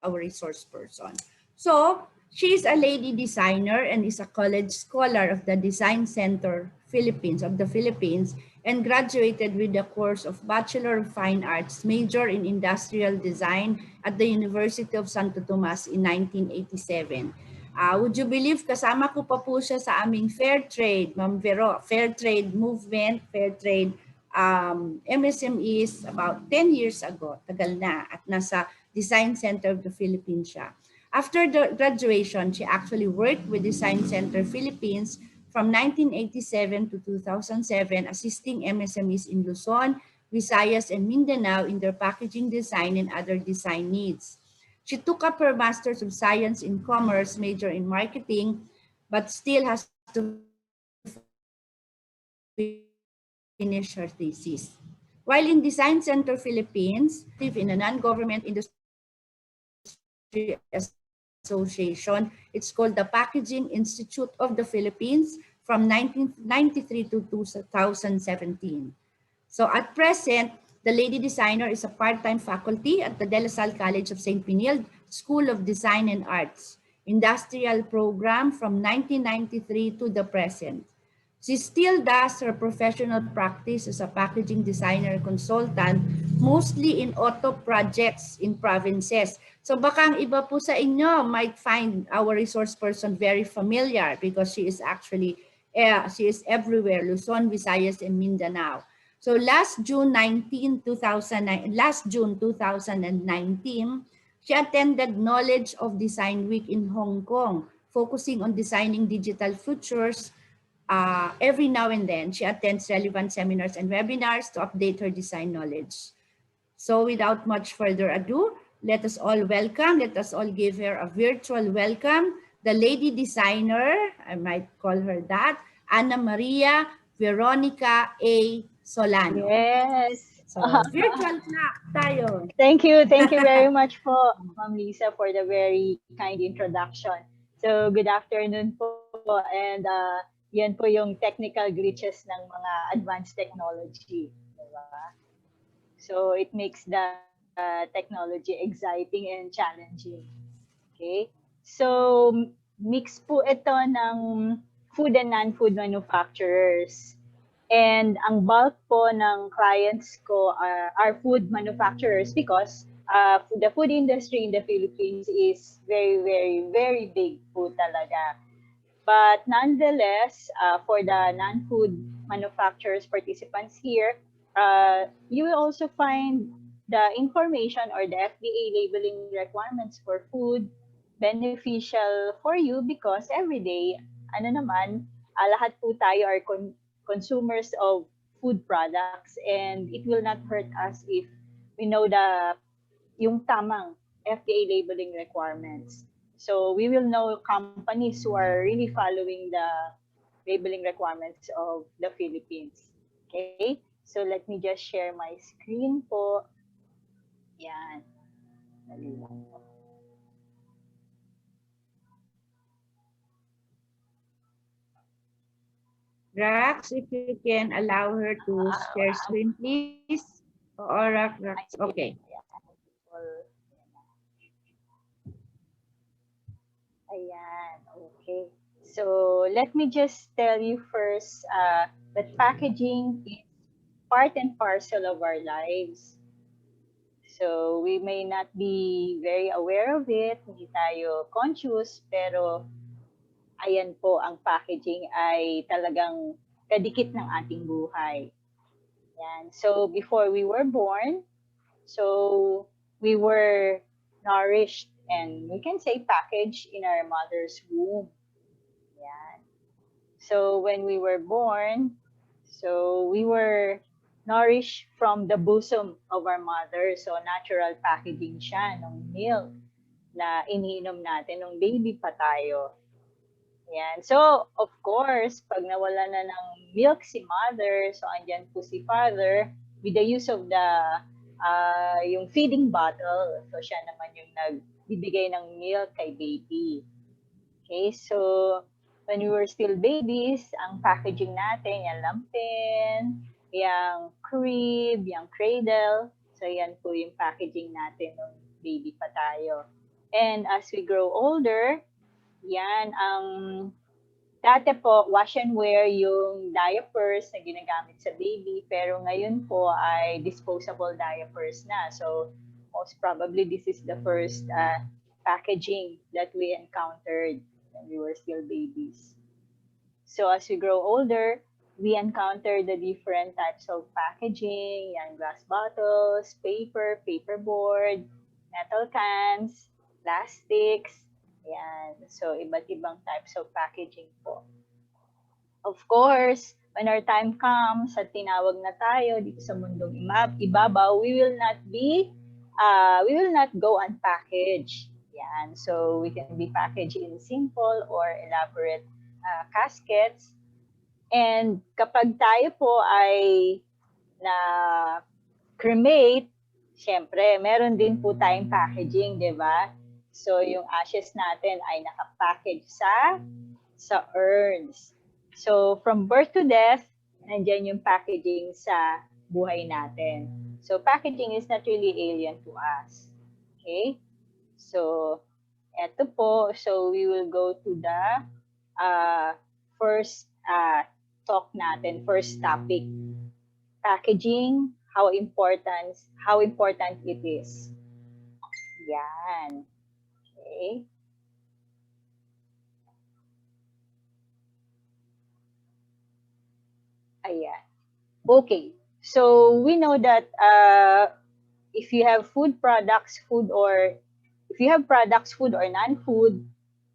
our resource person. So, she is a lady designer and is a college scholar of the Design Center Philippines of the Philippines and graduated with the course of Bachelor of Fine Arts, major in Industrial Design at the University of Santo Tomas in 1987. Would you believe kasama ko pa po siya sa aming fair trade, Ma'am Vero, fair trade movement, fair trade MSMEs about 10 years ago, tagal na, at nasa Design Center of the Philippines siya. After the graduation, she actually worked with Design Center Philippines from 1987 to 2007, assisting MSMEs in Luzon, Visayas, and Mindanao in their packaging design and other design needs. She took up her Master's of Science in Commerce, major in marketing, but still has to finish her thesis. While in Design Center Philippines, in a non-government industry association, it's called the Packaging Institute of the Philippines from 1993 to 2017. So at present, the lady designer is a part-time faculty at the De La Salle College of St. Benilde School of Design and Arts, industrial program from 1993 to the present. She still does her professional practice as a packaging designer consultant, mostly in auto projects in provinces. So baka ang iba po sa inyo might find our resource person very familiar because she is actually, she is everywhere, Luzon, Visayas, and Mindanao. So last June 2019, she attended Knowledge of Design Week in Hong Kong, focusing on designing digital futures. Every now and then, she attends relevant seminars and webinars to update her design knowledge. So without much further ado, let us all give her a virtual welcome, the lady designer, I might call her that, Ana Maria Veronica A. Solano. Yes. So, virtual clap tayo. Thank you very much po, Ma'am Lisa, for the very kind introduction. So, good afternoon po, and yan po yung technical glitches ng mga advanced technology. Diba? So, it makes the technology exciting and challenging. Okay? So, mix po ito ng food and non-food manufacturers. And ang bulk po ng clients ko are food manufacturers because the food industry in the Philippines is very, very, very big po talaga. But nonetheless, for the non-food manufacturers participants here, you will also find the information or the FDA labeling requirements for food beneficial for you because every day, lahat po tayo are consumers of food products and it will not hurt us if we know yung tamang FDA labeling requirements. So we will know companies who are really following the labeling requirements of the Philippines. Okay? So let me just share my screen po. Yan. Dali lang po. Rax, if you can allow her to share screen, please. Or Rax, okay. Ayan, okay. So let me just tell you first that packaging is part and parcel of our lives. So we may not be very aware of it, hindi tayo conscious, pero ayan po, ang packaging ay talagang kadikit ng ating buhay. Yan. So before we were born, so we were nourished and we can say packaged in our mother's womb. Yan. So when we were born, so we were nourished from the bosom of our mother. So natural packaging siya ng milk na iniinom natin nung baby pa tayo. Yan. So, of course, pag nawala na ng milk si mother, so andyan po si father with the use of the yung feeding bottle. So, siya naman yung nagbibigay ng milk kay baby. Okay, so when we were still babies, ang packaging natin, yung lampin, yung crib, yung cradle. So, yan po yung packaging natin nung baby pa tayo. And as we grow older, yan ang dati po, wash and wear yung diapers na ginagamit sa baby, pero ngayon po ay disposable diapers na. So, most probably this is the first packaging that we encountered when we were still babies. So, as we grow older, we encounter the different types of packaging, yan, glass bottles, paper, paperboard, metal cans, plastics, yan. So, iba't ibang types of packaging po. Of course, when our time comes at tinawag na tayo dito sa mundong ibabaw, we will not go unpackaged. Yan. So, we can be packaged in simple or elaborate caskets. And kapag tayo po ay na cremate, syempre, meron din po tayong packaging, di ba? So, yung ashes natin ay nakapackage sa urns. So, from birth to death, nandiyan yung packaging sa buhay natin. So, packaging is not really alien to us. Okay? So, eto po. So, we will go to the first talk natin, first topic. Packaging, how important it is. Yan. Okay. Ayan. Okay. So we know that if you have food products, food or if you have products, food or non-food,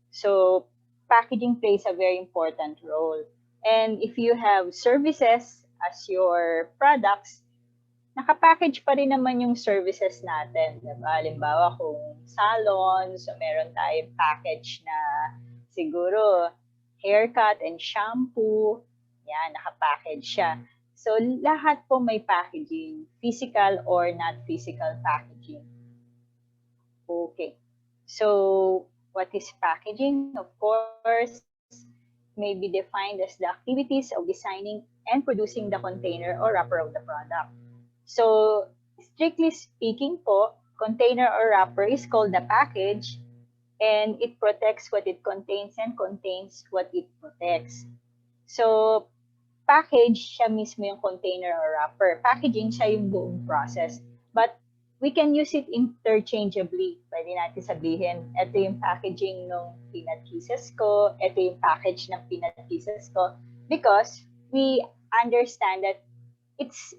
so packaging plays a very important role. And if you have services as your products, nakapackage pa rin naman yung services natin. Diba? Halimbawa, kung salon, so meron tayong package na siguro haircut and shampoo, yan, nakapackage siya. So, lahat po may packaging, physical or not physical packaging. Okay. So, what is packaging? Of course, may be defined as the activities of designing and producing the container or wrapper of the product. So, strictly speaking po, container or wrapper is called the package and it protects what it contains and contains what it protects. So, package siya mismo yung container or wrapper. Packaging siya yung buong process. But we can use it interchangeably. Pwede natin sabihin, ito yung packaging ng peanut kisses ko, ito yung package ng peanut kisses ko, because we understand that it's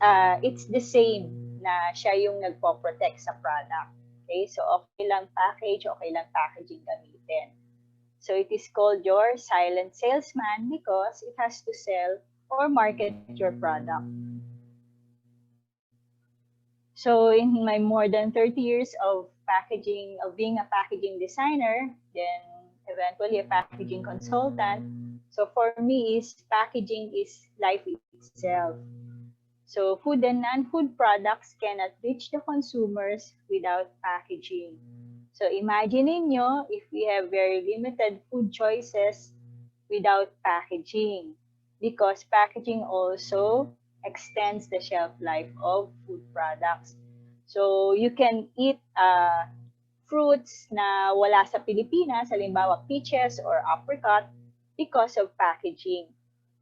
the same na siya yung nagpo-protect sa product. Okay? So, okay lang package, okay lang packaging gamitin. So, it is called your silent salesman because it has to sell or market your product. So, in my more than 30 years of packaging, of being a packaging designer, then eventually a packaging consultant, so for me, packaging is life itself. So, food and non-food products cannot reach the consumers without packaging. So, imagine niyo if we have very limited food choices without packaging, because packaging also extends the shelf life of food products. So, you can eat fruits na wala sa Pilipinas, halimbawa peaches or apricot, because of packaging.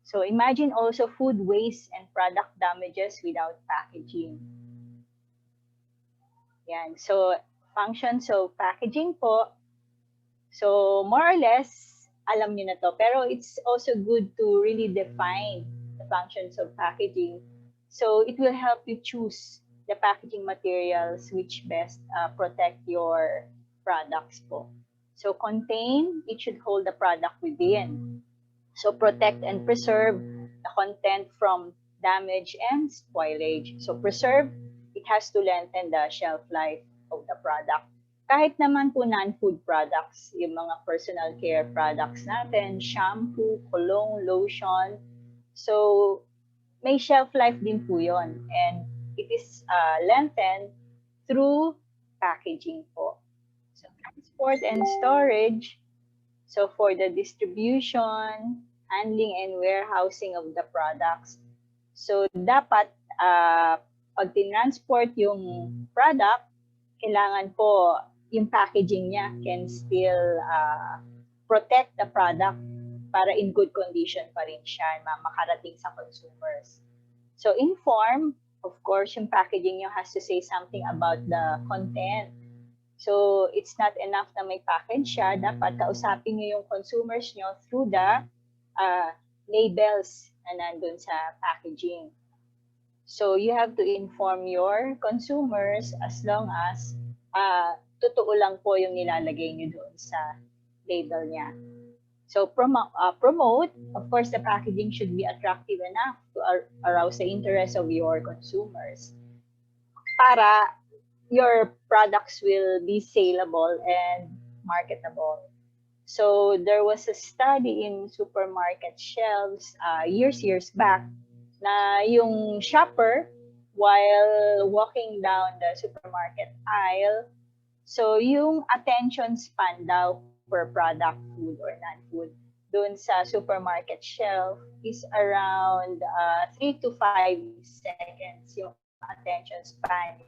So, imagine also food waste and product damages without packaging. Yan. So, functions of packaging po. So, more or less, alam niyo na to. Pero it's also good to really define the functions of packaging. So, it will help you choose the packaging materials which best protect your products po. So, contain, it should hold the product within. So, protect and preserve the content from damage and spoilage. So, preserve, it has to lengthen the shelf life of the product. Kahit naman po non-food products, yung mga personal care products natin, shampoo, cologne, lotion. So, may shelf life din po yun. And it is lengthened through packaging po. So, transport and storage. So, for the distribution, handling, and warehousing of the products. So, dapat pag tinransport yung product, kailangan po yung packaging niya can still protect the product para in good condition pa rin siya makarating sa consumers. So inform, of course, yung packaging niyo has to say something about the content. So it's not enough na may package siya, dapat kausapin niyo yung consumers niyo through the labels na nandun sa packaging. So you have to inform your consumers as long as totoo lang po yung nilalagay niyo doon sa label niya. So promote, of course, the packaging should be attractive enough to arouse the interest of your consumers para your products will be saleable and marketable. So there was a study in supermarket shelves years back na yung shopper, while walking down the supermarket aisle, so yung attention span daw per product, food or non-food, doon sa supermarket shelf is around 3 to 5 seconds yung attention span.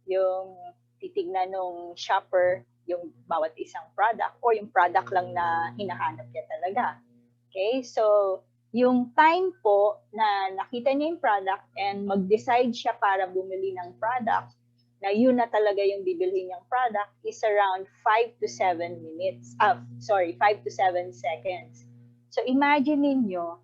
Yung titignan nung shopper yung bawat isang product or yung product lang na hinahanap niya talaga. Okay, so yung time po na nakita niya yung product and mag-decide siya para bumili ng product na yun na talaga yung bibilhin niyang product is around 5 to 7 minutes. 5 to 7 seconds. So imagine niyo,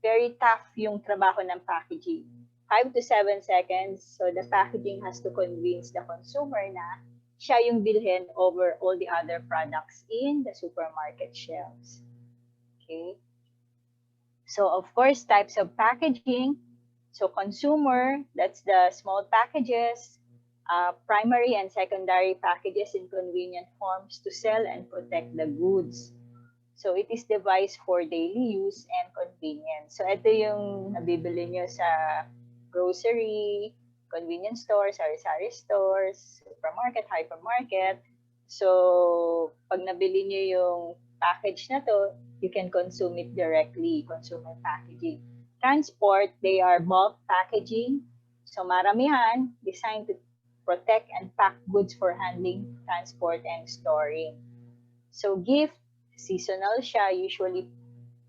very tough yung trabaho ng packaging. 5 to 7 seconds, so the packaging has to convince the consumer na siya yung bilhin over all the other products in the supermarket shelves. Okay? So of course, types of packaging. So consumer, that's the small packages, primary and secondary packages in convenient forms to sell and protect the goods. So it is devised for daily use and convenience. So ito yung nabibili nyo sa grocery, convenience stores, sari-sari stores, supermarket, hypermarket. So pag nabili nyo yung package na to, you can consume it directly, consumer packaging. Transport, they are bulk packaging. So maramihan, designed to protect and pack goods for handling, transport, and storing. So gift, seasonal siya, usually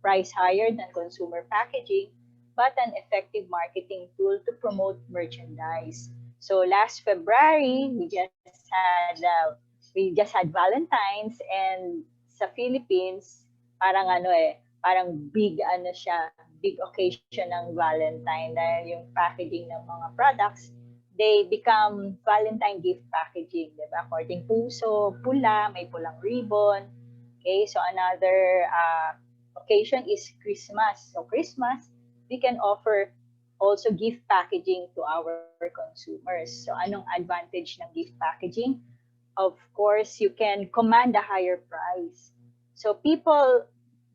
price higher than consumer packaging, but an effective marketing tool to promote merchandise. So last February, we just had Valentine's, and sa Philippines, parang big occasion ng Valentine dahil yung packaging ng mga products, they become Valentine gift packaging, di ba? Korting puso, pula, may pulang ribbon. Okay, so another occasion is Christmas. So Christmas, we can offer also gift packaging to our consumers. So anong advantage ng gift packaging? Of course, you can command a higher price. So people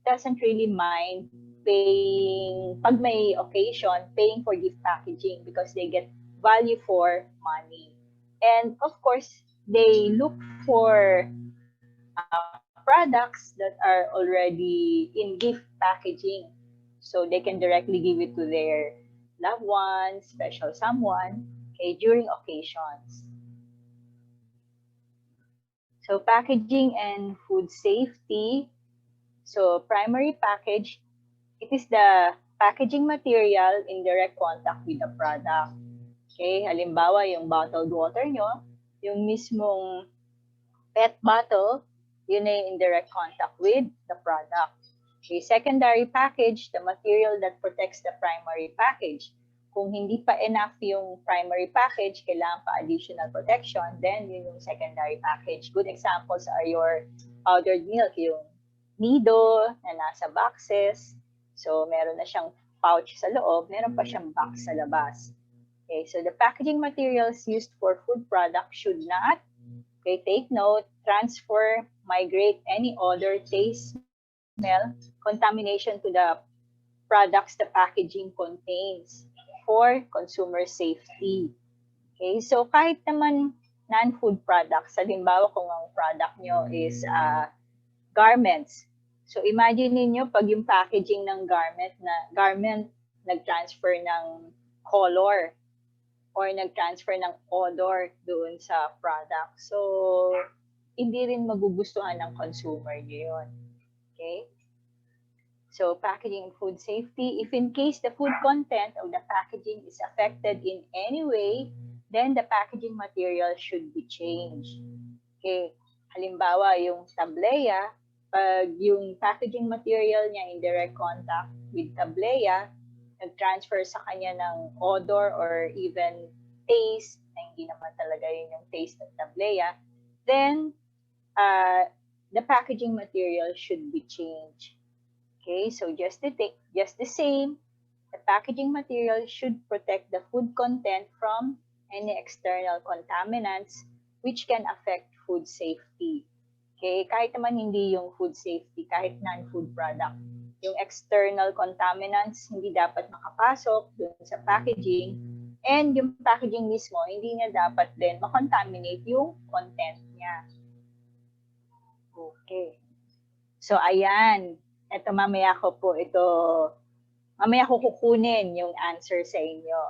doesn't really mind paying, pag may occasion, paying for gift packaging because they get value for money. And of course, they look for products that are already in gift packaging. So they can directly give it to their loved ones, special someone, okay, during occasions. So packaging and food safety. So primary package, it is the packaging material in direct contact with the product. Okay, halimbawa yung bottled water nyo, yung mismong PET bottle, yun ay in direct contact with the product. Okay, secondary package, the material that protects the primary package. Kung hindi pa enough yung primary package, kailangan pa additional protection, then yun yung secondary package. Good examples are your powdered milk, yung Nido na nasa boxes. So meron na siyang pouch sa loob, meron pa siyang box sa labas. Okay, so the packaging materials used for food products should not, okay, take note, transfer, migrate any odor, taste, smell, contamination to the products the packaging contains for consumer safety. Okay, so kahit naman non-food products, halimbawa kung ang product nyo is garments. So imagine niyo pag yung packaging ng garment nag-transfer ng color. or nag-transfer ng odor doon sa product. So, hindi rin magugustuhan ng consumer niyo yun. Okay? So, packaging and food safety. If in case the food content of the packaging is affected in any way, then the packaging material should be changed. Okay? Halimbawa, yung tableya, pag yung packaging material niya in direct contact with tableya, nag-transfer sa kanya ng odor or even taste, na hindi naman talaga yun yung taste ng tableya, then the packaging material should be changed. Okay, so just the same, the packaging material should protect the food content from any external contaminants which can affect food safety. Okay, kahit naman hindi yung food safety, kahit non-food product, yung external contaminants hindi dapat makapasok dun sa packaging, and yung packaging mismo, hindi niya dapat din makontaminate yung content niya. Okay. So, ayan. Ito mamaya ko kukunin yung answer sa inyo.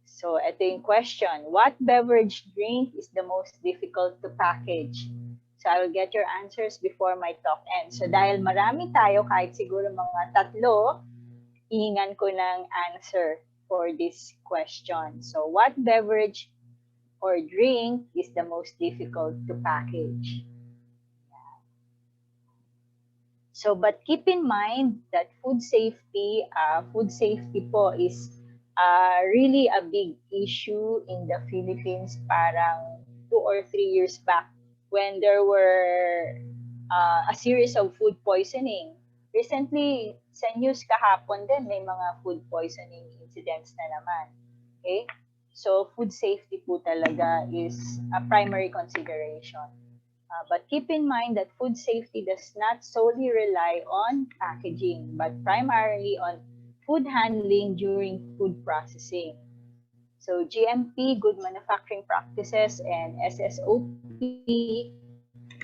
So, ito yung question. What beverage drink is the most difficult to package? So, I will get your answers before my talk ends. So, dahil marami tayo, kahit siguro mga 3, ihingan ko ng answer for this question. So, what beverage or drink is the most difficult to package? So, but keep in mind that food safety po is really a big issue in the Philippines parang 2 or 3 years back when there were a series of food poisoning. Recently, sa news kahapon din, may mga food poisoning incidents na naman. Okay? So, food safety po talaga is a primary consideration. But keep in mind that food safety does not solely rely on packaging, but primarily on food handling during food processing. So GMP, good manufacturing practices, and SSOP,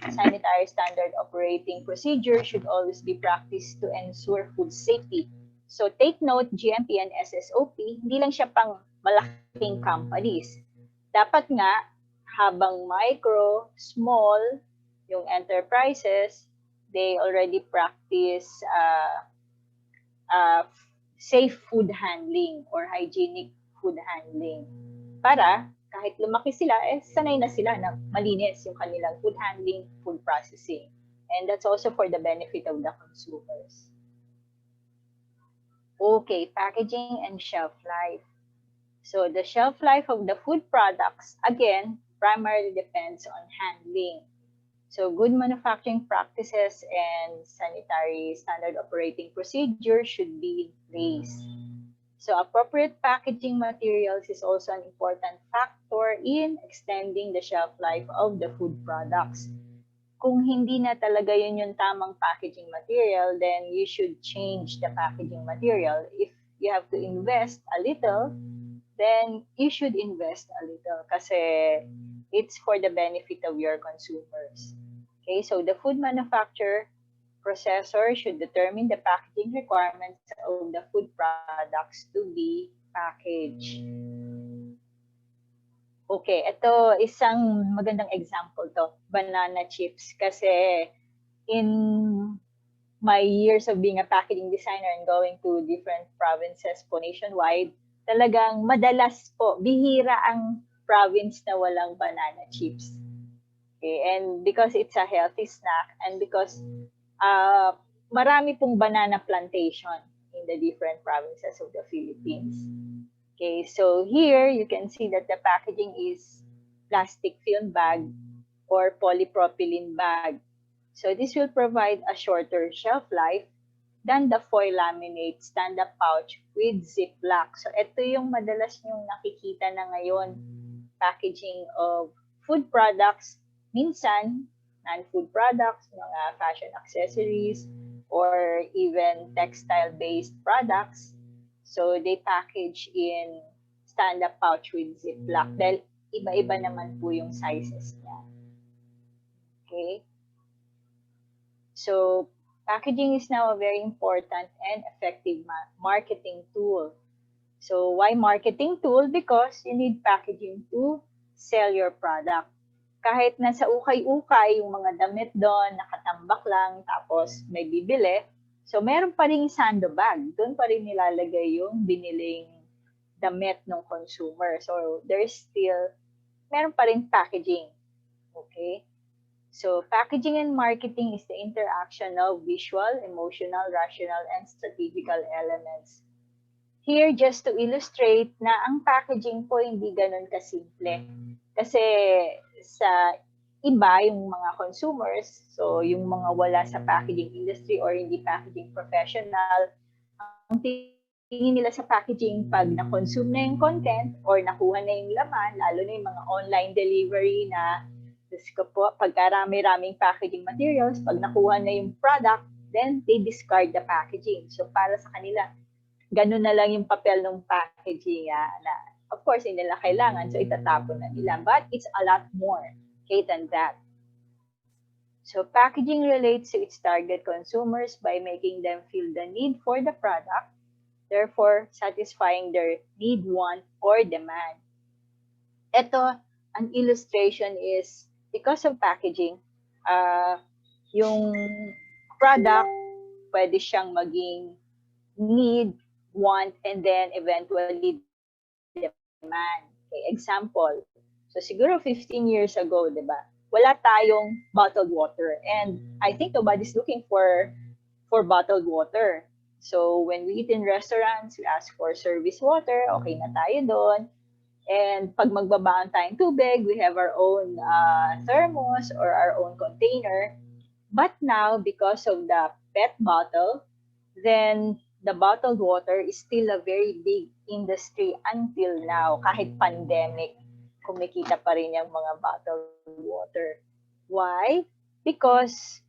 sanitary standard operating procedure, should always be practiced to ensure food safety. So take note, GMP and SSOP, hindi lang siya pang malaking companies. Dapat nga, habang micro, small, yung enterprises, they already practice safe food handling or hygienic food handling. Para kahit lumaki sila, sanay na sila na malinis yung kanilang food handling, food processing. And that's also for the benefit of the consumers. Okay, packaging and shelf life. So the shelf life of the food products, again, primarily depends on handling. So good manufacturing practices and sanitary standard operating procedure should be in place. So appropriate packaging materials is also an important factor in extending the shelf life of the food products. Kung hindi na talaga yun yung tamang packaging material, then you should change the packaging material. If you have to invest a little, then you should invest a little kasi it's for the benefit of your consumers. Okay, so the food manufacturer processor should determine the packaging requirements of the food products to be packaged. Okay, ito isang magandang example to, banana chips. Kasi in my years of being a packaging designer and going to different provinces po nationwide, talagang madalas po, bihira ang province na walang banana chips. Okay, and because it's a healthy snack and because marami pong banana plantation in the different provinces of the Philippines. Okay, so here you can see that the packaging is plastic film bag or polypropylene bag. So this will provide a shorter shelf life than the foil laminate stand-up pouch with ziplock. So ito yung madalas nyong nakikita na ngayon, packaging of food products, minsan non-food products, mga fashion accessories, or even textile-based products. So they package in stand-up pouch with ziplock dahil iba-iba naman po yung sizes niya. Okay? So packaging is now a very important and effective marketing tool. So why marketing tool? Because you need packaging to sell your product. Kahit nasa ukay-ukay yung mga damit doon, nakatambak lang, tapos may bibili. So meron pa rin sandbag. Doon pa rin nilalagay yung biniling damit ng consumer. So there's still, meron pa rin packaging. Okay? So packaging and marketing is the interaction of visual, emotional, rational, and strategical elements. Here, just to illustrate na ang packaging po hindi ganun kasimple. Kasi sa iba, yung mga consumers, so yung mga wala sa packaging industry or hindi packaging professional, ang tingin nila sa packaging pag na-consume na yung content or nakuha na yung laman, lalo na yung mga online delivery na, po, pagkarami-raming packaging materials, pag nakuha na yung product, then they discard the packaging. So para sa kanila, ganun na lang yung papel ng packaging na of course hindi nila kailangan, so itatapon na nila. But it's a lot more, okay, than that. So packaging relates to its target consumers by making them feel the need for the product, therefore satisfying their need, want, or demand. Ito, an illustration is, because of packaging, yung product, pwede siyang maging need, want, and then eventually demand. Okay, example. So siguro 15 years ago, di ba? Wala tayong bottled water. And I think nobody's looking for bottled water. So when we eat in restaurants, we ask for service water. Okay na tayo doon. And pag magbabaon tayong tubig, we have our own thermos or our own container. But now, because of the PET bottle, then the bottled water is still a very big industry until now. Kahit pandemic, kumikita pa rin yung mga bottled water. Why? Because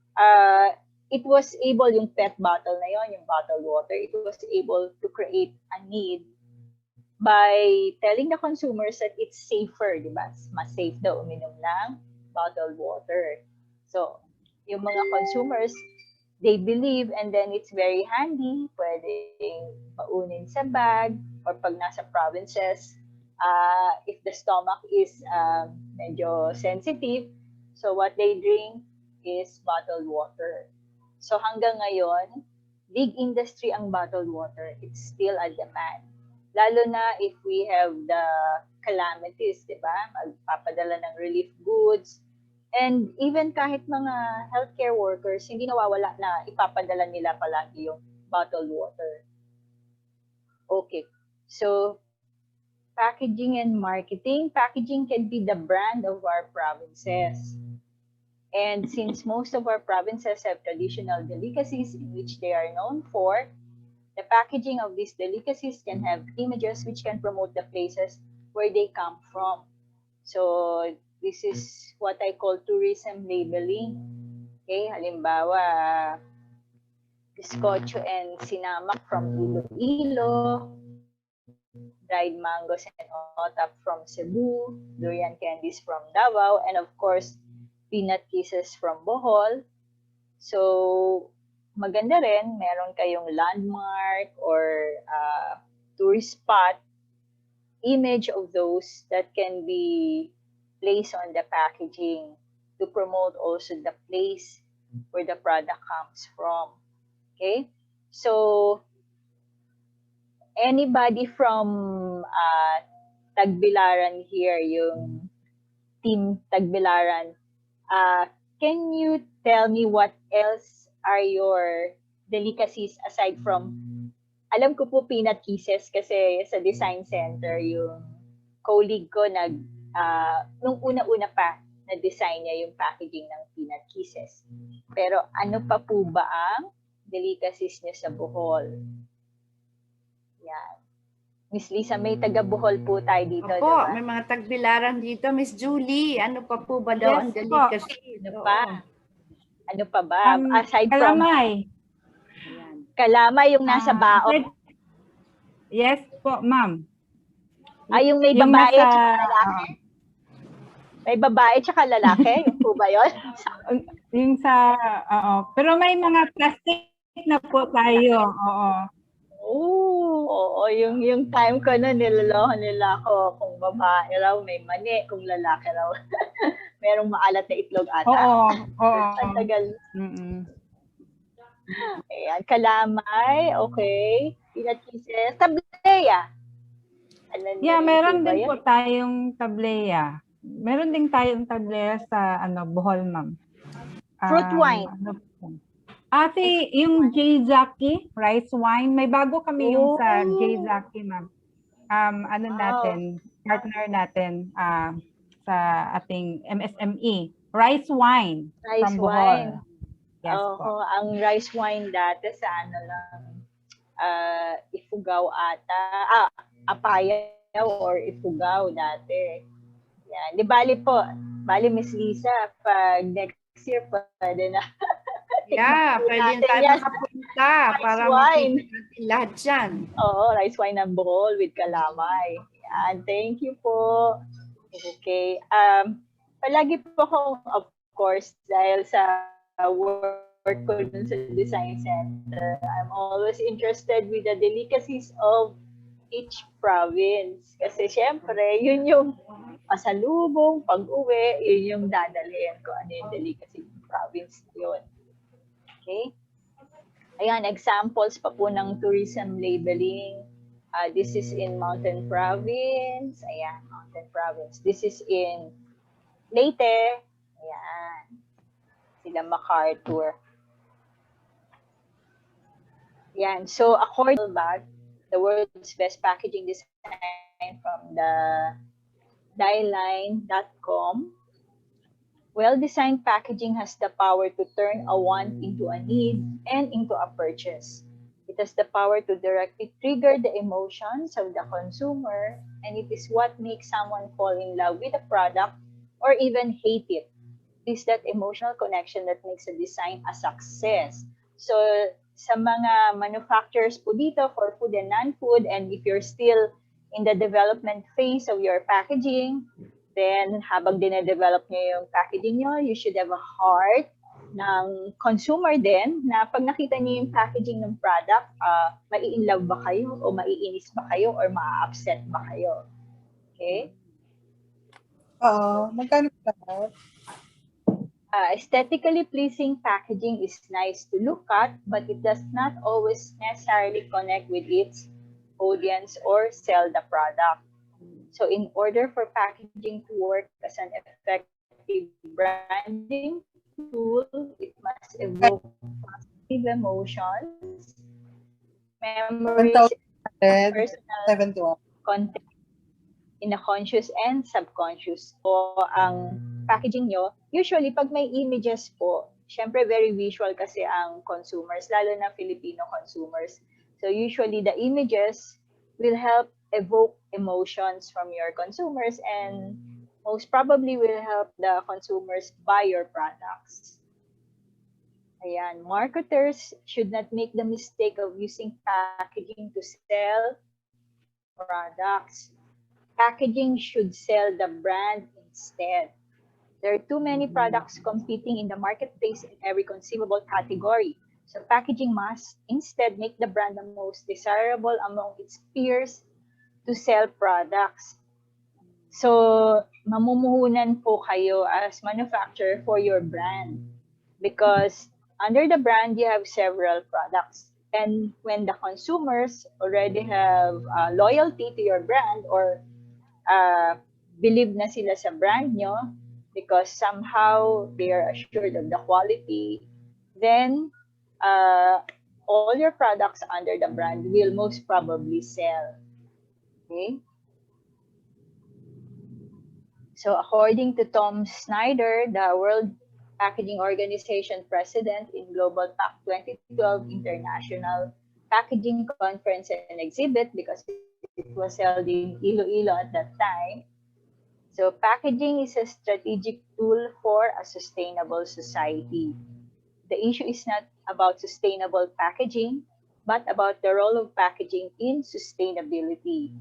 it was able, yung PET bottle na yon, yung bottled water, it was able to create a need by telling the consumers that it's safer, di ba? Mas safe daw uminom ng bottled water. So, yung mga consumers, they believe, and then it's very handy, pwedeng paunin sa bag, or pag nasa provinces, if the stomach is medyo sensitive, so what they drink is bottled water. So hanggang ngayon, big industry ang bottled water. It's still a demand. Lalo na if we have the calamities, di ba? Magpapadala ng relief goods. And even kahit mga healthcare workers, hindi nawawala na ipapadala nila palagi yung bottled water. Okay. So, packaging and marketing. Packaging can be the brand of our provinces. And since most of our provinces have traditional delicacies in which they are known for, the packaging of these delicacies can have images which can promote the places where they come from. So, this is what I call tourism labeling. Okay, halimbawa, bizcocho and sinamak from Iloilo, dried mangoes and otap from Cebu, durian candies from Davao, and of course, peanut kisses from Bohol. So, maganda rin, meron kayong landmark or tourist spot, image of those that can be placed on the packaging to promote also the place where the product comes from. Okay? So, anybody from Tagbilaran here, yung team Tagbilaran, can you tell me what else are your delicacies aside from, alam ko po peanut kisses kasi sa design center, yung colleague ko nung una-una pa, na-design niya yung packaging ng peanut kisses. Pero ano pa po ba ang delicacies niya sa Bohol? Yan. Miss Lisa, may taga-Bohol po tayo dito, Opo, diba? may mga Tagbilaran dito. Miss Julie, ano pa po ba daw ang delicacy? Ano pa? Ano pa ba? Aside kalamay. From kalamay, yung nasa baon. Yes po, ma'am. Yung may babae at lalaki? May babae tsaka lalaki? Yung po ba yun? Yung sa, oo. Pero may mga plastic na po tayo. Oo. Oh, Oo, yung time ko na niloloko nila ako kung babae raw may mani, kung lalaki raw merong maalat na itlog ata. Oo. Ang tagal. Mm-mm. Ayan, kalamay, okay. Peanut kisses. Tableya. Yeah, meron ba din yan? po tayong tableya. Meron din tayong tableya sa Bohol, ma'am. Fruit wine. Ano po? Yung J. Zaki rice wine, may bago kami yung sa J. Oh. Zaki, ma'am. Wow. Natin, partner natin sa ating MSME, rice wine Rice from Bohol. wine. Yes Oo, po. ang rice wine dati sa ano lang, Ifugao ata. Apayao or Ifugao dati. Yan. Di bali po, Miss Lisa, pag next year, pwede na. Yeah, pwede natin tayo yan. makapunta para wine. makita natin lahat yan. Oo, rice wine ng Bohol with kalamay. Yan, thank you po. Okay. Palagi po akong, of course, dahil sa work ko dun sa design center, I'm always interested with the delicacies of each province. Kasi syempre, yun yung pasalubong, pag-uwi, yun yung dadalhin ko ano yung delicacy ng province yun. Okay? Ayan, examples pa po ng tourism labeling. This is in Mountain Province. Ayan, Mountain Province. This is in Leyte. Ayan. Sila MacArthur. Ayan. So, according to the world's best packaging design from the dieline.com, well-designed packaging has the power to turn a want into a need and into a purchase. It has the power to directly trigger the emotions of the consumer, and it is what makes someone fall in love with a product or even hate it. It is that emotional connection that makes a design a success. So, sa mga manufacturers po dito for food and non-food, and if you're still in the development phase of your packaging, then habang dine-develop nyo yung packaging nyo, you should have a heart ng consumer din na pag nakita niyo yung packaging ng product, mai-inlove ba kayo o maiinis ba kayo or ma-upset ba kayo? Okay? Magkano ba? Aesthetically pleasing packaging is nice to look at, but it does not always necessarily connect with its audience or sell the product. So in order for packaging to work as an effective branding tool, it must evoke positive emotions, memories, personal content in a conscious and subconscious. So, ang packaging nyo, usually pag may images po, syempre very visual kasi ang consumers, lalo na Filipino consumers. So usually the images will help evoke emotions from your consumers and most probably will help the consumers buy your products. Ayan, marketers should not make the mistake of using packaging to sell products. Packaging should sell the brand instead. There are too many products competing in the marketplace in every conceivable category. So packaging must instead make the brand the most desirable among its peers to sell products. So, mamumuhunan po kayo as manufacturer for your brand because under the brand, you have several products. And when the consumers already have loyalty to your brand or believe na sila sa brand nyo because somehow they are assured of the quality, then all your products under the brand will most probably sell. Okay? So according to Tom Snyder, the World Packaging Organization president in Global Pack 2012 International Packaging Conference and Exhibit, because it was held in Iloilo at that time. So packaging is a strategic tool for a sustainable society. The issue is not about sustainable packaging, but about the role of packaging in sustainability.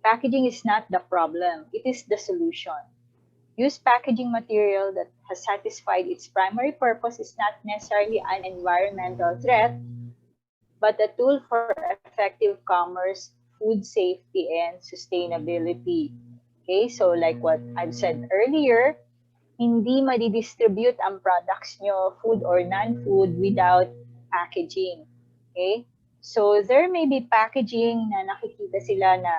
Packaging is not the problem, it is the solution. Use packaging material that has satisfied its primary purpose is not necessarily an environmental threat, but a tool for effective commerce, food safety, and sustainability. Okay, so like what I've said earlier, hindi madidistribute ang products nyo, food or non-food, without packaging. Okay? So there may be packaging na nakikita sila na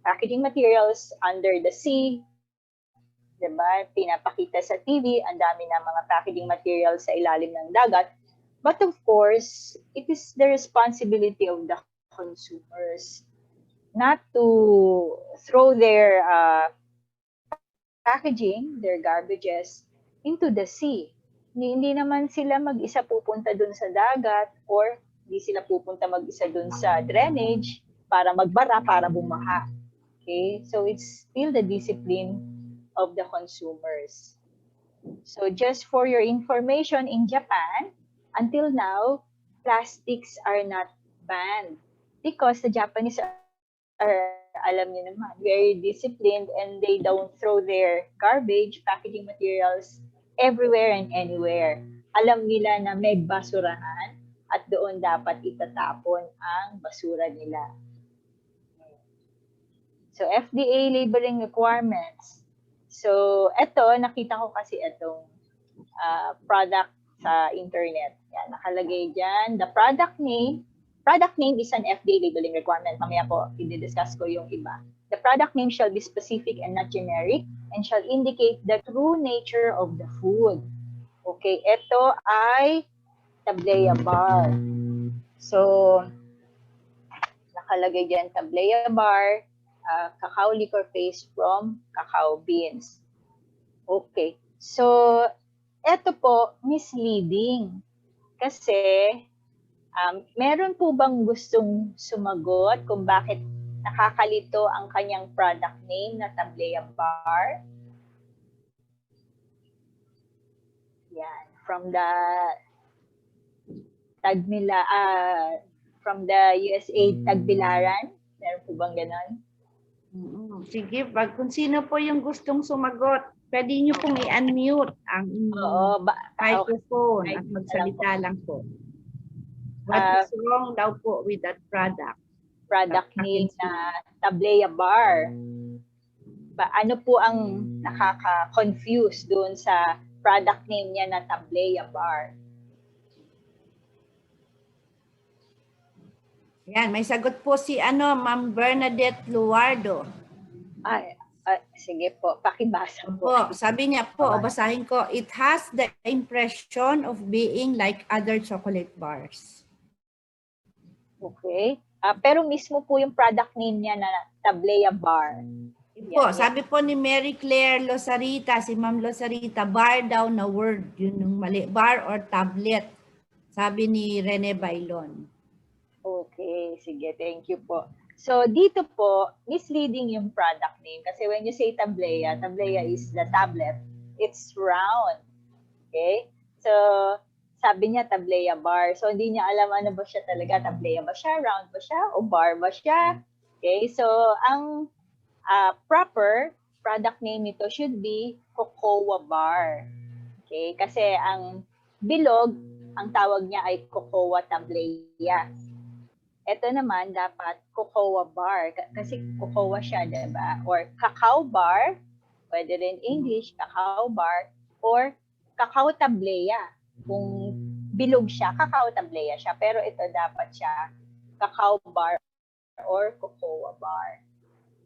packaging materials under the sea, diba? Pinapakita sa TV, ang dami na mga packaging materials sa ilalim ng dagat. But of course, it is the responsibility of the consumers not to throw their packaging, their garbages, into the sea. Hindi naman sila mag-isa pupunta dun sa dagat or hindi sila pupunta mag-isa dun sa drainage para magbara, para bumaha. Okay? So it's still the discipline of the consumers. So just for your information, in Japan, until now, plastics are not banned because the Japanese are, alam niyo naman, very disciplined and they don't throw their garbage, packaging materials everywhere and anywhere. Alam nila na may basurahan at doon dapat itatapon ang basura nila. So FDA labeling requirements. So eto, nakita ko kasi itong product sa internet. Yan, nakalagay dyan. The product name is an FDA labeling requirement. Mamaya po, i-discuss ko yung iba. The product name shall be specific and not generic and shall indicate the true nature of the food. Okay, ito ay Tablea bar. So, nakalagay dyan Tablea bar, cacao liquor paste from cacao beans. Okay, so ito po, misleading. Kasi, meron po bang gustong sumagot kung bakit nakakalito ang kanyang product name na Tablea bar? Yan, from the from the USA Tagbilaran. Meron po bang ganon? Sige, kung sino po yung gustong sumagot, pwede nyo pong i-unmute ang microphone at magsalita lang po. What is wrong daw po with that product? Product name na Tablea bar. Ano po ang nakaka-confuse doon sa product name niya na Tablea bar? Yan, may sagot po si Ma'am Bernadette Luardo. Sige po, pakibasa po. Sabi niya po, basahin ko, it has the impression of being like other chocolate bars. Okay. Pero mismo po yung product name niya na Tablea bar. Sabi po ni Mary Claire Losarita, si Ma'am Losarita, bar daw na word, yun yung mali, bar or tablet. Sabi ni Rene Bailon. Okay, sige, thank you po. So dito po, misleading yung product name kasi when you say Tablea, Tablea is the tablet, it's round. Okay? So sabi niya Tablea bar. So hindi niya alam ano ba siya talaga, Tablea ba siya, round ba siya, o bar ba siya. Okay? So ang proper product name nito should be Cocoa bar. Okay? Kasi ang bilog, ang tawag niya ay Cocoa Tablea. Ito naman dapat Cocoa bar kasi cocoa siya, diba? Or cacao bar, pwede rin English, cacao bar, or cacao tablea. Kung bilog siya, cacao tablea siya. Pero ito dapat siya cacao bar or cocoa bar.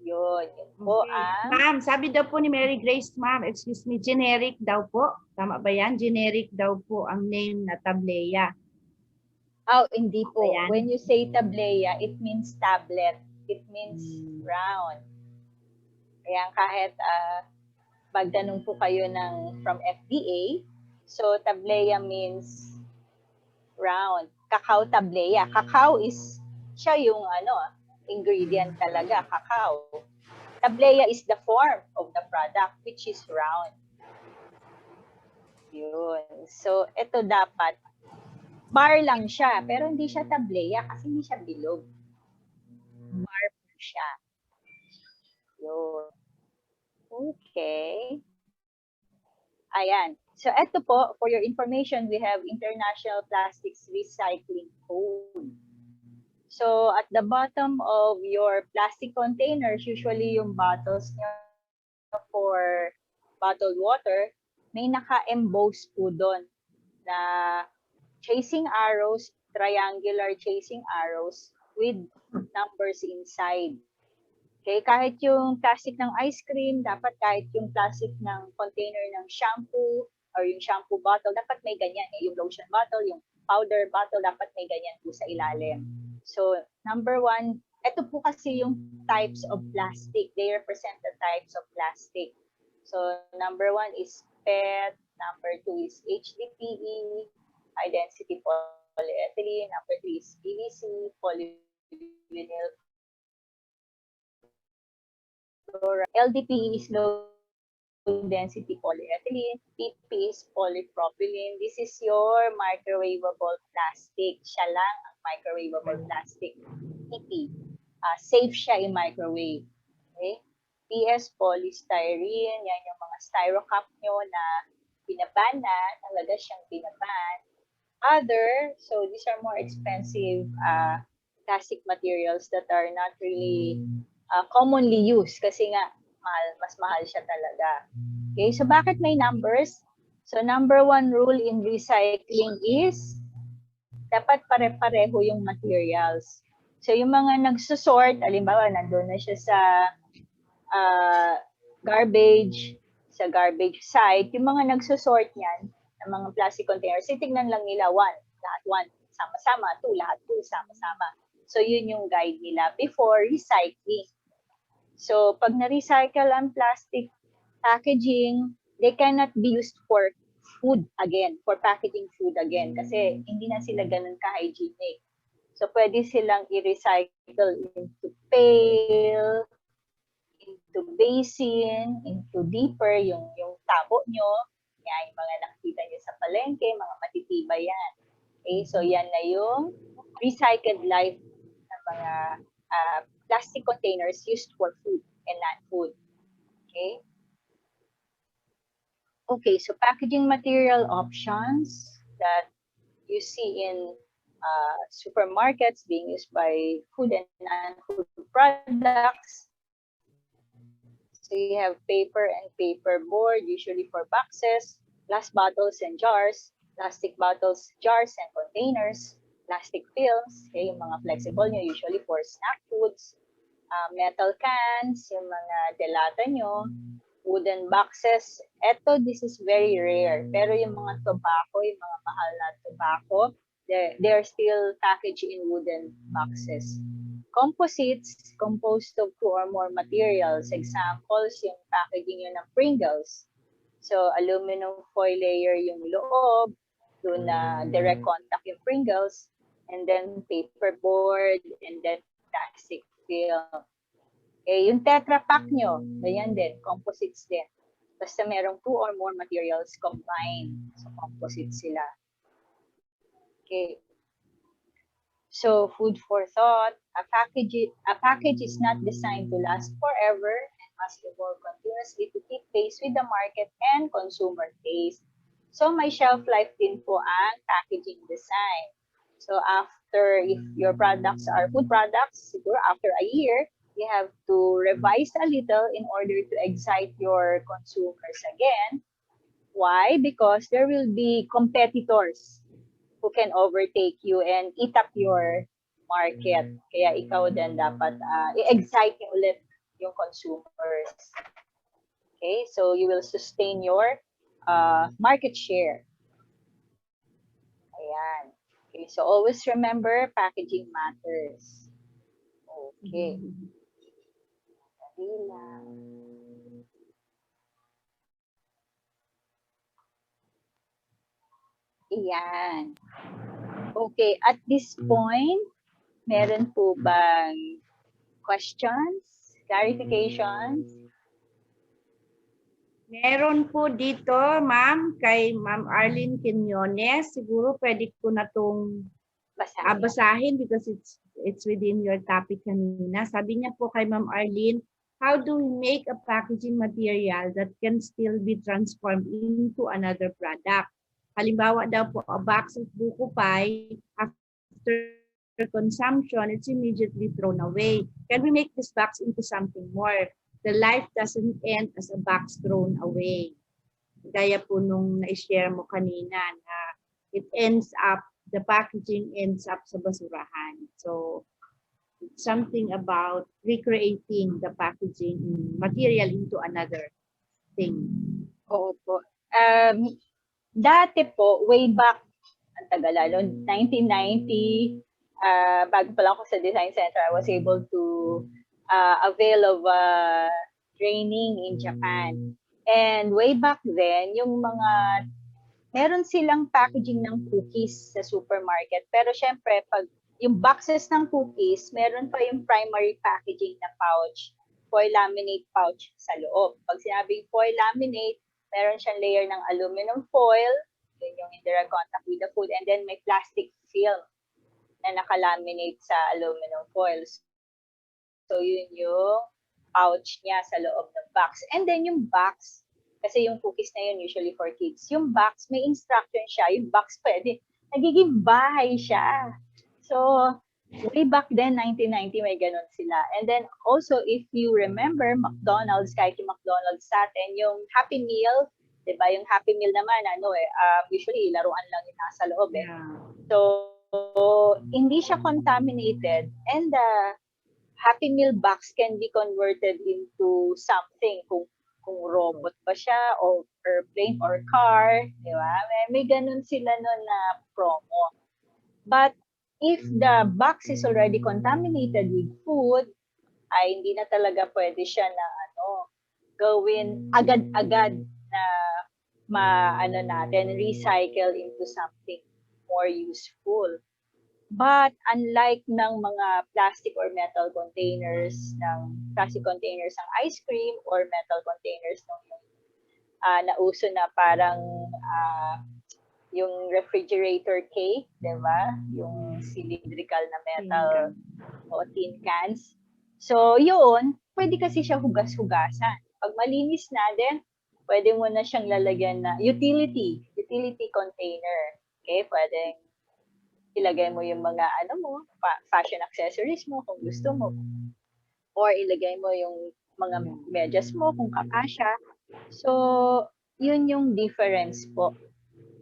Yun po ang... Ma'am, sabi daw po ni Mary Grace, ma'am, excuse me, generic daw po. Tama ba yan? Generic daw po ang name na Tablea. Oh, hindi po. Ayan. When you say Tablea, it means tablet. It means round. Kaya kahit pagtanong po kayo from FDA, so Tablea means round. Cacao Tablea. Cacao is, siya yung ingredient talaga, cacao. Tablea is the form of the product, which is round. Yun. So, ito dapat, bar lang siya, pero hindi siya tablea kasi hindi siya bilog. Bar po siya. Yun. Okay. Ayan. So, ito po, for your information, we have International Plastics Recycling Code. So at the bottom of your plastic containers, usually yung bottles nyo for bottled water, may naka-emboss po doon na chasing arrows, triangular chasing arrows with numbers inside. Okay, kahit yung plastic ng ice cream, dapat kahit yung plastic ng container ng shampoo or yung shampoo bottle, dapat may ganyan. Yung lotion bottle, yung powder bottle, dapat may ganyan po sa ilalim. So, number 1, ito po kasi yung types of plastic. They represent the types of plastic. So, number 1 is PET, number 2 is HDPE, high density polyethylene, number 3 is PVC, polyvinyl LDPE is low density polyethylene, PP is polypropylene. This is your microwavable plastic. Siya lang ang microwavable plastic. PP. Safe siya in microwave. Okay? PS polystyrene. Yan yung mga styro cup nyo na binaban na. Talaga siyang binaban. Other, so these are more expensive plastic materials that are not really commonly used kasi nga mas mahal siya talaga. Okay, so bakit may numbers? So number 1 rule in recycling is dapat pare-pareho yung materials. So yung mga nagsusort, halimbawa nandun na siya sa garbage site, yung mga nagsusort niyan ng mga plastic containers, titignan lang nila 1, lahat 1 sama-sama, 2, lahat 2 sama-sama. So yun yung guide nila before recycling. So, pag na-recycle ang plastic packaging, they cannot be used for food again, for packaging food again, kasi hindi na sila ganun ka-hygienic. So, pwede silang i-recycle into pail, into basin, into dipper, yung tabo nyo. Yan, yung mga nakikita nyo sa palengke, mga matitibay yan. Okay, so yan na yung recycled life ng mga plastic containers used for food and non-food. Okay? Okay, so packaging material options that you see in supermarkets being used by food and non-food products. So you have paper and paper board, usually for boxes, glass bottles and jars, plastic bottles, jars and containers, plastic films, okay, yung mga flexible nyo, usually for snack foods, metal cans, yung mga delata nyo, wooden boxes. This is very rare. Pero yung mga tobacco, yung mga mahal na tobacco, they're still packaged in wooden boxes. Composites, composed of 2 or more materials. Examples, yung packaging yun ng Pringles. So, aluminum foil layer yung loob, doon na direct contact yung Pringles, and then paperboard, and then plastic film. Okay, yung Tetra Pak nyo, ganyan din, composites din. Basta merong 2 or more materials combined. So, composites sila. Okay. So, food for thought. A package is not designed to last forever and must evolve continuously to keep pace with the market and consumer taste. So, may shelf life din po ang packaging design. So, if your products are food products, siguro after a year, you have to revise a little in order to excite your consumers again. Why? Because there will be competitors who can overtake you and eat up your market. Kaya ikaw din dapat i-excite niyo ulit yung consumers. Okay, so you will sustain your market share. Ayan. Okay, so always remember, packaging matters. Okay. Ayan. Okay, at this point, meron po bang questions, clarifications? Meron po dito, ma'am, kay Ma'am Arlene Quinones. Siguro pwede ko na itong basahin because it's within your topic kanina. Sabi niya po kay Ma'am Arlene, how do we make a packaging material that can still be transformed into another product? Halimbawa daw po, a box of buko pie, after consumption, it's immediately thrown away. Can we make this box into something more? The life doesn't end as a box thrown away. Gaya po nung na-share mo kanina na it ends up, the packaging ends up sa basurahan. So, it's something about recreating the packaging material into another thing. Oo po. Dati po, way back, ang tagal lalo, 1990, bago pa lang ako sa Design Center, I was able to avail of training in Japan. And way back then, yung mga, meron silang packaging ng cookies sa supermarket. Pero syempre, pag yung boxes ng cookies, meron pa yung primary packaging na pouch, foil laminate pouch sa loob. Pag sinabing foil laminate, meron siyang layer ng aluminum foil, yun yung indirect contact with the food, and then may plastic film na nakalaminate sa aluminum foils. So yun yung pouch niya sa loob ng box. And then yung box, kasi yung cookies na yun usually for kids, yung box, may instruction siya, yung box pwede, nagiging bahay siya. So, way back then, 1990, may ganun sila. And then also, if you remember, McDonald's, kahit yung McDonald's sa atin, yung Happy Meal, di ba? Yung Happy Meal naman, usually, laruan lang yung nasa loob eh. Yeah. So, hindi siya contaminated. And the Happy Meal box can be converted into something, kung robot pa siya, or airplane, or car, di ba? May ganun sila nun na promo. But, if the box is already contaminated with food, ay hindi na talaga pwede siya na gawin agad-agad na natin recycle into something more useful. But unlike ng mga plastic or metal containers ng ice cream or metal containers ng nauso na parang yung refrigerator cake, di ba? Yung cylindrical na metal o tin cans. So, yun, pwede kasi siya hugas-hugasan. Pag malinis na din, pwede mo na siyang lalagyan na utility container. Okay? Pwedeng ilagay mo yung mga fashion accessories mo kung gusto mo. Or ilagay mo yung mga medyas mo kung kakasya. So, yun yung difference po.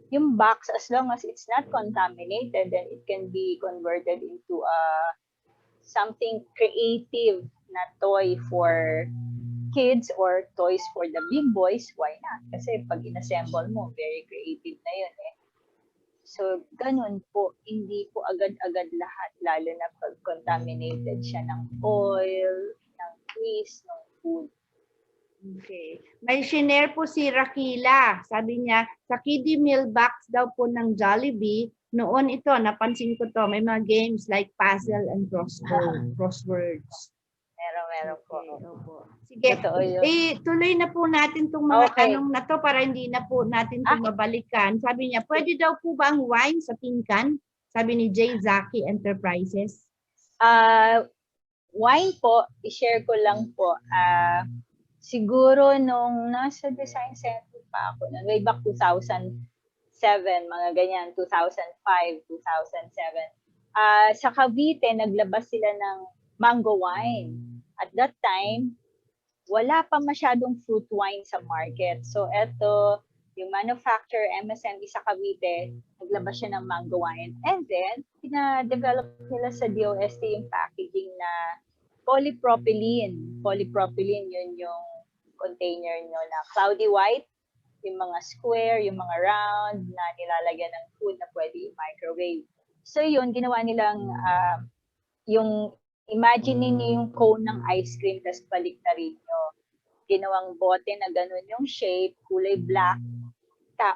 Yung box, as long as it's not contaminated, then it can be converted into something creative na toy for kids or toys for the big boys. Why not? Kasi pag inassemble mo, very creative na yun eh. So, ganun po. Hindi po agad-agad lahat, lalo na pag contaminated siya ng oil, ng grease, ng food. Okay. May shinare po si Rakila. Sabi niya, sa kiddie meal box daw po ng Jollibee, noon ito, napansin ko to, may mga games like puzzle and crosswords. Meron po. Okay, opo. Sige, Totoo yun. tuloy na po natin itong mga Okay. tanong na to para hindi na po natin ito mabalikan. Sabi niya, pwede daw po ba ang wine sa tin can? Sabi ni J. Zaki Enterprises. Wine po, i-share ko lang po. Siguro nung nasa design center pa ako, way back 2007, mga ganyan, 2005, 2007. Sa Cavite, naglabas sila ng mango wine. At that time, wala pa masyadong fruit wine sa market. So, eto, yung manufacturer, MSME sa Cavite, naglabas siya ng mango wine. And then, pina-develop nila sa DOST yung packaging na polypropylene. Polypropylene, yun yung container nyo na cloudy white, yung mga square, yung mga round na nilalagyan ng food na pwede i-microwave. So yun, ginawa nilang yung imagine niyo yung cone ng ice cream tapos baliktarin nyo. Ginawang bote na ganun yung shape, kulay black,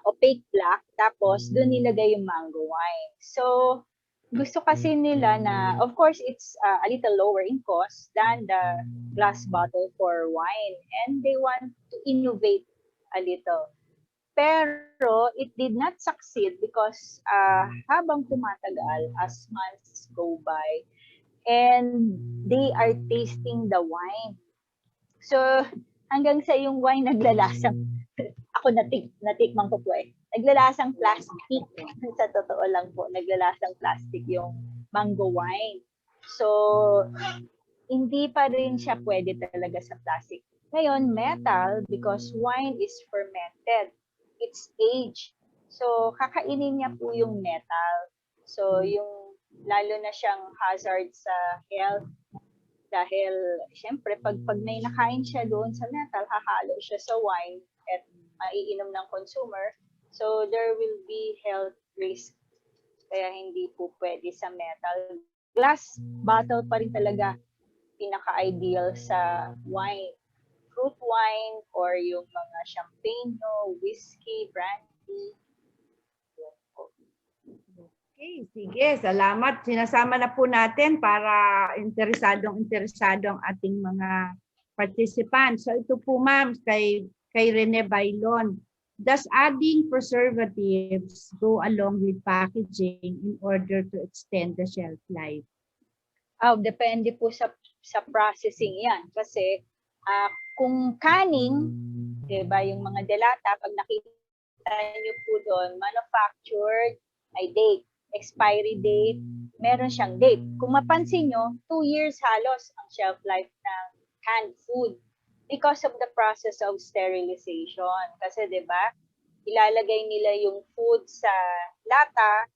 opaque black, tapos doon nilagay yung mango wine. So, gusto kasi nila na, of course, it's a little lower in cost than the glass bottle for wine. And they want to innovate a little. Pero it did not succeed because habang tumatagal, as months go by, and they are tasting the wine. So, hanggang sa yung wine naglalasang, ako natikman ko po eh, naglalasang plastic. Sa totoo lang po, naglalasang plastic yung mango wine. So, hindi pa rin siya pwede talaga sa plastic. Ngayon, metal, because wine is fermented. It's aged. So, kakainin niya po yung metal. So, yung lalo na siyang hazard sa health dahil, syempre, pag may nakain siya doon sa metal, hahalo siya sa wine at maiinom ng consumer. So, there will be health risk. Kaya hindi po pwede sa metal. Glass bottle pa rin talaga pinaka-ideal sa wine. Fruit wine or yung mga champagne, no, whiskey, brandy. Okay, sige. Salamat. Sinasama na po natin para interesado ang ating mga participants. So ito po ma'am, kay Rene Bailon. Does adding preservatives go along with packaging in order to extend the shelf life? Depende po sa processing yan. Kasi kung canning, diba, yung mga delata, pag nakita nyo po doon, manufactured, may date, expiry date, meron siyang date. Kung mapansin nyo, 2 years halos ang shelf life ng canned food because of the process of sterilization. Kasi diba, ilalagay nila yung food sa lata,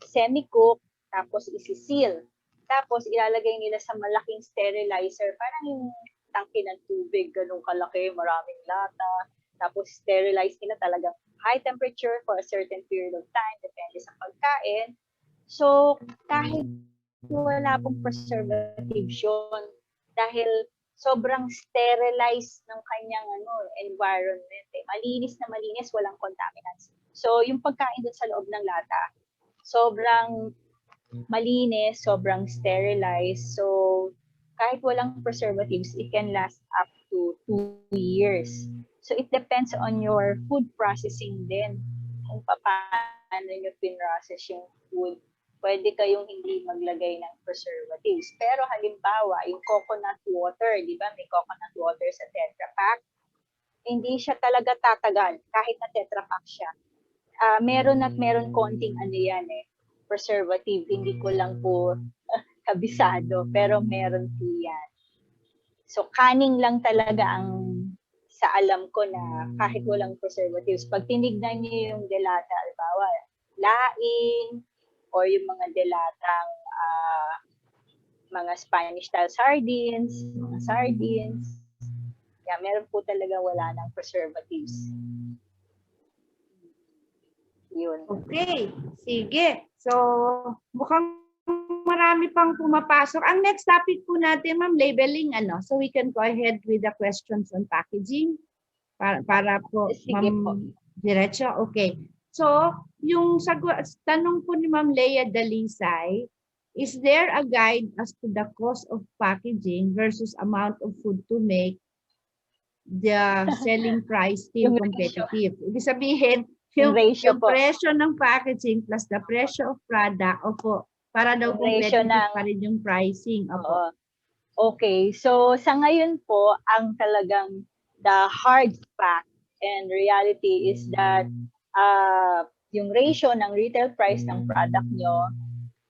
semi-cook, tapos isi-seal. Tapos ilalagay nila sa malaking sterilizer, parang yung tangke ng tubig, ganun kalaki, maraming lata. Tapos sterilize nila talagang high temperature for a certain period of time, depende sa pagkain. So, kahit wala pong preservatives yun, dahil sobrang sterilized ng kanyang environment. Malinis na malinis, walang contaminants. So, yung pagkain dun sa loob ng lata, sobrang malinis, sobrang sterilized. So, kahit walang preservatives, it can last up to 2 years. So, it depends on your food processing din. Kung paano nyo pinrocess yung food. Pwede kayong hindi maglagay ng preservatives. Pero halimbawa, yung coconut water, di ba? May coconut water sa Tetra Pak. Hindi siya talaga tatagal kahit na Tetra Pak siya. Meron konting preservative. Hindi ko lang po kabisado, pero meron po yan. So, canning lang talaga ang sa alam ko na kahit walang preservatives. Pag tinignan niyo yung delata, halimbawa, laing, or yung mga delatang mga Spanish-style sardines, mga sardines, meron po talaga wala ng preservatives. Yun. Okay, sige. So, mukhang marami pang pumapasok. Ang next topic po natin, ma'am, labeling, So we can go ahead with the questions on packaging. Para po, ma'am, diretso. Okay. So, yung tanong po ni Ma'am Leia Dalisay, is there a guide as to the cost of packaging versus amount of food to make the selling price still competitive? Ibig sabihin, yung presyo ng packaging plus the presyo of product, opo, para daw competitive pa rin yung pricing. Opo. Okay, so sa ngayon po, ang talagang the hard fact and reality is that yung ratio ng retail price ng product nyo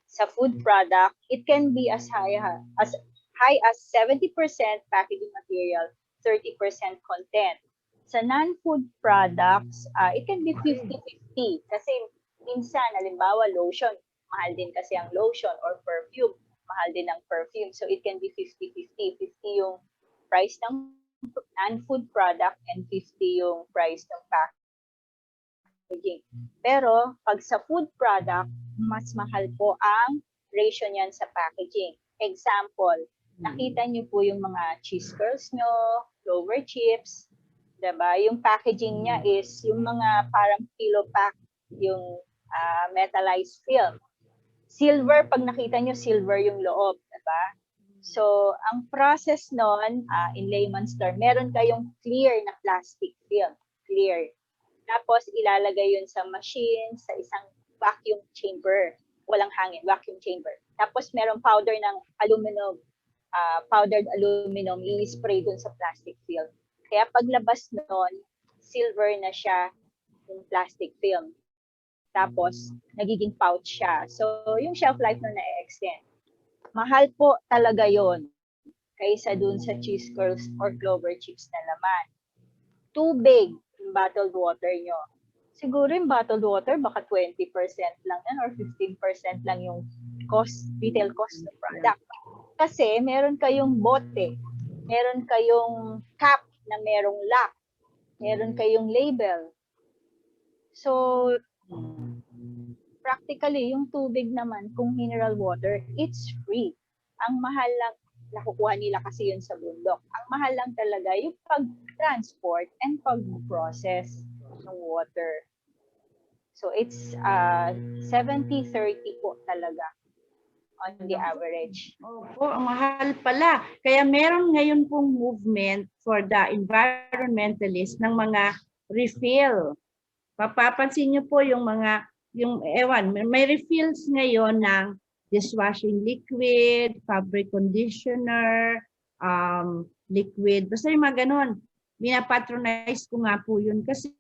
sa food product, it can be as high as 70% packaging material, 30% content. Sa non-food products, it can be 50-50 kasi minsan, halimbawa, lotion, mahal din kasi ang lotion, or perfume, mahal din ang perfume. So, it can be 50-50. 50 yung price ng non-food product and 50 yung price ng packaging. Pero, pag sa food product, mas mahal po ang ratio niyan sa packaging. Example, nakita niyo po yung mga cheese curls nyo, Clover chips, diba? Yung packaging niya is yung mga parang pillow pack, yung metallized film. Silver, pag nakita nyo, silver yung loob, diba? So, ang process nun, in layman's term, meron kayong clear na plastic film. Clear. Tapos, ilalagay yun sa machine, sa isang vacuum chamber. Walang hangin, vacuum chamber. Tapos, meron powder ng aluminum, powdered aluminum, i-spray dun sa plastic film. Kaya paglabas nun, silver na siya yung plastic film. tapos nagiging pouch siya. So, yung shelf life na na-extend. Mahal po talaga yon kaysa dun sa cheese curls or clover chips na laman. Tubig yung bottled water nyo. Siguro yung bottled water, baka 20% lang yan or 15% lang yung retail cost ng product. Kasi meron kayong bote, meron kayong cap na merong lock, meron kayong label. So, practically, yung tubig naman, kung mineral water, it's free. Ang mahal lang, nakukuha nila kasi yun sa bundok. Ang mahal lang talaga yung pag-transport and pag-process ng water. So, it's 70-30 po talaga on the average. Opo, ang mahal pala. Kaya meron ngayon pong movement for the environmentalist ng mga refill. Papapansin niyo po yung mga, may refills ngayon ng dishwashing liquid, fabric conditioner, liquid. Basta yung mga ganun. Minapatronize ko nga po yun kasi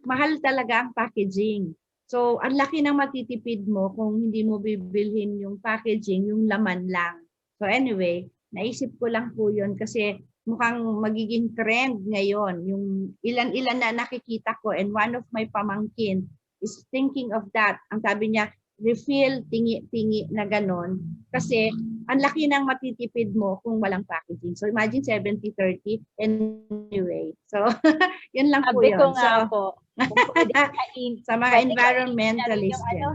mahal talaga ang packaging. So, ang laki ng matitipid mo kung hindi mo bibilhin yung packaging, yung laman lang. So anyway, naisip ko lang po yun kasi mukhang magiging trend ngayon. Yung ilan-ilan na nakikita ko and one of my pamangkin is thinking of that. Ang sabi niya, refill, tingi-tingi na ganon. Kasi ang laki ng matitipid mo kung walang packaging. So imagine 70-30 anyway. So yun lang po Sabi yun. ko nga So, po, sa mga environmentalist yan.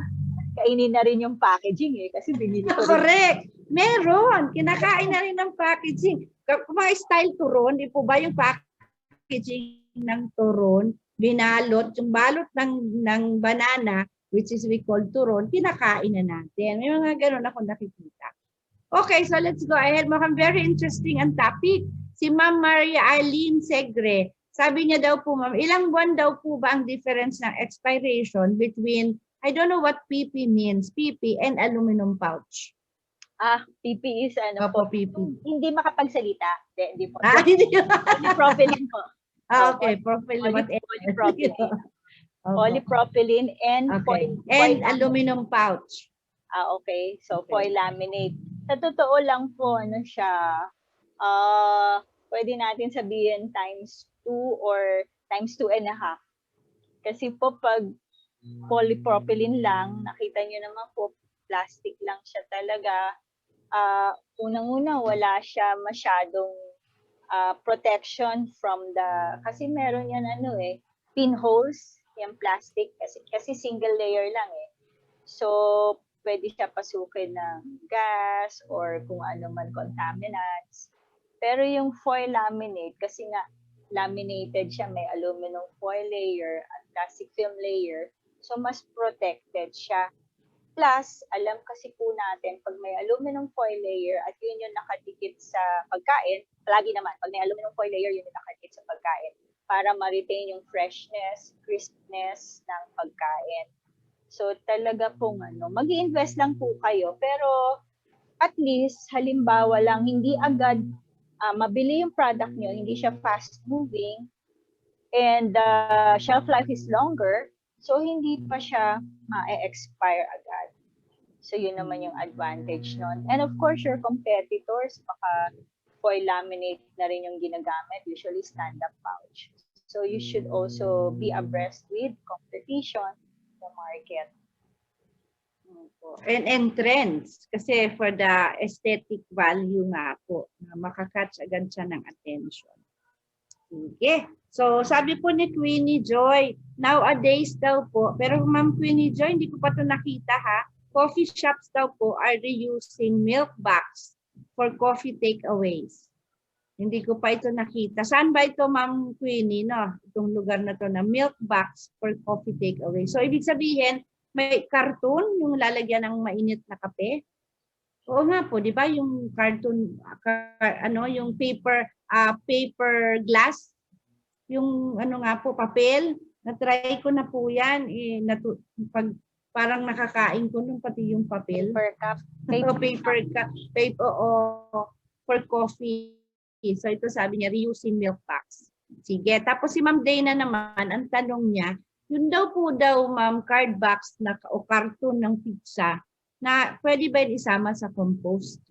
Kainin na rin yung packaging kasi binili ko rin. Correct. Meron. Kinakain na rin ng packaging. Kung mga style turon, di po ba yung packaging ng turon, binalot, yung balot ng banana, which is we call turon, kinakain na natin. May mga ganun ako nakikita. Okay, so let's go ahead. Mukhang very interesting ang topic. Si Ma'am Maria Arlene Segre, sabi niya daw po, ma'am, ilang buwan daw po ba ang difference ng expiration between, I don't know what PP means, PP and aluminum pouch? PP is Opo, PP. Hindi makapagsalita. Hindi po. Hindi. Polypropylene po. Okay, propylene. Polypropylene. Polypropylene and Okay. foil. And aluminum pouch. Okay. So, Okay. foil laminate. Sa totoo lang po, siya, pwede natin sabihin times 2 or times 2.5. Kasi po, pag polypropylene lang, nakita nyo naman po, plastic lang siya talaga. Unang-una, wala siya masyadong protection from kasi meron yan pinholes, yung plastic, kasi single layer lang So, pwede siya pasukin ng gas or kung ano man contaminants. Pero yung foil laminate, kasi nga laminated siya, may aluminum foil layer at plastic film layer, so mas protected siya. Plus, alam kasi po natin, pag may aluminum foil layer at yun yung nakadikit sa pagkain, palagi naman, pag may aluminum foil layer, yun yung nakadikit sa pagkain para ma-retain yung freshness, crispness ng pagkain. So, talaga pong mag-i-invest lang po kayo, pero at least, halimbawa lang, hindi agad mabili yung product nyo, hindi siya fast-moving, and shelf life is longer, so hindi pa siya ma-expire agad. So, yun naman yung advantage nun. And of course, your competitors, baka foil laminate na rin yung ginagamit, usually stand-up pouch. So, you should also be abreast with competition in the market. And trends. Kasi for the aesthetic value nga po, na makakatch agad siya ng attention. Okay. So, sabi po ni Queenie Joy, nowadays daw po, pero Ma'am Queenie Joy, hindi ko pa ito nakita ha, coffee shops daw po are reusing milk bags for coffee takeaways. Hindi ko pa ito nakita. Saan ba ito, Ma'am Queenie, no? Itong lugar na to na milk bags for coffee takeaway. So, ibig sabihin, may karton yung lalagyan ng mainit na kape. Oo nga po, di ba? Yung carton, yung paper glass, yung nga po, papel. Na-try ko na po yan. Parang nakakain ko nung pati yung papel. Paper cup. Paper cup. For coffee. So ito sabi niya, reusing milk packs. Sige. Tapos si Ma'am Dana naman, ang tanong niya, yun daw po daw, ma'am, card box na, o karton ng pizza na pwede ba yun isama sa compost?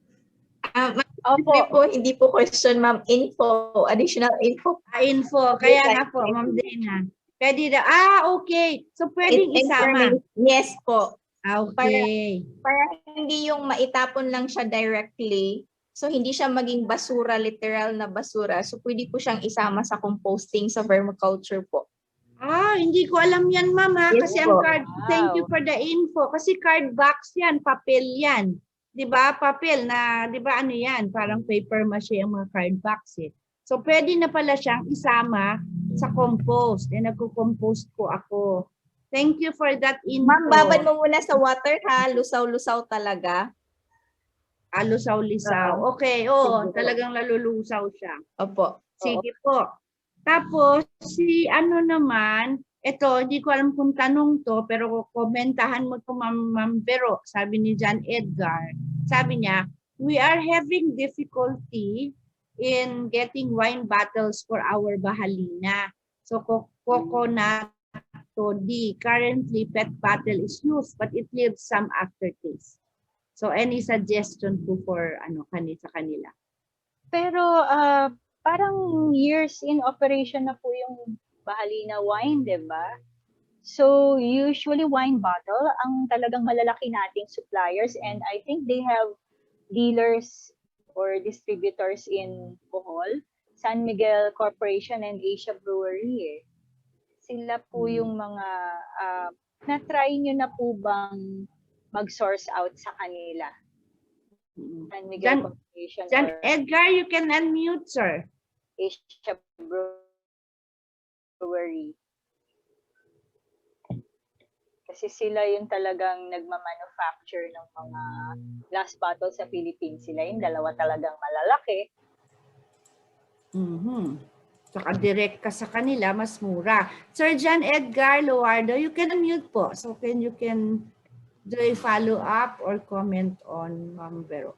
Opo. Hindi po question, ma'am. Info, additional info. Info. Kaya nga po, ma'am Dana. Pwede daw. Okay. So, pwedeng isama. Yes po. Okay. Para hindi yung maitapon lang siya directly. So, hindi siya maging basura, literal na basura. So, pwede po siyang isama sa composting sa vermiculture po. Hindi ko alam yan, ma'am, ha? Yes Kasi ang po. card, thank you for the info. Kasi card box yan, papel yan. 'Di ba? Papel na, 'di ba ano yan? Parang paper mache ang mga card box eh. So, pwede na pala siyang isama sa compost. Nagko-compost po ako. Thank you for that info. Ma'am, babad mo muna sa water ha. Lusaw-lusaw talaga. Lusaw-lisaw. Okay, talagang lalulusaw siya. Opo. Sige po. Tapos, si ano naman, ito, hindi ko alam kung tanong to, pero komentahan mo to, Ma'am Vero. Sabi ni John Edgar, sabi niya, we are having difficulty in getting wine bottles for our bahalina. So, coconut toddy. Currently, PET bottle is used, but it leaves some aftertaste. So, any suggestion po for sa kanila? Pero parang years in operation na po yung Bahalina wine, di ba? So usually wine bottle ang talagang malalaki nating suppliers, and I think they have dealers or distributors in Bohol, San Miguel Corporation and Asia Brewery. Sila po yung mga na-try nyo na po bang mag-source out sa kanila? San Miguel Corporation John or Edgar, you can unmute, sir. Asia Brewery. Kasi sila yung talagang nagma-manufacture ng mga glass bottles sa Philippines. Sila yung dalawa talagang malalaki. Saka direct ka sa kanila, mas mura. Sir John Edgar Loardo, you can unmute po. So you can do a follow-up or comment on Ma'am Vero.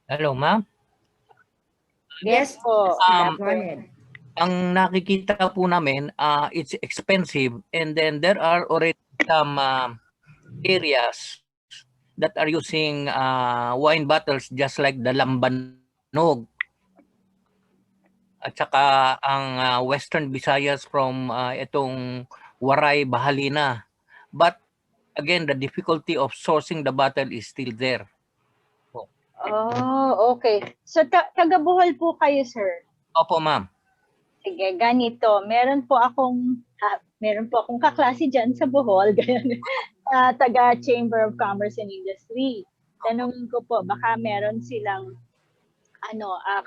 Hello, ma'am. Yes po. Go ahead. Ang nakikita po namin, it's expensive, and then there are already some areas that are using wine bottles just like the Lambanog. At saka ang Western Visayas from itong Waray, Bahalina. But again, the difficulty of sourcing the bottle is still there. Oh, okay. So taga Bohol po kayo, sir? Opo, ma'am. Sige, ganito. Meron po akong kaklase dyan sa Bohol, taga Chamber of Commerce and Industry. Tanungin ko po, baka meron silang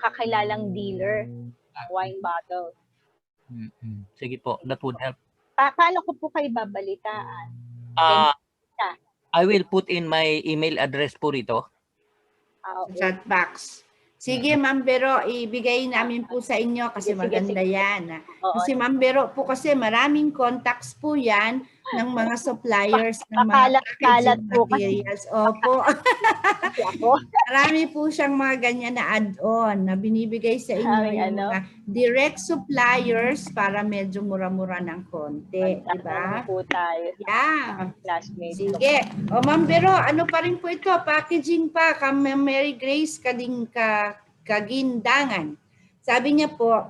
kakilalang dealer wine bottle. Sige po, that would help. Paano ko po kayo babalitaan? I will put in my email address po rito. Okay. Chat box. Sige, Ma'am Vero, ibigay namin po sa inyo kasi maganda yan. Kasi Ma'am Vero po kasi maraming contacts po yan ng mga suppliers ng mga packaging materials. Opo. Marami po siyang mga ganyan na add-on na binibigay sa inyo yung mga direct suppliers para medyo mura-mura ng konti. Diba? po tayo. Yeah. Classmates. Sige. O Ma'am Vero, ano pa rin po ito? Packaging pa. Mary Grace Kagindangan. Sabi niya po,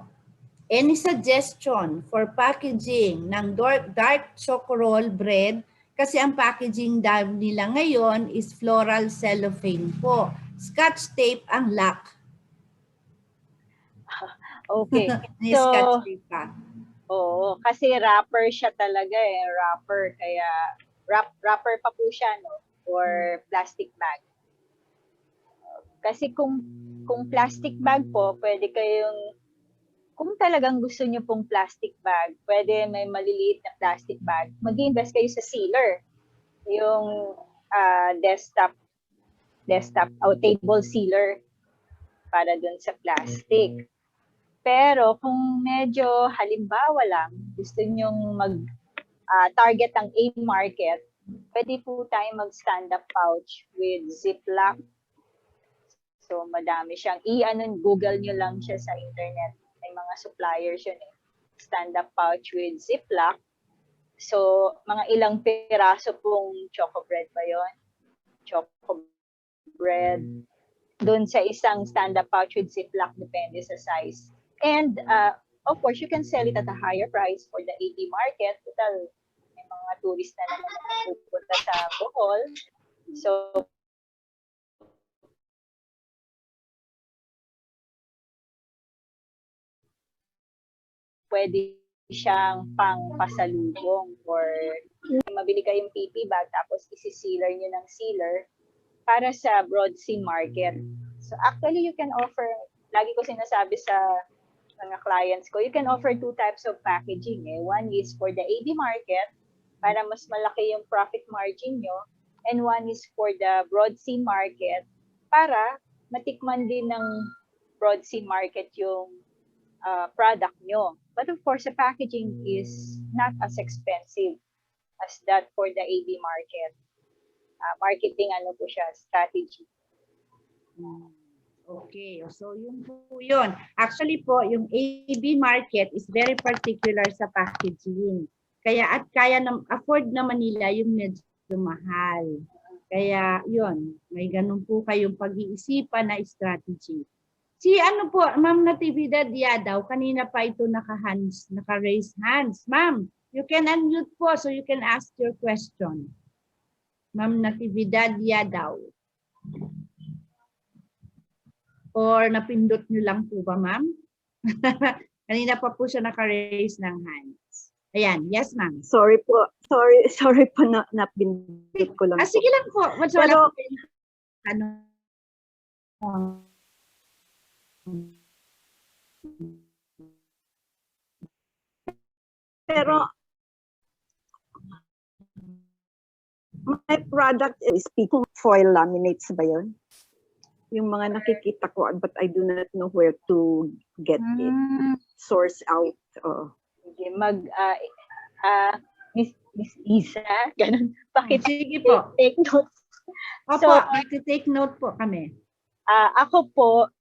any suggestion for packaging ng dark chocorol bread? Kasi ang packaging nila ngayon is floral cellophane po. Scotch tape ang lock. Okay. Scotch tape pa. Oo, kasi wrapper siya talaga wrapper. Kaya wrapper pa po siya, no? Or plastic bag. Kasi kung plastic bag po, pwede kayong, kung talagang gusto nyo pong plastic bag, pwede may maliliit na plastic bag. Mag-invest kayo sa sealer. Yung desktop table sealer para dun sa plastic. Pero kung medyo halimbawa lang, gusto nyong target ang A-market, pwede po tayo mag-stand-up pouch with Ziploc. So, madami siyang Google nyo lang siya sa internet. May mga suppliers yun . stand-up pouch with Ziploc. So, mga ilang piraso pong choco bread ba yun? Choco bread. Doon sa isang stand-up pouch with Ziploc, depende sa size. And, of course, you can sell it at a higher price for the AB market. Total, may mga tourist na naman na pupunta sa Bohol. So, pwede siyang pang-pasalubong or mabili kayong PP bag tapos isi-sealer nyo ng sealer para sa Broadsea Market. So actually, you can offer, lagi ko sinasabi sa mga clients ko, you can offer two types of packaging. One is for the AB market para mas malaki yung profit margin nyo, and one is for the Broadsea Market para matikman din ng Broadsea Market yung product nyo. But of course, the packaging is not as expensive as that for the AB market. Marketing po siya, strategy. Okay, so yun po yun. Actually po, yung AB market is very particular sa packaging. Kaya afford naman nila yung medyo mahal. Kaya yun, may ganun po kayong pag-iisipan na strategy. Si Ma'am Natividad Yadaw, kanina pa ito naka-raise hands. Ma'am, you can unmute po so you can ask your question. Ma'am Natividad Yadaw. Or napindot nyo lang po ba, ma'am? Kanina pa po siya naka-raise ng hands. Ayan, yes ma'am. Sorry po na napindot ko lang. Sige lang po. Pero, Pero, my product is speaking foil laminates ba yun? Yung mga nakikita ko, but I do not know where to get it. Source out. Okay, Miss Isa, ganun. Sige po. Take notes. Opo, take note po kami. Ako po,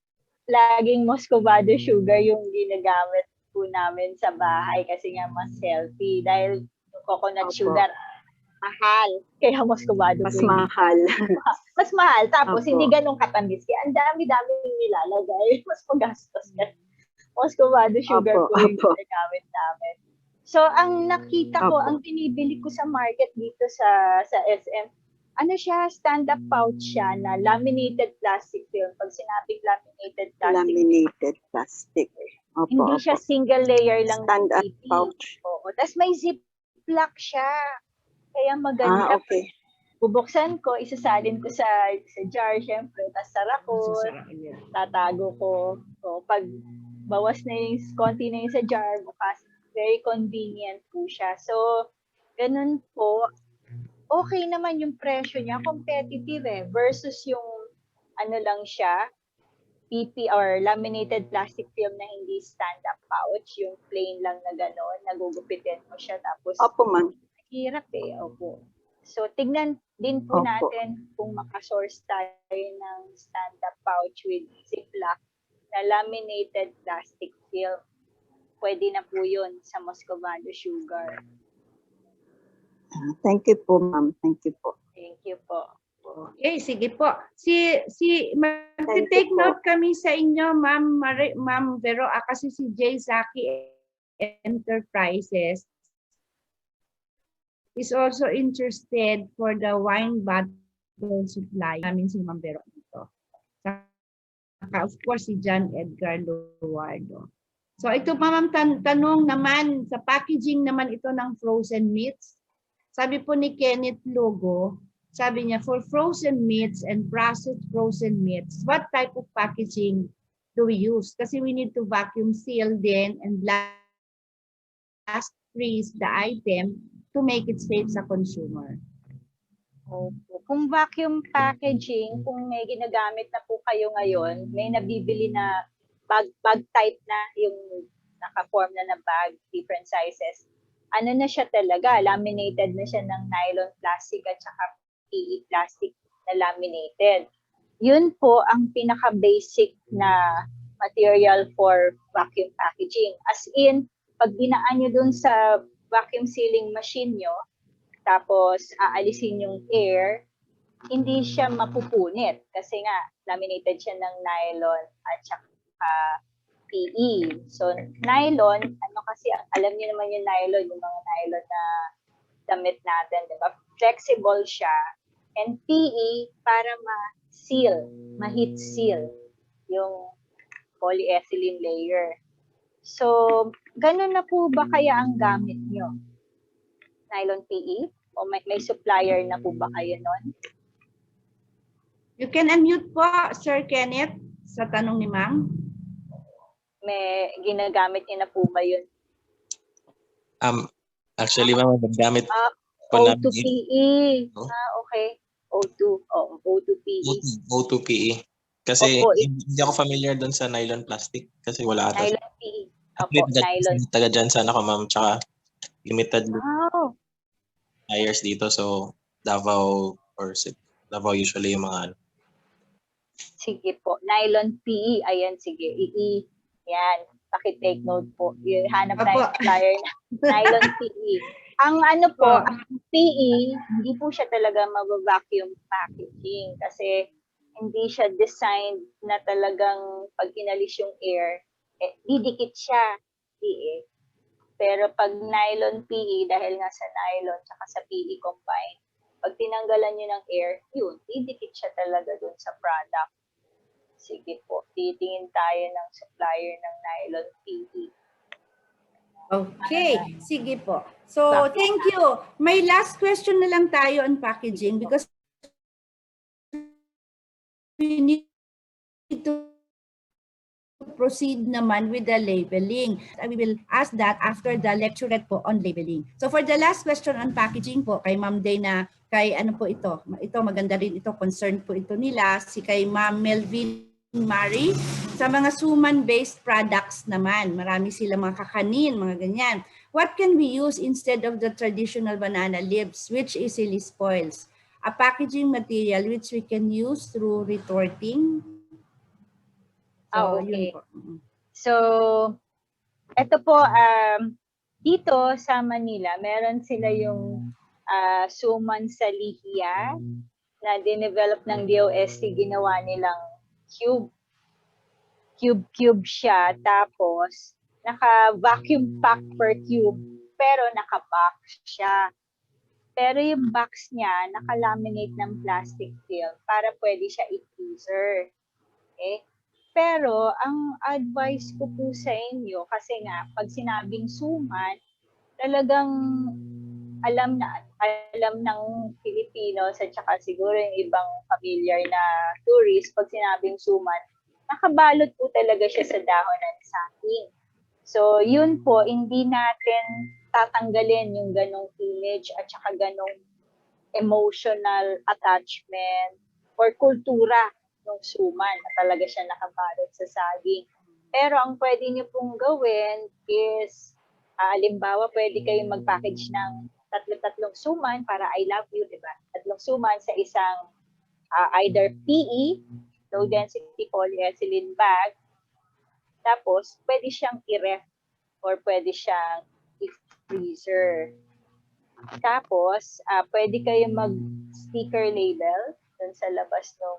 laging Muscovado sugar yung ginagamit po namin sa bahay kasi nga mas healthy dahil yung coconut sugar mahal. Kaya Muscovado mas mahal. Mas mahal. Tapos Opo. hindi ganun katamis. Kaya ang dami-dami nilalagay. Mas magastos ka. Muscovado sugar po yung ginagamit namin. So, ang nakita ko, ang binibili ko sa market dito sa SM, siya, stand-up pouch siya na laminated plastic film. Pag sinabing laminated plastic. Laminated plastic. Opo, Hindi siya single layer lang. Stand-up pouch. Oo. Tapos may ziplock siya. Kaya maganda. Okay. Bubuksan ko, isasalin ko sa jar, syempre. Tapos sarap ko, tatago ko. So, pag bawas na yung konti na yung sa jar, bukas, very convenient po siya. So, ganun po. Okay naman yung presyo niya, competitive versus yung lang siya, PP or laminated plastic film na hindi stand-up pouch, yung plain lang na gano'n, nagugupitin mo siya tapos Opo, ma'am. hirap opo. So, tignan din po natin kung makasource tayo ng stand-up pouch with Ziploc na laminated plastic film. Pwede na po yun sa Muscovado sugar. Thank you po, ma'am. Thank you po. Thank you po. Okay, sige po. Mag-take note kami sa inyo, Ma'am Vero, kasi si J. Zaki Enterprises is also interested for the wine bottle supply. Namin si Ma'am Vero dito. Of course, si John Edgar Luardo. So ito pa ma'am, tanong naman, sa packaging naman ito ng frozen meats. Sabi po ni Kenneth Lugo, sabi niya, for frozen meats and processed frozen meats, what type of packaging do we use? Kasi we need to vacuum seal then and blast freeze the item to make it safe sa consumer. Opo. Kung vacuum packaging, kung may ginagamit na po kayo ngayon, may nabibili na bag type na yung naka-form na bag, different sizes. Ano na siya talaga, laminated na siya ng nylon plastic at saka PE plastic na laminated. Yun po ang pinaka-basic na material for vacuum packaging. As in, pag dinaan nyo dun sa vacuum sealing machine nyo, tapos aalisin yung air, hindi siya mapupunit kasi nga laminated siya ng nylon at saka PE. So nylon, ano kasi, alam niyo naman yung nylon, yung mga nylon na damit natin, di ba? Flexible siya. And PE para ma-seal, ma-heat seal yung polyethylene layer. So, ganun na po ba kaya ang gamit nyo? Nylon PE? O may supplier na po ba kayo nun? You can unmute po, Sir Kenneth, sa tanong ni Ma'am. May ginagamit niyo na po ba yun? Actually, ma'am, gamit po O2 namin PE. No? Okay. O2. O2 PE. O2 PE. Kasi Opo, hindi ako familiar doon sa nylon plastic kasi wala ata. Nylon PE. Opo, nylon. Taga dyan sana ako, ma'am. Tsaka limited Wow. suppliers dito. So, Davao Davao usually yung mga Sige po. Nylon PE. Ayan, sige. Yan. Paki-take note po. Hanap tayo Opo. supplier na nylon PE. Ang ano po, ang PE, hindi po siya talaga mag-vacuum packaging kasi hindi siya designed na talagang pag inalis yung air, didikit siya. PE. Pero pag nylon PE, dahil nga sa nylon tsaka sa PE combined, pag tinanggalan nyo ng air, yun, didikit siya talaga dun sa product. Sige po, titingin tayo ng supplier ng nylon PE. Okay, sige po. So, thank you. May last question na lang tayo on packaging because we need to proceed naman with the labeling. We will ask that after the lecturette po on labeling. So for the last question on packaging po, kay Ma'am Dana, kay ano po ito? Ito maganda rin ito, concern po ito nila, si kay Ma'am Melvin Mari. Sa mga suman-based products naman, marami sila mga kakanin, mga ganyan. What can we use instead of the traditional banana leaves, which easily spoils? A packaging material which we can use through retorting. So, Okay. yun po. So, ito po, dito sa Manila, meron sila yung suman sa lihiya na dinevelop ng DOST, ginawa nilang cube. Cube siya, tapos naka-vacuum pack per cube, pero naka-box siya. Pero yung box niya, naka-laminate ng plastic film para pwede siya i-freezer. Okay? Pero, ang advice ko po sa inyo, kasi nga, pag sinabing suman, talagang alam ng Filipinos at saka siguro yung ibang familiar na tourist, pag sinabing suman, nakabalot po talaga siya sa dahon ng saging. So, yun po, hindi natin tatanggalin yung ganong image at saka ganong emotional attachment or kultura ng suman na talaga siya nakabalot sa saging. Pero ang pwede niyo pong gawin is, halimbawa, pwede kayong mag-package ng tatlong suman para I love you, di ba? Tatlong suman sa isang either PE, low density polyethylene bag, tapos pwede siyang i-ref or pwede siyang i-freezer. Tapos, pwede kayong mag-sticker label dun sa labas ng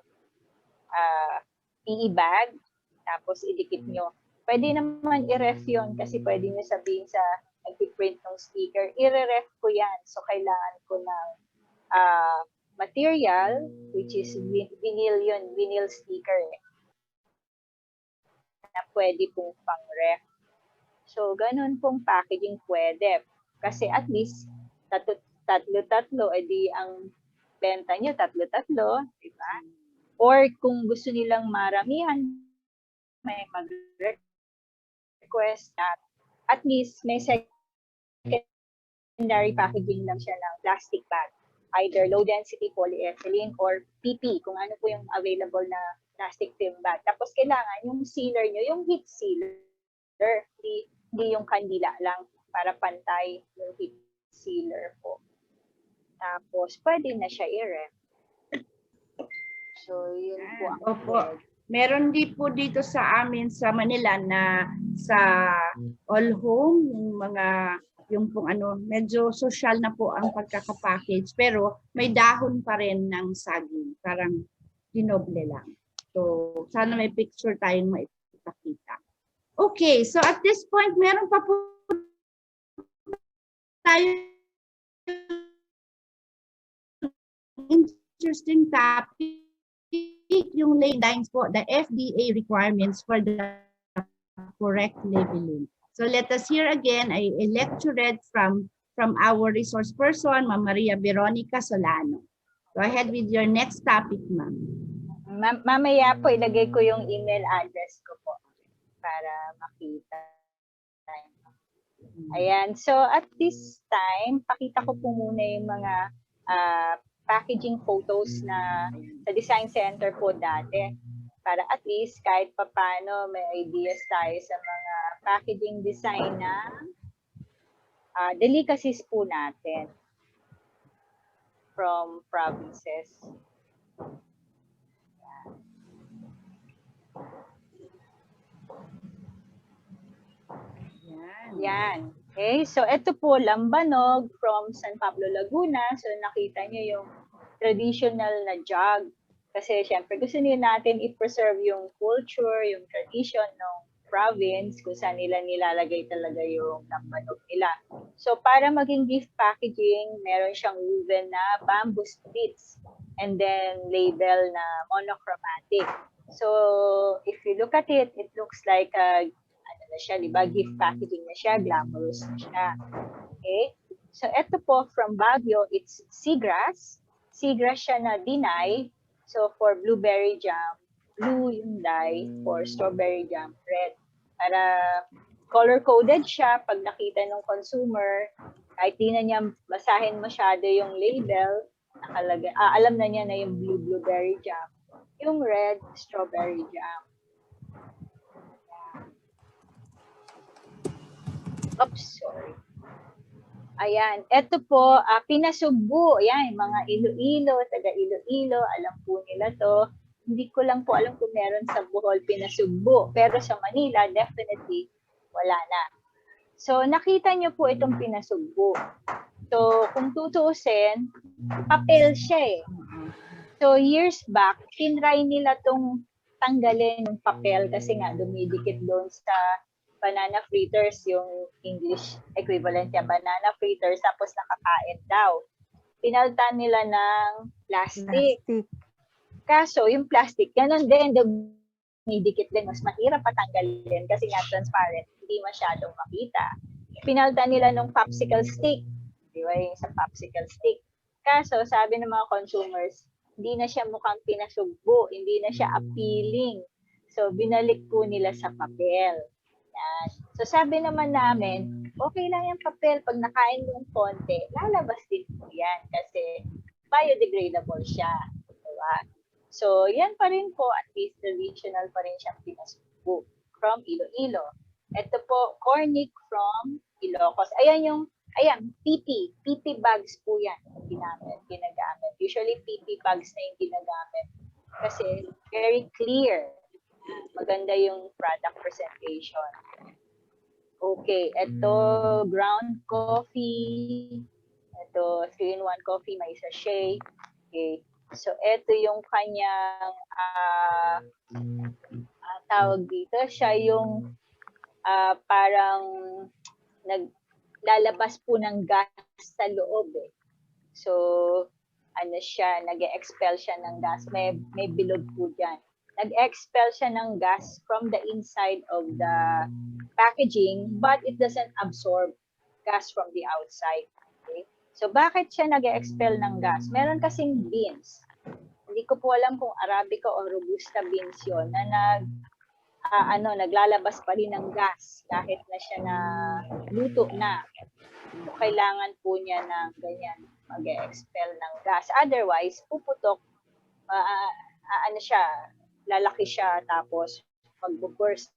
PE bag, tapos idikit nyo. Pwede naman i-ref yun kasi pwede nyo sabihin sa nag-print ng sticker, i-ref ko yan. So, kailangan ko ng material, which is vinyl yun, vinyl sticker na pwede pong pang-ref. So, ganun pong packaging pwede. Kasi at least, tatlo, edi ang benta nyo, tatlo, di ba? Or kung gusto nilang maramihan, may mag-request at least may secondary packaging lang siya ng plastic bag. Either low-density polyethylene or PP, kung ano po yung available na plastic film bag. Tapos kailangan yung sealer nyo, yung heat sealer, hindi yung kandila lang para pantay yung heat sealer po. Tapos pwede na siya i-ref. So, yun po ang Opo. Meron din po dito sa amin sa Manila na sa all home, yung pong ano, medyo social na po ang pagkakapackage pero may dahon pa rin ng saging, parang dinoble lang. So sana may picture tayong maipakita. Okay, so at this point meron pa po tayo interesting topic, yung guidelines po, the FDA requirements for the correct labeling. So let us hear again a lecture read from our resource person, Ma'am Maria Veronica Solano. Go ahead with your next topic, ma'am. Mamaya po ilagay ko yung email address ko po para makita. Ayan. So at this time, pakita ko po muna yung mga packaging photos na sa design center po dati. Para at least kahit papano may ideas tayo sa mga packaging design na delicacies po natin from provinces. Yan. Okay, so ito po, lambanog from San Pablo, Laguna. So nakita nyo yung traditional na jug. Kasi syempre gusto nila natin i-preserve yung culture, yung tradition ng province kung saan nila nilalagay talaga yung lambanog nila. So para maging gift packaging, meron siyang woven na bamboo splits and then label na monochromatic. So if you look at it, it looks like a na siya, di ba? Gift packaging na siya, glamorous na siya. Okay? So, ito po from Baguio, it's seagrass. Seagrass siya na dinay. So, for blueberry jam, blue yung dye. For strawberry jam, red. Para color-coded siya pag nakita ng consumer. Kahit di na niya basahin masyado yung label, nakalagay, alam na niya na yung blue blueberry jam. Yung red, strawberry jam. Oops, sorry. Ayan, eto po, pinasugbo. Ayan, mga Iloilo, taga Iloilo, alam po nila to. Hindi ko lang po alam kung meron sa Bohol pinasugbo. Pero sa Manila, definitely, wala na. So, nakita nyo po itong pinasugbo. So, kung tutuusin, papel siya eh. So, years back, tinry nila tong tanggalin yung papel kasi nga dumidikit doon sa banana fritters, yung English equivalent niya, banana fritters, tapos nakakain daw. Pinalitan nila ng plastic. Kaso, yung plastic, ganun din, dumidikit din, mas mahirap patanggalin kasi nga transparent, hindi masyadong makita. Pinalitan nila ng popsicle stick, di ba, yung sa popsicle stick. Kaso, sabi ng mga consumers, hindi na siya mukhang pinasugbo, hindi na siya appealing. So, binalik po nila sa papel. Yan. So, sabi naman namin, okay lang yung papel. Pag nakain mo yung konti, lalabas din po yan kasi biodegradable siya. Diba? So, yan pa rin po, at least traditional pa rin siyang pinasugbo from Iloilo. Ito po, cornic from Ilocos. Ayan, PP bags po yan ginagamit. Usually, PP bags na yung ginagamit kasi very clear. Maganda yung product presentation. Okay, ito ground coffee. Ito 3-in-1 coffee, may sachet. Okay. So ito yung kanyang tawag dito, siya yung parang naglalabas po ng gas sa loob eh. So ano siya, nag-expel siya ng gas. May bilog po diyan. Nag-expel siya ng gas from the inside of the packaging, but it doesn't absorb gas from the outside. Okay? So, bakit siya nag-expel ng gas? Meron kasing beans. Hindi ko po alam kung Arabica o Robusta beans yun, na naglalabas pa rin ng gas kahit na siya na luto na. So, kailangan po niya ng ganyan, mag-expel ng gas. Otherwise, puputok, lalaki siya, tapos mag-burst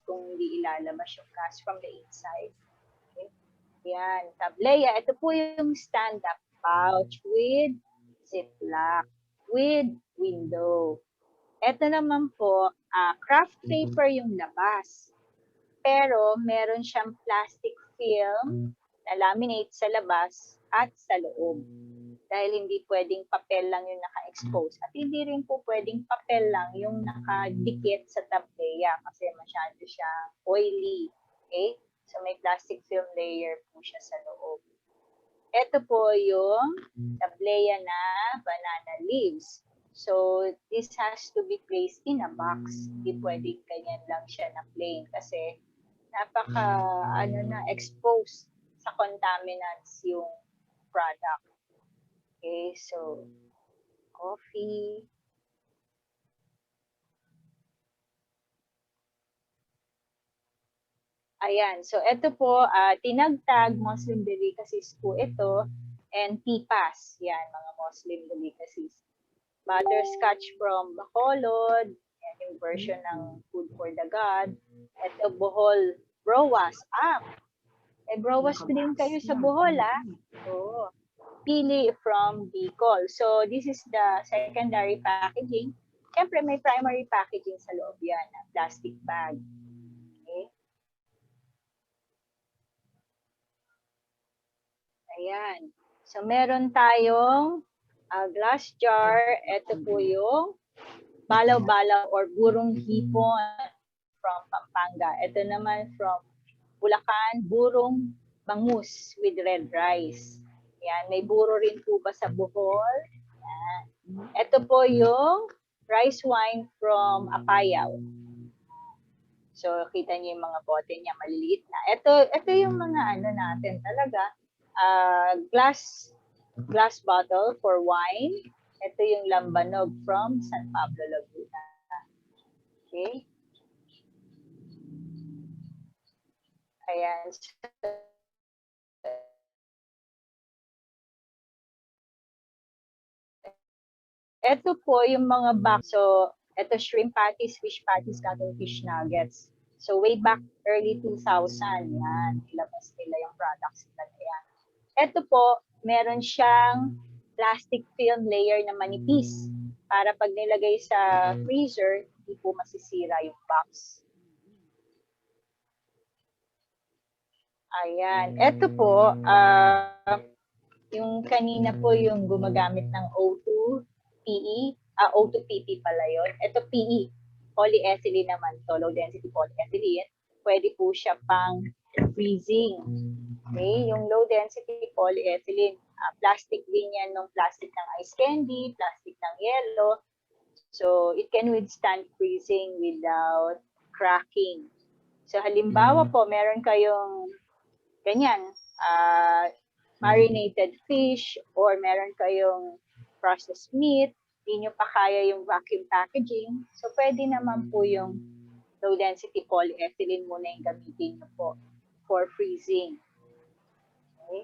kung hindi ilalabas yung gas from the inside. Okay. Yan. Tablea, ito po yung stand-up pouch with ziplock, with window. Ito naman po, craft paper yung labas. Pero meron siyang plastic film na laminate sa labas at sa loob. Dahil hindi pwedeng papel lang yung naka-expose. At hindi rin po pwedeng papel lang yung nakadikit sa tableya kasi masyado siyang oily. Okay? So may plastic film layer po siya sa loob. Ito po yung tableya na banana leaves. So, this has to be placed in a box. Hindi pwedeng ganyan lang siya na plain kasi exposed sa contaminants yung product. Okay, so, coffee. Ayan, so ito po, tinagtag Muslim delicacies po ito and pipas. Yan, mga Muslim delicacies. Butterscotch from Bacolod, yan yung version ng Food for the God. Ito, Bohol, Browas. May Browas din kayo sa Bohol, Oo. Pili from Bicol. So, this is the secondary packaging. Siyempre, may primary packaging sa loob yan, plastic bag. Okay. Ayan. So, meron tayong glass jar. Ito po yung balaw-balaw or burong hipon from Pampanga. Ito naman from Bulacan, burong bangus with red rice. Yan, may buro rin po ba sa Bohol? Yan. Ito po yung rice wine from Apayao. So, kita niyo yung mga bote niya, maliliit na. Ito yung mga natin talaga. Glass bottle for wine. Ito yung lambanog from San Pablo, Laguna. Okay? Ayan. Ito po yung mga box. So, ito shrimp patties, fish patties, cuttlefish nuggets. So, way back early 2000, yan. Ilabas nila yung products nila. Yan. Ito po, meron siyang plastic film layer na manipis para pag nilagay sa freezer, hindi po masisira yung box. Ayan. Ito po, yung kanina po yung gumagamit ng O2 PE, O2 PP pala yun. Ito PE, polyethylene naman to, low density polyethylene. Pwede po siya pang freezing. Okay, yung low density polyethylene, plastic din yan ng plastic ng ice candy, plastic ng yellow. So, it can withstand freezing without cracking. So, halimbawa po, meron kayong ganyan, marinated fish or meron kayong processed meat, hindi nyo pa kaya yung vacuum packaging. So, pwede naman po yung low density polyethylene muna yung gamitin nyo po for freezing. Okay.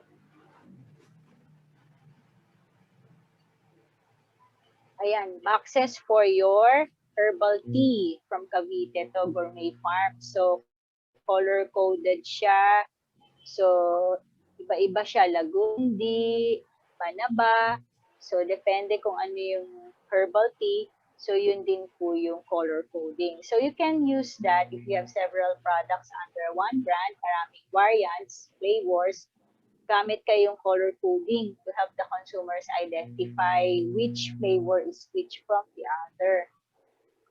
Ayan, boxes for your herbal tea from Cavite to Gourmet Farm. So, color-coded siya. So, iba-iba siya. Lagundi, Banaba. So, depende kung ano yung herbal tea. So, yun din po yung color coding. So, you can use that if you have several products under one brand, maraming variants, flavors. Gamit kayong color coding to help the consumers identify which flavor is which from the other.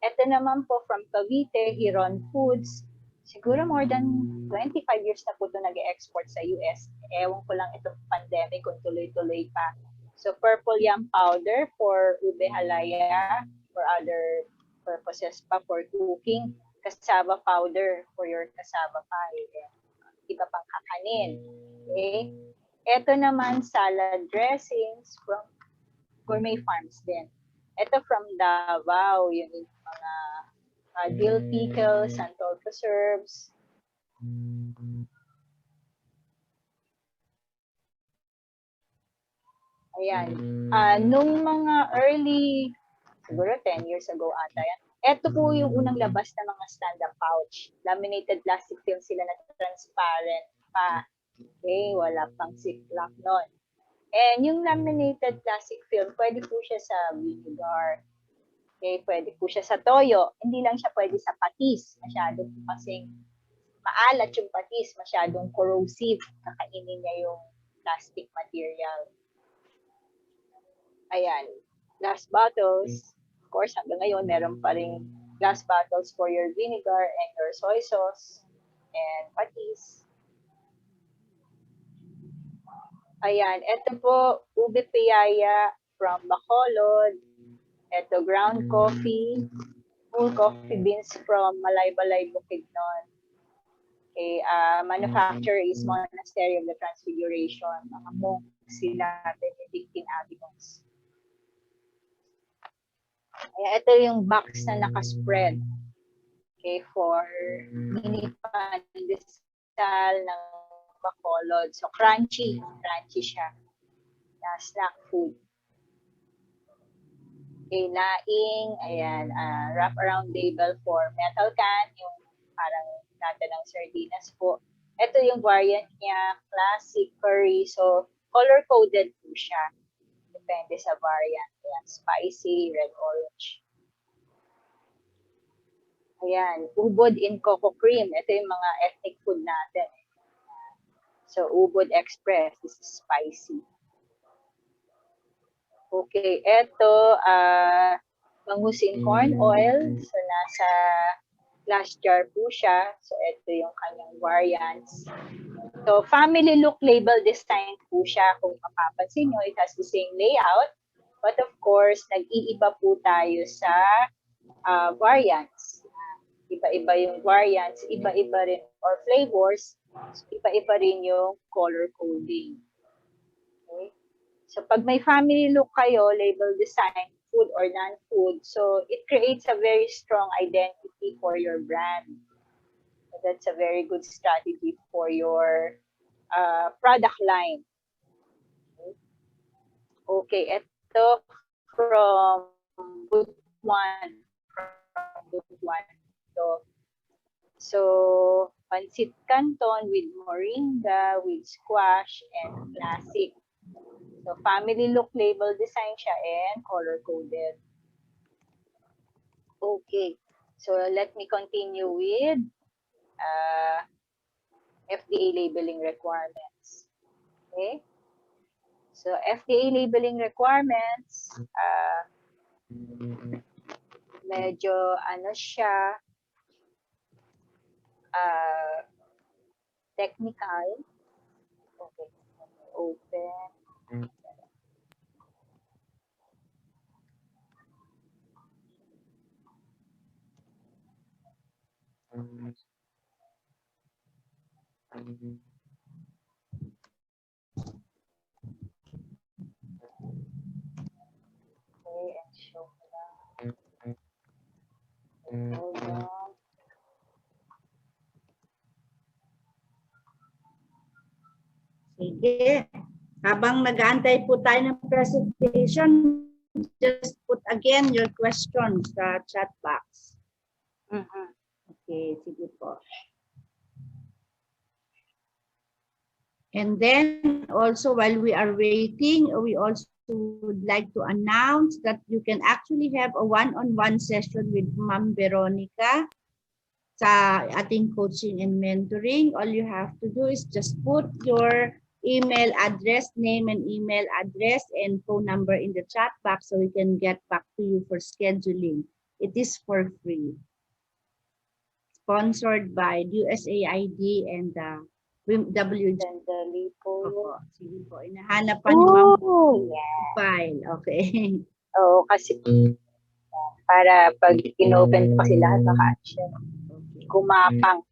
Ito naman po from Cavite, Hiron Foods. Siguro more than 25 years na po ito nag-export sa US. Ewan ko lang itong pandemic kung tuloy-tuloy pa. So, purple yam powder for ube halaya, for other purposes pa, for cooking. Cassava powder for your cassava pie. Iba pang kakanin. Okay? Ito naman, salad dressings from Gourmet Farms din. Ito from Davao, yung mga dill pickles, santol preserves. Ayan. Nung mga early, siguro 10 years ago ata yan, ito po yung unang labas na mga stand-up pouch. Laminated plastic film sila na transparent pa. Okay, wala pang ziplock nun. And yung laminated plastic film, pwede po siya sa vinegar. Okay, pwede po siya sa toyo. Hindi lang siya pwede sa patis. Masyado po kasing maalat yung patis, masyadong corrosive. Kakainin niya yung plastic material. Ayan. Glass bottles. Of course, hanggang ngayon, meron pa rin glass bottles for your vinegar and your soy sauce and patis. Ayan. Ito po, ube piyaya from Bacolod. Ito, ground coffee. Full coffee beans from Malaybalay, Bukidnon. Okay, manufacturer is Monastery of the Transfiguration. Mga monks sila, Benedictine Abbey-monks. Ito yung box na nakaspread. Okay, for mini pandesal ng Bacolod. So, crunchy. Crunchy siya. Na snack food. Okay, laing. Ayan, wrap around label for metal can. Yung parang natin ng sardinas po. Ito yung variant niya, classic curry. So, color-coded po siya. Depende sa variant. Ayan, spicy, red, orange. Ayan, ubod in coco cream. Ito yung mga ethnic food natin. So, ubod express. This is spicy. Okay, ito, bangusin corn oil. So, nasa glass jar po siya. So, ito yung kanyang variants. So, family look label design po siya. Kung mapapansin nyo, it has the same layout. But of course, nag-iiba po tayo sa variants. Iba-iba yung variants, iba-iba rin, or flavors, iba-iba rin yung color coding. Okay? So, pag may family look kayo, label design, food or non-food, so it creates a very strong identity for your brand. So that's a very good strategy for your product line. Okay, ito from Butuan. So, pancit canton with moringa, with squash, and classic. So, family look label design siya and color-coded. Okay. So, let me continue with FDA labeling requirements. Okay. So, FDA labeling requirements, medyo ano siya, technical. Okay. Open. Okay, and show ko lang. Hold on. Sige. Habang nag-aantay po tayo ng presentation, just put again your questions sa chat box. Okay, sige po. And then also while we are waiting, we also would like to announce that you can actually have a one-on-one session with Ma'am Veronica sa ating coaching and mentoring. All you have to do is just put your email address, name and email address and phone number in the chat box so we can get back to you for scheduling. It is for free. Sponsored by USAID and WG. Sandali po. Opo, sige po. Inahanap pa ni Ma'am Yeah. file. Okay. Oo, kasi para pag in-open pa sila, baka siya gumapang.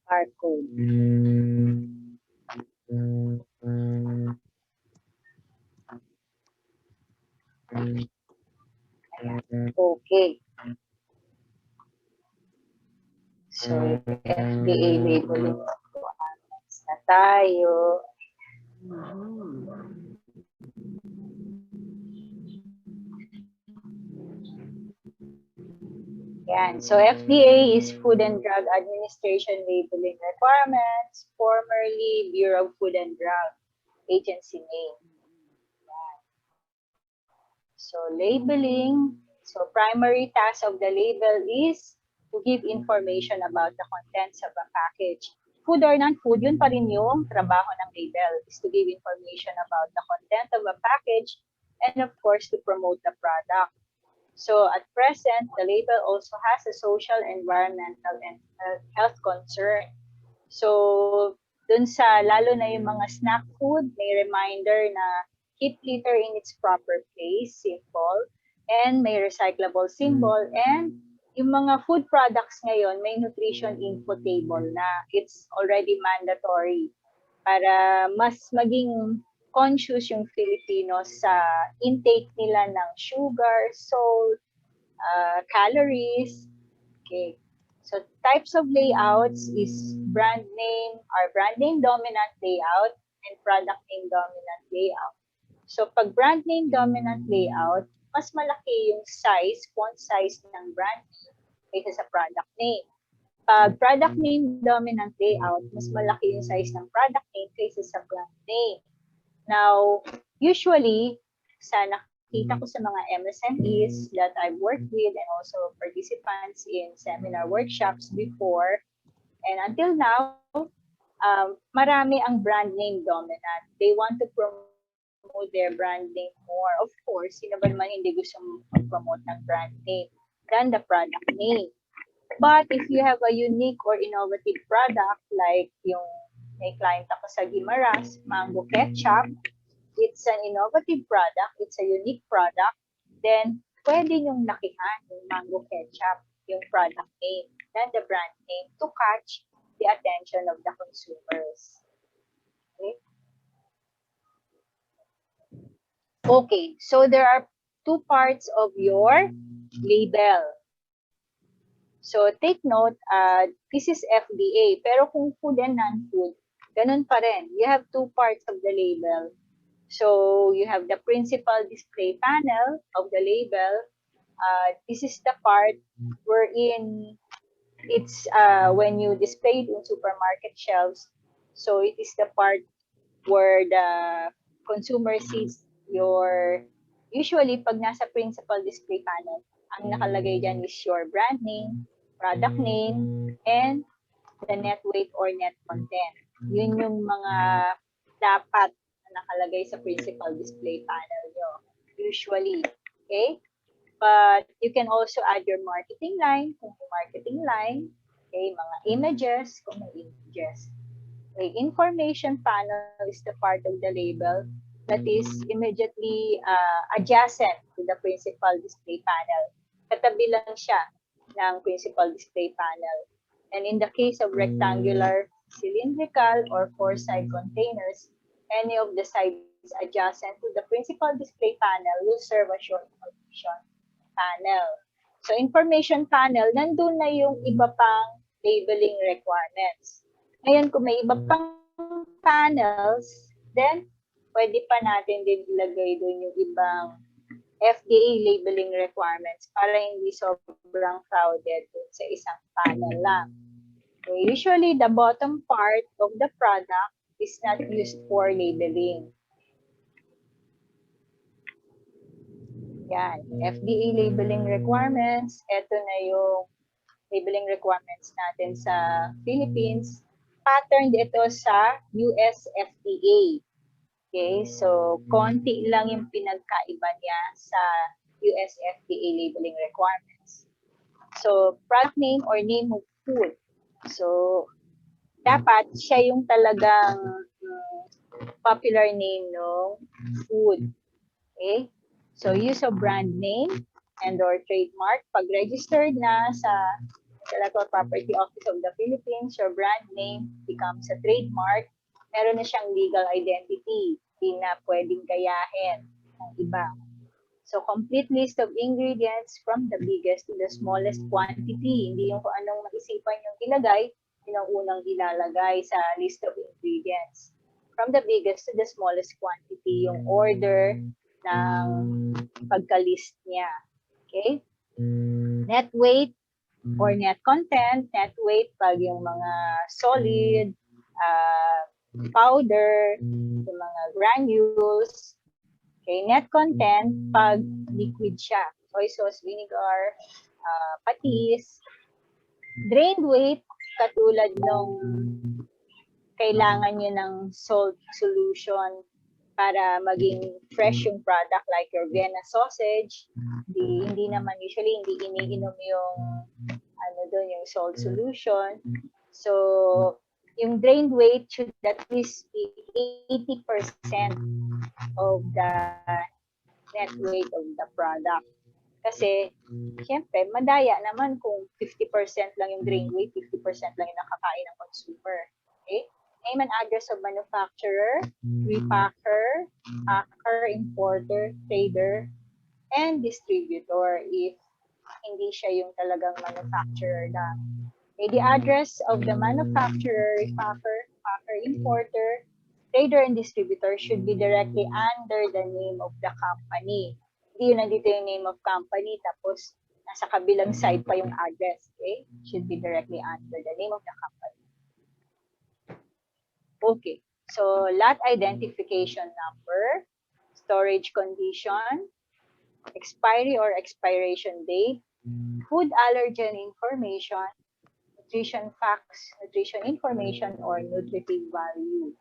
Barcode. Okay. So, FDA labeling requirements na tayo. Yan. So FDA is Food and Drug Administration labeling requirements, formerly Bureau of Food and Drug agency name. Yan. So labeling, so primary task of the label is to give information about the contents of a package. Food or non-food, yun pa rin yung trabaho ng label, is to give information about the content of a package and of course to promote the product. So at present, the label also has a social, environmental, and health concern. So dun sa lalo na yung mga snack food, may reminder na keep litter in its proper place, simple, and may recyclable symbol, and yung mga food products ngayon, may nutrition info table na it's already mandatory para mas maging conscious yung Filipinos sa intake nila ng sugar, salt, calories. Okay. So types of layouts is brand name dominant layout and product name dominant layout. So pag brand name dominant layout, mas malaki yung size, font size ng brand name kaysa sa product name. Pag product name dominant layout, mas malaki yung size ng product name kaysa sa brand name. Now, usually, sa nakita ko sa mga MSMEs that I've worked with and also participants in seminar workshops before, and until now, marami ang brand name dominant. They want to promote their brand name more. Of course, sino ba naman hindi gusto mag-promote ng brand name than the product name. But if you have a unique or innovative product, like yung may client ako sa Guimaras, mango ketchup, it's an innovative product, it's a unique product, then pwede nyong lakihan yung mango ketchup, yung product name, than the brand name to catch the attention of the consumers. Okay? Okay, so there are two parts of your label. So take note, this is FDA, pero kung food and non-food, ganun pa rin. You have two parts of the label. So you have the principal display panel of the label. This is the part wherein it's when you display it in supermarket shelves. So it is the part where the consumer sees your, usually pag nasa principal display panel, ang nakalagay dyan is your brand name, product name, and the net weight or net content. Yun yung mga dapat na nakalagay sa principal display panel nyo, usually. Okay? But you can also add your marketing line, kung may marketing line, okay, mga images, kung may images. Okay, information panel is the part of the label that is immediately adjacent to the principal display panel. Katabi lang siya ng principal display panel. And in the case of rectangular, cylindrical, or four-side containers, any of the sides adjacent to the principal display panel will serve as your information panel. So information panel, nandun na yung iba pang labeling requirements. Ngayon, kung may iba pang panels, then pwede pa natin din ilagay dun yung ibang FDA labeling requirements para hindi sobrang crowded dun sa isang panel lang. Okay, usually, the bottom part of the product is not used for labeling. Yan, FDA labeling requirements. Ito na yung labeling requirements natin sa Philippines. Patterned ito sa US FDA. Okay, so konti lang yung pinagkaiba niya sa US FDA labeling requirements. So, product name or name of food. So, dapat siya yung talagang popular name ng food. Okay? So, use of brand name and or trademark. Pag registered na sa Intellectual Property Office of the Philippines, your brand name becomes a trademark. Meron na siyang legal identity. Hindi na pwedeng gayahin ng iba. So, complete list of ingredients from the biggest to the smallest quantity. Hindi yung kung anong maisipan yung ilagay, yun ang unang ilalagay sa list of ingredients. From the biggest to the smallest quantity, yung order ng pagka-list niya. Okay? Net weight, or net content, net weight pag yung mga solid, powder, yung mga granules. Okay, net content pag liquid siya. Soy sauce, vinegar, patis. Drained weight, katulad nung kailangan nyo ng salt solution para maging fresh yung product, like your Vienna sausage. Hindi naman, usually hindi iniinom yung yung salt solution. So, yung drained weight should at least be 80% of the net weight of the product. Kasi, syempre, madaya naman kung 50% lang yung drain weight, 50% lang yung nakakain ng consumer. Okay? Name and address of manufacturer, repacker, packer, importer, trader, and distributor if hindi siya yung talagang manufacturer lang. Okay, the address of the manufacturer, repacker, packer, importer, trader, and distributor should be directly under the name of the company. Hindi yun nandito yung name of company, tapos nasa kabilang side pa yung address. Okay? Should be directly under the name of the company. Okay. So, lot identification number, storage condition, expiry or expiration date, food allergen information, nutrition facts, nutrition information, or nutritive value.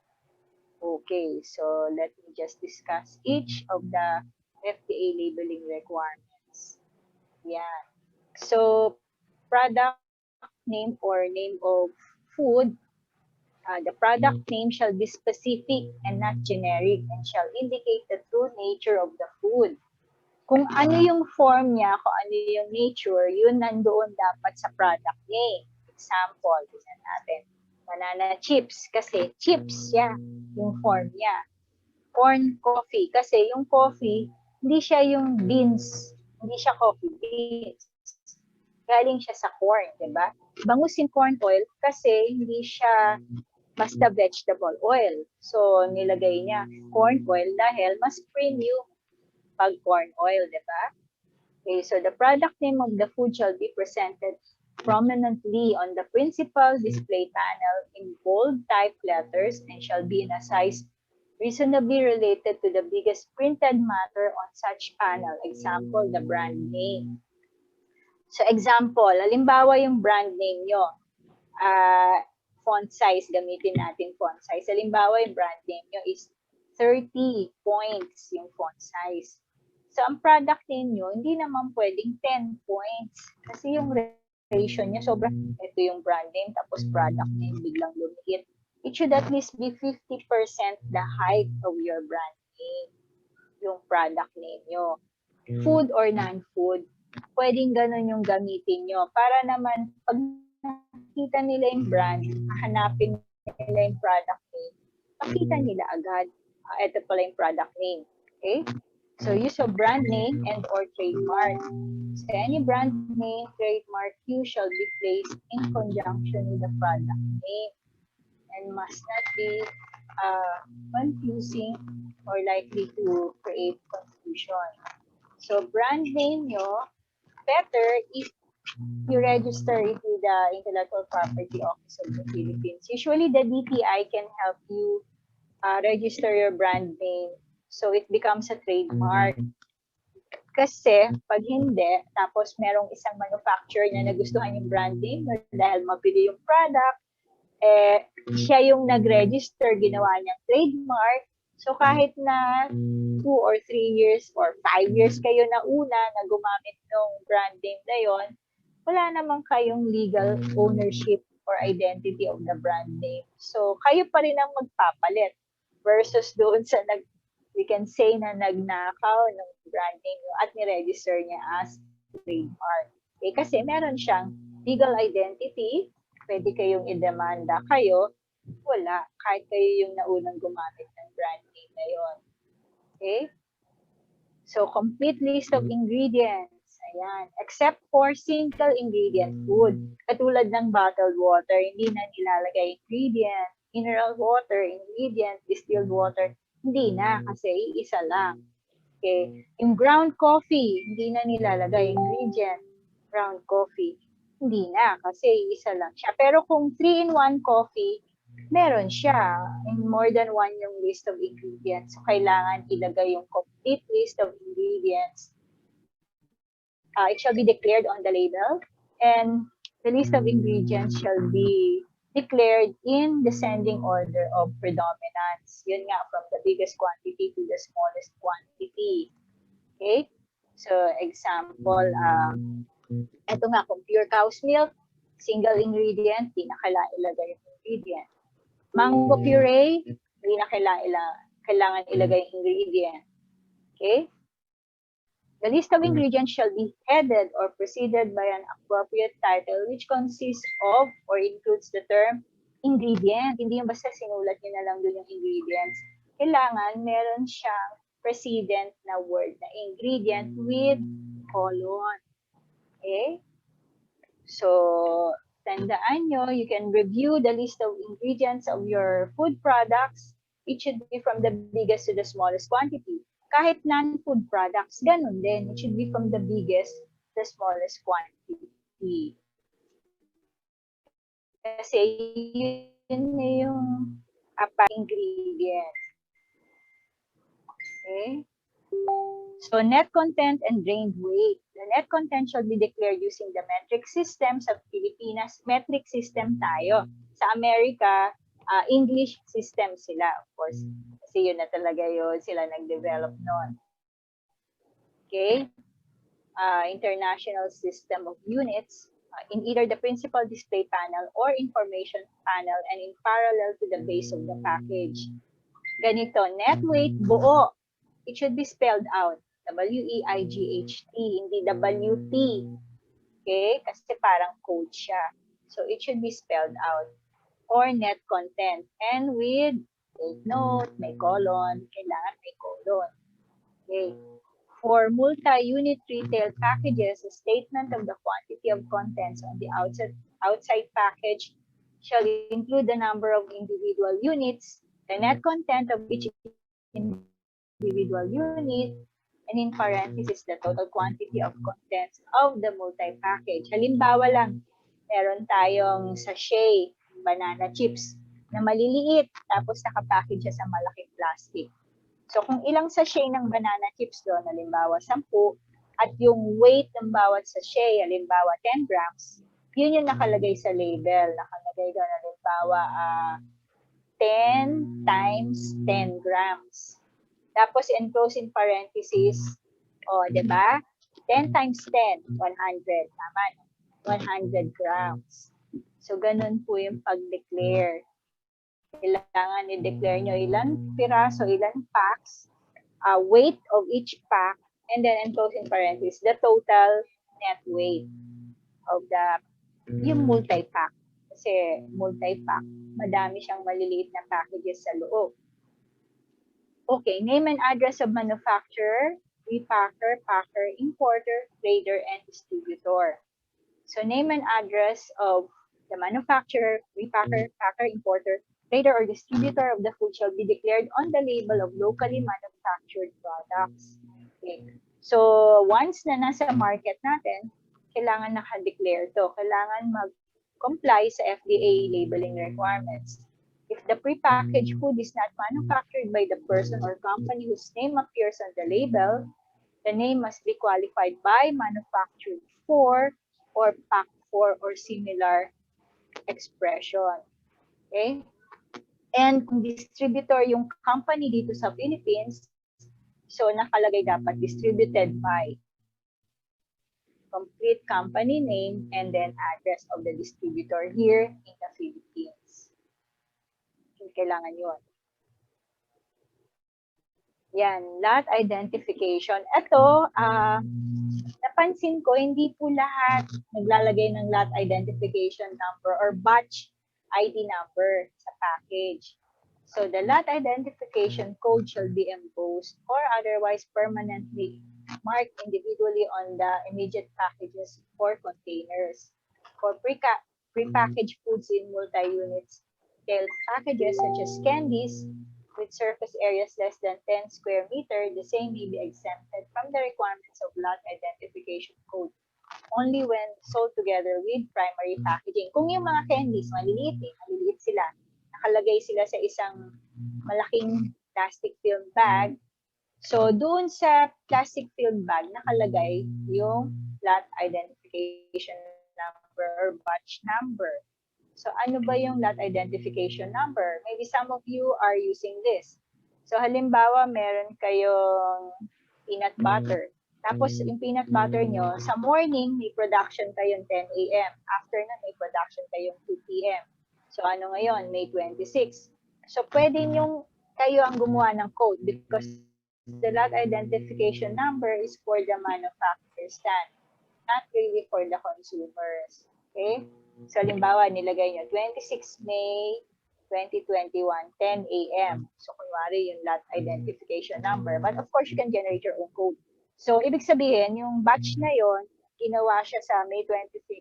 Okay, so let me just discuss each of the FDA labeling requirements. Yeah. So, product name or name of food, the product name shall be specific and not generic and shall indicate the true nature of the food. Kung ano yung form niya, kung ano yung nature, yun nandoon dapat sa product name. Example, tignan natin. Banana chips, kasi chips siya, yung form niya. Corn coffee, kasi yung coffee, hindi siya yung beans, hindi siya coffee beans. Galing siya sa corn, di ba? Bangus yung corn oil kasi hindi siya basta vegetable oil. So, nilagay niya corn oil dahil mas premium pag corn oil, di ba? Okay, so the product name of the food shall be presented prominently on the principal display panel in bold type letters and shall be in a size reasonably related to the biggest printed matter on such panel. Example, the brand name. So example, halimbawa yung brand name nyo, font size, gamitin natin font size. Halimbawa yung brand name nyo is 30 points yung font size. So ang product name nyo, hindi naman pwedeng 10 points. Kasi yung ratio nyo, sobrang, ito yung brand name, tapos product name, biglang lumiit. It should at least be 50% the height of your brand name, yung product name nyo. Food or non-food, pwedeng ganun yung gamitin nyo. Para naman, pag nakita nila yung brand, hanapin nila yung product name, makita nila agad, ito pala yung product name. Okay? So, use of brand name and or trademark. So, any brand name, trademark, you shall be placed in conjunction with the product name and must not be confusing or likely to create confusion. So, brand name nyo, better if you register it with the Intellectual Property Office of the Philippines. Usually, the DTI can help you register your brand name so it becomes a trademark. Kasi, pag hindi, tapos merong isang manufacturer na nagustuhan yung brand name dahil mabili yung product, siya yung nag-register, ginawa niyang trademark. So, kahit na 2 or 3 years or 5 years kayo na una na gumamit ng brand name na yon, wala naman kayong legal ownership or identity of the brand name. So, kayo pa rin ang magpapalit versus doon sa we can say na nagnakaw ng brand name at ni-register niya as trademark. Okay, kasi meron siyang legal identity, pwede kayong idemanda kayo, wala, kahit kayo yung naunang gumamit ng brand name na yon. Okay? So, complete list of ingredients. Ayan. Except for single ingredient food. Katulad ng bottled water, hindi na nilalagay ingredient. Mineral water, ingredient, distilled water, hindi na kasi isa lang. Okay. Yung ground coffee, hindi na nilalagay ingredient. Ground coffee. hindi na kasi isa lang siya. Pero kung 3-in-1 coffee, meron siya. In more than one yung list of ingredients. So, kailangan ilagay yung complete list of ingredients. It shall be declared on the label. And the list of ingredients shall be declared in descending order of predominance. Yun nga, from the biggest quantity to the smallest quantity. Okay? So, example, ito nga, kung pure cow's milk, single ingredient, di na kailangan ilagay yung ingredient. Mango puree, di na kailangan ilagay yung ingredient. Okay? The list of ingredients shall be headed or preceded by an appropriate title which consists of or includes the term ingredient. Hindi yung basta sinulat nyo na lang dun yung ingredients. Kailangan meron siyang precedent na word na ingredient with colon. Okay? So, tandaan nyo, you can review the list of ingredients of your food products. It should be from the biggest to the smallest quantity. Kahit non-food products, ganun din. It should be from the biggest to the smallest quantity. Kasi yun na yung ingredient. Okay? So, net content and drained weight. The net content shall be declared using the metric system. Sa Pilipinas, metric system tayo. Sa Amerika, English system sila, of course. Kasi yun na talaga yun, sila nag-develop nun. Okay? International system of units in either the principal display panel or information panel and in parallel to the base of the package. Ganito, net weight, buo. It should be spelled out. W-E-I-G-H-T, hindi W-T. Okay? Kasi parang code siya. So, it should be spelled out. Or net content. And with take note, may colon, kailangan may colon. Okay. For multi-unit retail packages, a statement of the quantity of contents on the outside package shall include the number of individual units, the net content of each individual unit, and in parentheses, the total quantity of contents of the multi-package. Halimbawa lang, meron tayong sachet, banana chips, na maliliit, tapos nakapackage siya sa malaking plastic. So, kung ilang sachet ng banana chips doon, halimbawa 10, at yung weight ng bawat sachet, halimbawa 10 grams, yun yung nakalagay sa label. Nakalagay doon, halimbawa 10 times 10 grams. Tapos, enclose in parentheses, di ba? 10 times 10, 100. Tama, 100 grams. So, ganun po yung pag-declare. Kailangan i-declare nyo ilan piraso, ilan packs, weight of each pack, and then enclose in parentheses, the total net weight of yung multi-pack. Kasi multi-pack, madami siyang maliliit na packages sa loob. Okay, name and address of manufacturer, repacker, packer, importer, trader, and distributor. So name and address of the manufacturer, repacker, packer, importer, trader, or distributor of the food shall be declared on the label of locally manufactured products. Okay. So once na nasa market natin, kailangan naka-declare to. Kailangan mag-comply sa FDA labeling requirements. If the prepackaged food is not manufactured by the person or company whose name appears on the label, the name must be qualified by manufactured for or packed for or similar expression. Okay? And kung distributor yung company dito sa Philippines, so nakalagay dapat distributed by complete company name and then address of the distributor here in the Philippines. Kailangan yun. Yan, lot identification. Ito, napansin ko, hindi po lahat naglalagay ng lot identification number or batch ID number sa package. So, the lot identification code shall be embossed or otherwise permanently marked individually on the immediate packages or containers. For prepackaged foods in multi-units packages such as candies with surface areas less than 10 square meter, the same may be exempted from the requirements of lot identification code. only when sold together with primary packaging. Kung yung mga candies, maliliit sila, nakalagay sila sa isang malaking plastic film bag. So, doon sa plastic film bag, nakalagay yung lot identification number or batch number. So, ano ba yung lot identification number? Maybe some of you are using this. So, halimbawa, meron kayong peanut butter. Tapos, yung peanut butter nyo, sa morning, may production kayong 10 a.m. After na, may production kayong 2 p.m. So, ano ngayon? May 26. So, pwede yung kayo ang gumawa ng code because the lot identification number is for the manufacturer stand, not really for the consumers. Okay? So, halimbawa, nilagay nyo, 26 May 2021, 10 a.m. So, kunwari yung lot identification number. But of course, you can generate your own code. So, ibig sabihin, yung batch na yon ginawa siya sa May 26,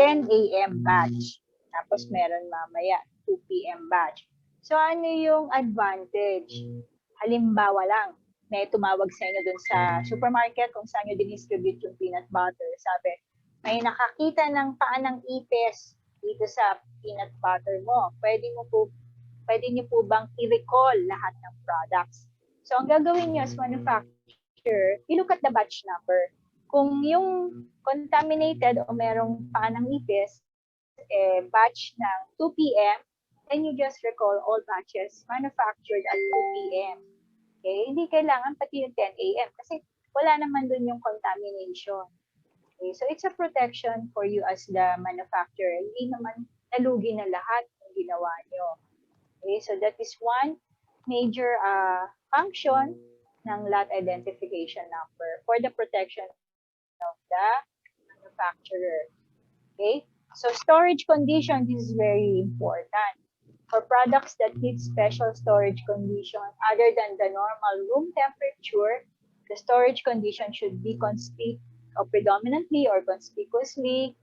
10 a.m. batch. Tapos, meron mamaya, 2 p.m. batch. So, ano yung advantage? Halimbawa lang, may tumawag sa inyo dun sa supermarket kung saan nyo dinistribute yung peanut butter. Sabi, may nakakita ng paa ng ipis dito sa peanut butter mo. Pwede nyo po bang i-recall lahat ng products? So, ang gagawin nyo as manufacturer, i-look at the batch number. Kung yung contaminated o merong paa ng ipis, batch ng 2 p.m., then you just recall all batches manufactured at 2 p.m. Okay? Hindi kailangan pati yung 10 a.m. kasi wala naman dun yung contamination. Okay? So, it's a protection for you as the manufacturer. Hindi naman nalugi na lahat ng ginawa nyo. Okay? So, that is one major function ng lot identification number for the protection of the manufacturer. Okay? So, storage condition, this is very important. For products that need special storage condition other than the normal room temperature, the storage condition should be predominantly or conspicuously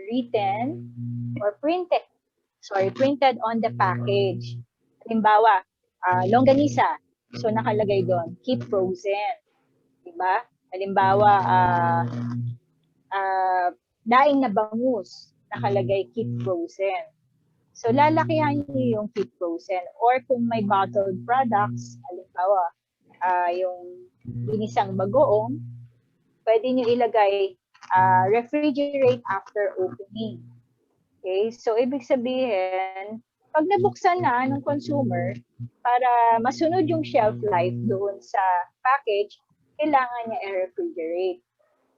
written or printed on the package. Halimbawa, longganisa. So, nakalagay doon, keep frozen. Diba? Halimbawa, daing na bangus. Nakalagay, keep frozen. So, lalakihan niyo yung keep frozen. Or kung may bottled products, halimbawa, yung inisang bagoong, pwede niyo ilagay refrigerate after opening. Okay? So, ibig sabihin, pag nabuksan na ng consumer, para masunod yung shelf life doon sa package, kailangan niya i-refrigerate.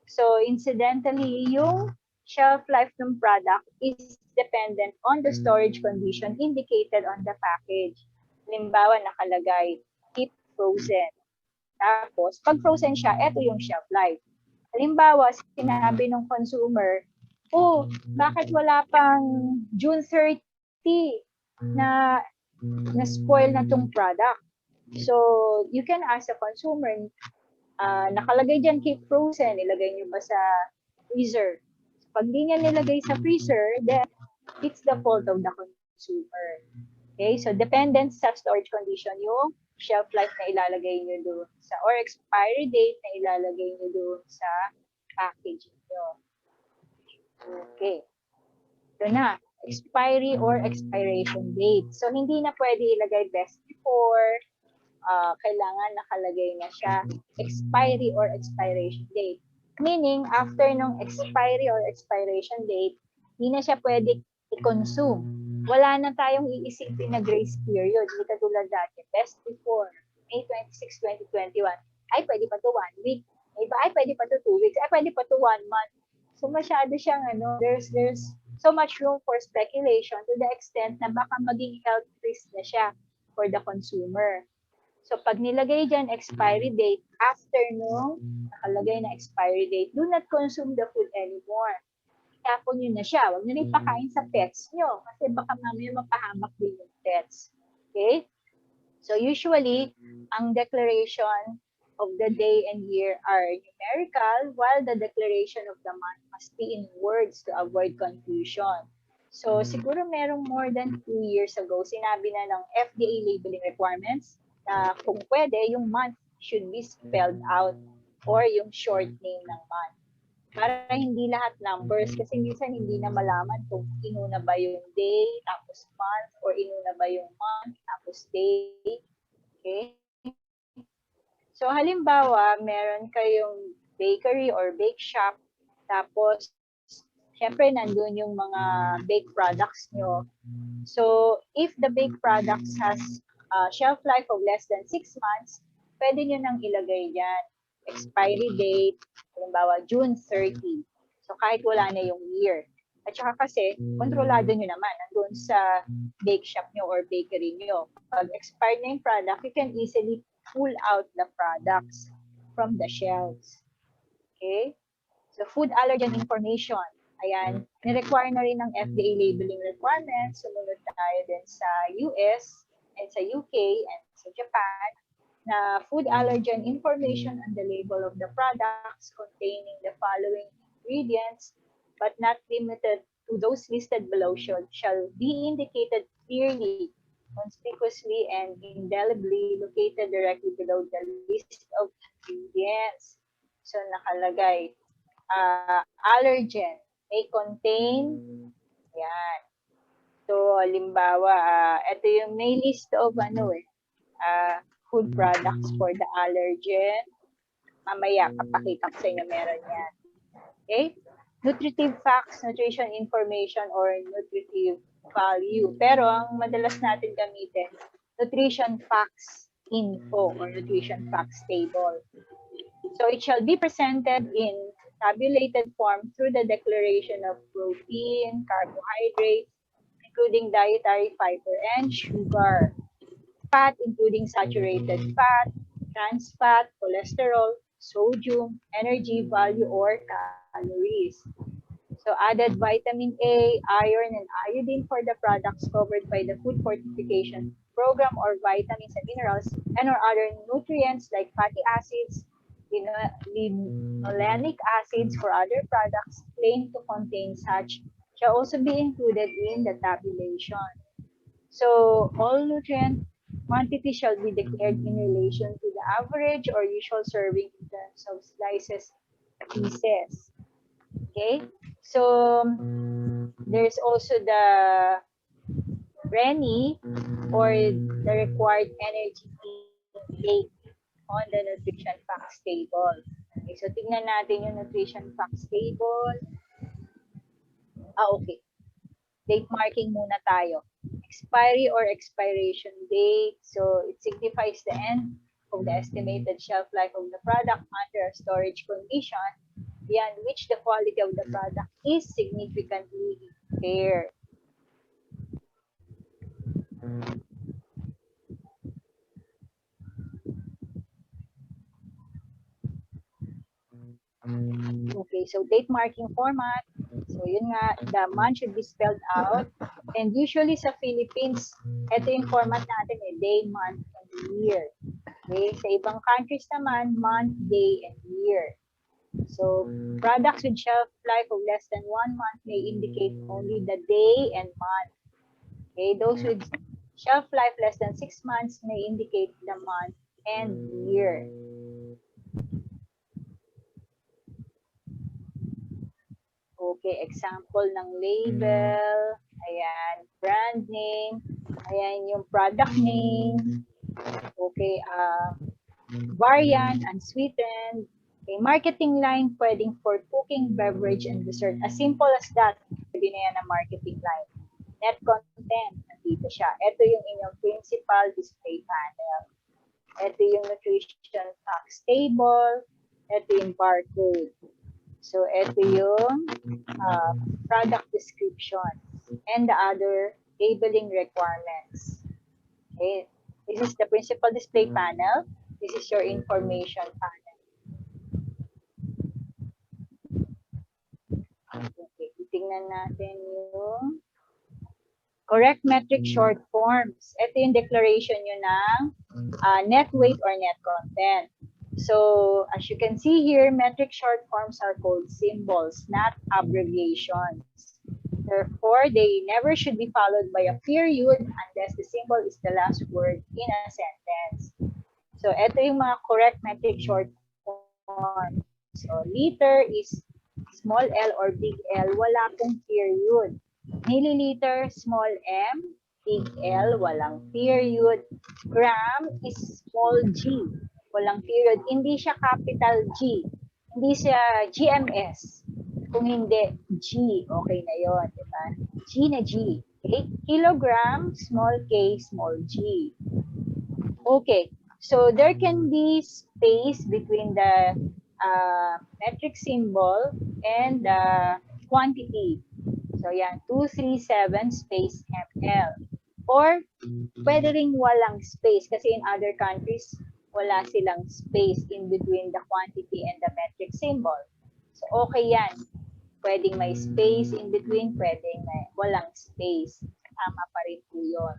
So, incidentally, yung shelf life ng product is dependent on the storage condition indicated on the package. Halimbawa, nakalagay, keep frozen. Tapos, pag frozen siya, eto yung shelf life. Halimbawa, sinabi ng consumer, bakit wala pang June 30 na spoil na tong product? So, you can ask the consumer, nakalagay dyan, keep frozen, ilagay nyo ba sa freezer? Pag di niya nilagay sa freezer, then it's the fault of the consumer. Okay, so dependent sa storage condition yung shelf life na ilalagay nyo doon sa, or expiry date na ilalagay nyo doon sa packaging nyo. Okay. Ito na, expiry or expiration date. So, hindi na pwede ilagay best before, kailangan nakalagay na siya expiry or expiration date. Meaning, after nung expiry or expiration date, hindi na siya pwede i-consume. Wala na tayong iisipin na grace period. Hindi katulad dati, best before, May 26, 2021, ay pwede pa to 1 week. Iba, ay pwede pa to 2 weeks. Ay pwede pa to 1 month. So masyado siyang, there's so much room for speculation to the extent na baka maging health risk na siya for the consumer. So, pag nilagay dyan expiry date, after nung nakalagay na expiry date, do not consume the food anymore. Tapon nyo na siya. Huwag nyo rin pakain sa pets nyo kasi baka mamaya mapahamak din yung pets. Okay? So, usually, ang declaration of the day and year are numerical, while the declaration of the month must be in words to avoid confusion. So, siguro merong more than 2 years ago, sinabi na ng FDA labeling requirements, kung pwede, yung month should be spelled out. or yung short name ng month. Para hindi lahat numbers, kasi minsan hindi na malaman kung inuna ba yung day, tapos month, or inuna ba yung month, tapos day. Okay? So halimbawa, meron kayong bakery or bake shop, tapos syempre nandun yung mga bake products nyo. So if the bake products has shelf life of less than 6 months, pwede nyo nang ilagay dyan. Expiry date, halimbawa June 30. So kahit wala na yung year. At saka kasi, kontrolado nyo naman nandun sa bake shop nyo or bakery nyo. Pag expired na yung product, you can easily pull out the products from the shelves. Okay? So food allergen information. Ayan, ni-require na rin ng FDA labeling requirements. Sumunod tayo din sa US and sa UK and sa Japan na food allergen information on the label of the products containing the following ingredients, but not limited to those listed below shall be indicated clearly, conspicuously, and indelibly located directly below the list of ingredients. So nakalagay, allergen may contain, yan. So, halimbawa, ito yung may list of food products for the allergen. Mamaya, kapakita ko sa inyo meron yan. Okay? Nutritive facts, nutrition information, or nutritive value. Pero, ang madalas natin gamitin, nutrition facts info or nutrition facts table. So, it shall be presented in tabulated form through the declaration of protein, carbohydrates, including dietary fiber and sugar, fat, including saturated fat, trans fat, cholesterol, sodium, energy value, or calories. So added vitamin A, iron, and iodine for the products covered by the food fortification program, or vitamins and minerals, and or other nutrients like fatty acids, linolenic acids for other products claimed to contain such shall also be included in the tabulation. So all nutrient quantity shall be declared in relation to the average or usual serving in terms of slices, pieces. Okay, so there's also the RENI, or the required energy intake on the nutrition facts table. Okay, so tingnan natin yung nutrition facts table. Okay. Date marking muna tayo. Expiry or expiration date. So it signifies the end of the estimated shelf life of the product under a storage condition beyond which the quality of the product is significantly impaired. Okay, so date marking format. So yun nga, the month should be spelled out. And usually sa Philippines, ito yung format natin day, month, and year. Okay, sa ibang countries naman, month, day, and year. So products with shelf life of less than 1 month may indicate only the day and month. Okay, those with shelf life less than 6 months may indicate the month and year. Okay, example ng label. Ayan, brand name. Ayan yung product name. Okay, variant, unsweetened. Okay, marketing line, pwedeng for cooking, beverage, and dessert. As simple as that, pwede na yan ang marketing line. Net content, nandito siya. Ito yung inyong principal display panel. Ito yung nutrition facts table. Ito yung barcode. So, ito yung product description and the other labeling requirements. Okay. This is the principal display panel. This is your information panel. Okay, titingnan natin yung correct metric short forms. Ito yung declaration nyo ng net weight or net content. So, as you can see here, metric short forms are called symbols, not abbreviations. Therefore, they never should be followed by a period unless the symbol is the last word in a sentence. So, ito yung mga correct metric short So, liter is small l or big L, wala pong period. Milliliter, small m, big L, walang period. Gram is small g, walang period. Hindi siya capital G. Hindi siya GMS. Kung hindi, G, okay na yon, di ba? G na G. Okay? Kilogram, small k, small g. Okay, so there can be space between the metric symbol and the quantity. So yan, 237 space ml. Or pwede ring walang space kasi in other countries, wala silang space in between the quantity and the metric symbol. So okay yan. Pwedeng may space in between, pwedeng may walang space. Tama pa rin po yun.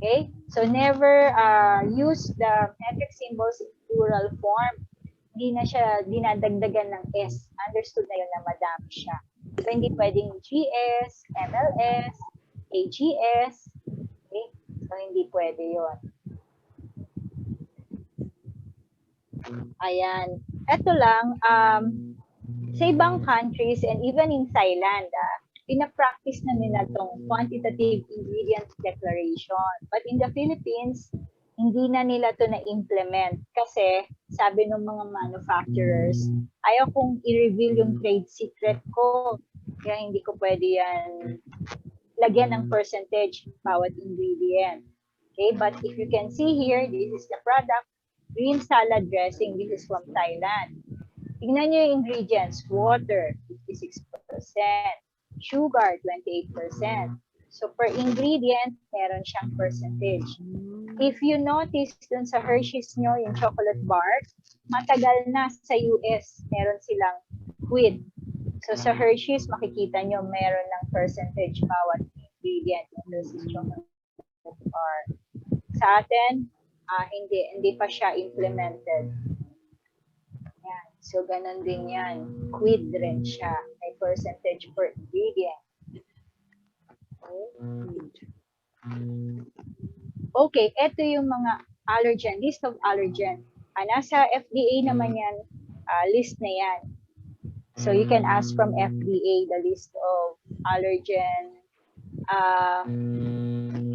Okay? So never use the metric symbols in plural form. Hindi na siya dinadagdagan ng S. Understood na yun na madami siya. So hindi pwedeng GS, MLS, AGS. Okay? So hindi pwede yun. Ayan. Ito lang, sa ibang countries and even in Thailand, pinapractice na nila tong quantitative ingredients declaration. But in the Philippines, hindi na nila to na-implement kasi sabi ng mga manufacturers, ayaw kong i-reveal yung trade secret ko. Kaya hindi ko pwede yan lagyan ng percentage bawat ingredient. Okay, but if you can see here, this is the product, green salad dressing, this is from Thailand. Tingnan nyo yung ingredients, water, 56%, sugar, 28%. So per ingredient, meron siyang percentage. If you notice dun sa Hershey's nyo, yung chocolate bar, matagal na sa US, meron silang quid. So sa Hershey's, makikita nyo meron ng percentage bawat ingredient yung Hershey's chocolate bar. Sa atin, hindi pa siya implemented. Yan. So ganun din yan. Quid rin siya. May percentage per ingredient. Okay, ito yung mga allergen, list of allergen. Nasa FDA naman yan, list na yan. So you can ask from FDA the list of allergen,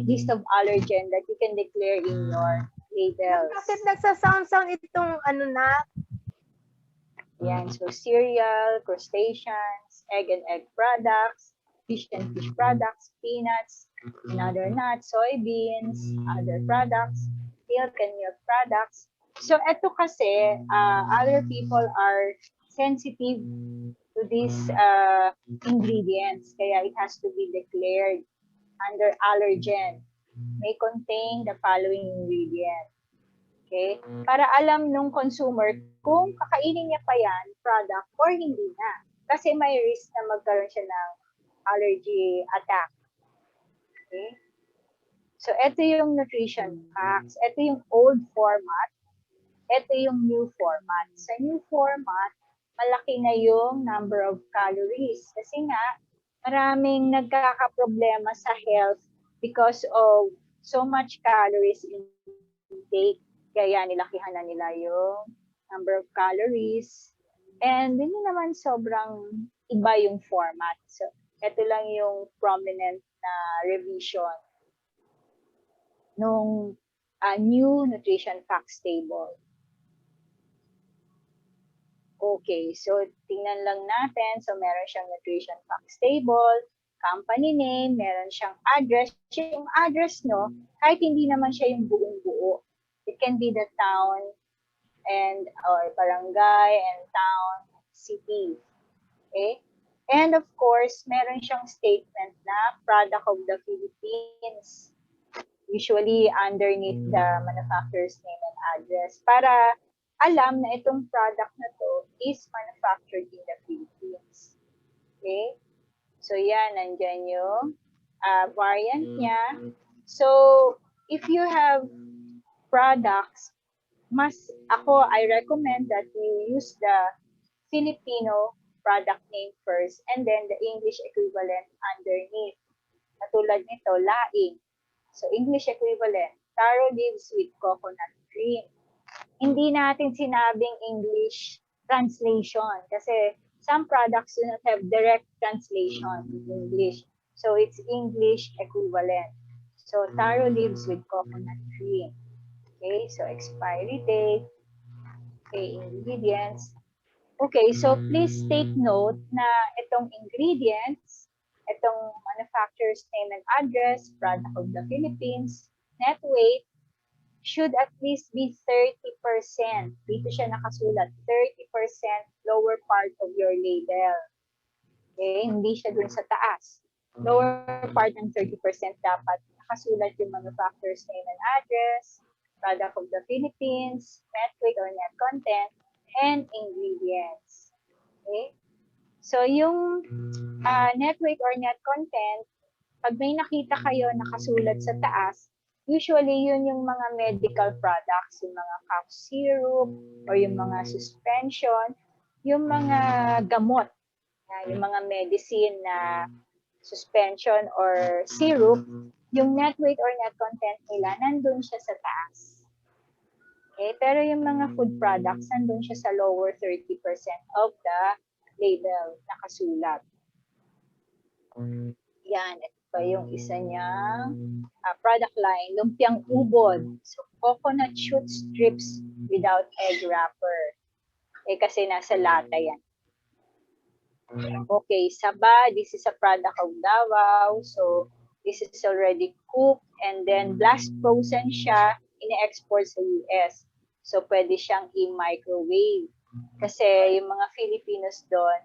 list of allergen that you can declare in your labels. Bakit nagsa-sound itong ano na? Yan, so cereal, crustaceans, egg and egg products, fish and fish products, peanuts, and other nuts, soybeans, other products, milk and milk products. So ito kasi, other people are sensitive to these ingredients, kaya it has to be declared under allergen. May contain the following ingredient. Okay? Para alam nung consumer kung kakainin niya pa yan, product, or hindi na. Kasi may risk na magkaroon siya ng allergy attack. Okay? So, ito yung nutrition facts. Ito yung old format. Ito yung new format. Sa new format, malaki na yung number of calories. Kasi nga, maraming nagkakaproblema sa health because of so much calories intake. Kaya nilakihan na nila yung number of calories. And hindi naman sobrang iba yung format. So, ito lang yung prominent na revision nung new nutrition facts table. Okay, so tingnan lang natin. So, meron siyang nutrition facts table, company name, meron siyang address. Yung address, no, kahit hindi naman siya yung buong buo. It can be the town and or barangay and town, city. Okay? And of course, meron siyang statement na product of the Philippines. Usually underneath the manufacturer's name and address para alam na itong product na to is manufactured in the Philippines. Okay? So yan, nandyan yung variant niya. So, if you have products, I recommend that you use the Filipino product name first and then the English equivalent underneath. Katulad nito, laing. So, English equivalent, taro leaves with coconut cream. hindi natin sinabing English translation kasi some products do not have direct translation in English. So it's English equivalent. So taro leaves with coconut cream. Okay, so expiry date, okay, ingredients. Okay, so please take note na itong ingredients, itong manufacturer's name and address, product of the Philippines, net weight, should at least be 30%. Dito siya nakasulat, 30% lower part of your label. Okay, hindi siya dun sa taas. Lower part ng 30% dapat nakasulat yung manufacturer's name and address, product of the Philippines, net weight or net content, and ingredients. Okay? So yung net weight or net content, pag may nakita kayo nakasulat sa taas, usually yun yung mga medical products, yung mga cough syrup or yung mga suspension, yung mga gamot, yung mga medicine na suspension or syrup, yung net weight or net content nila nandun siya sa taas. Okay, pero yung mga food products nandun siya sa lower 30% of the label nakasulat. Yan, ito pa yung isa niyang product line, lumpiang ubod. So, coconut shoot strips without egg wrapper. Eh, kasi nasa lata yan. Okay, saba, this is a product of Davao. So, this is already cooked and then blast frozen siya, ine-export sa US. So, pwede siyang i-microwave. Kasi yung mga Filipinos doon,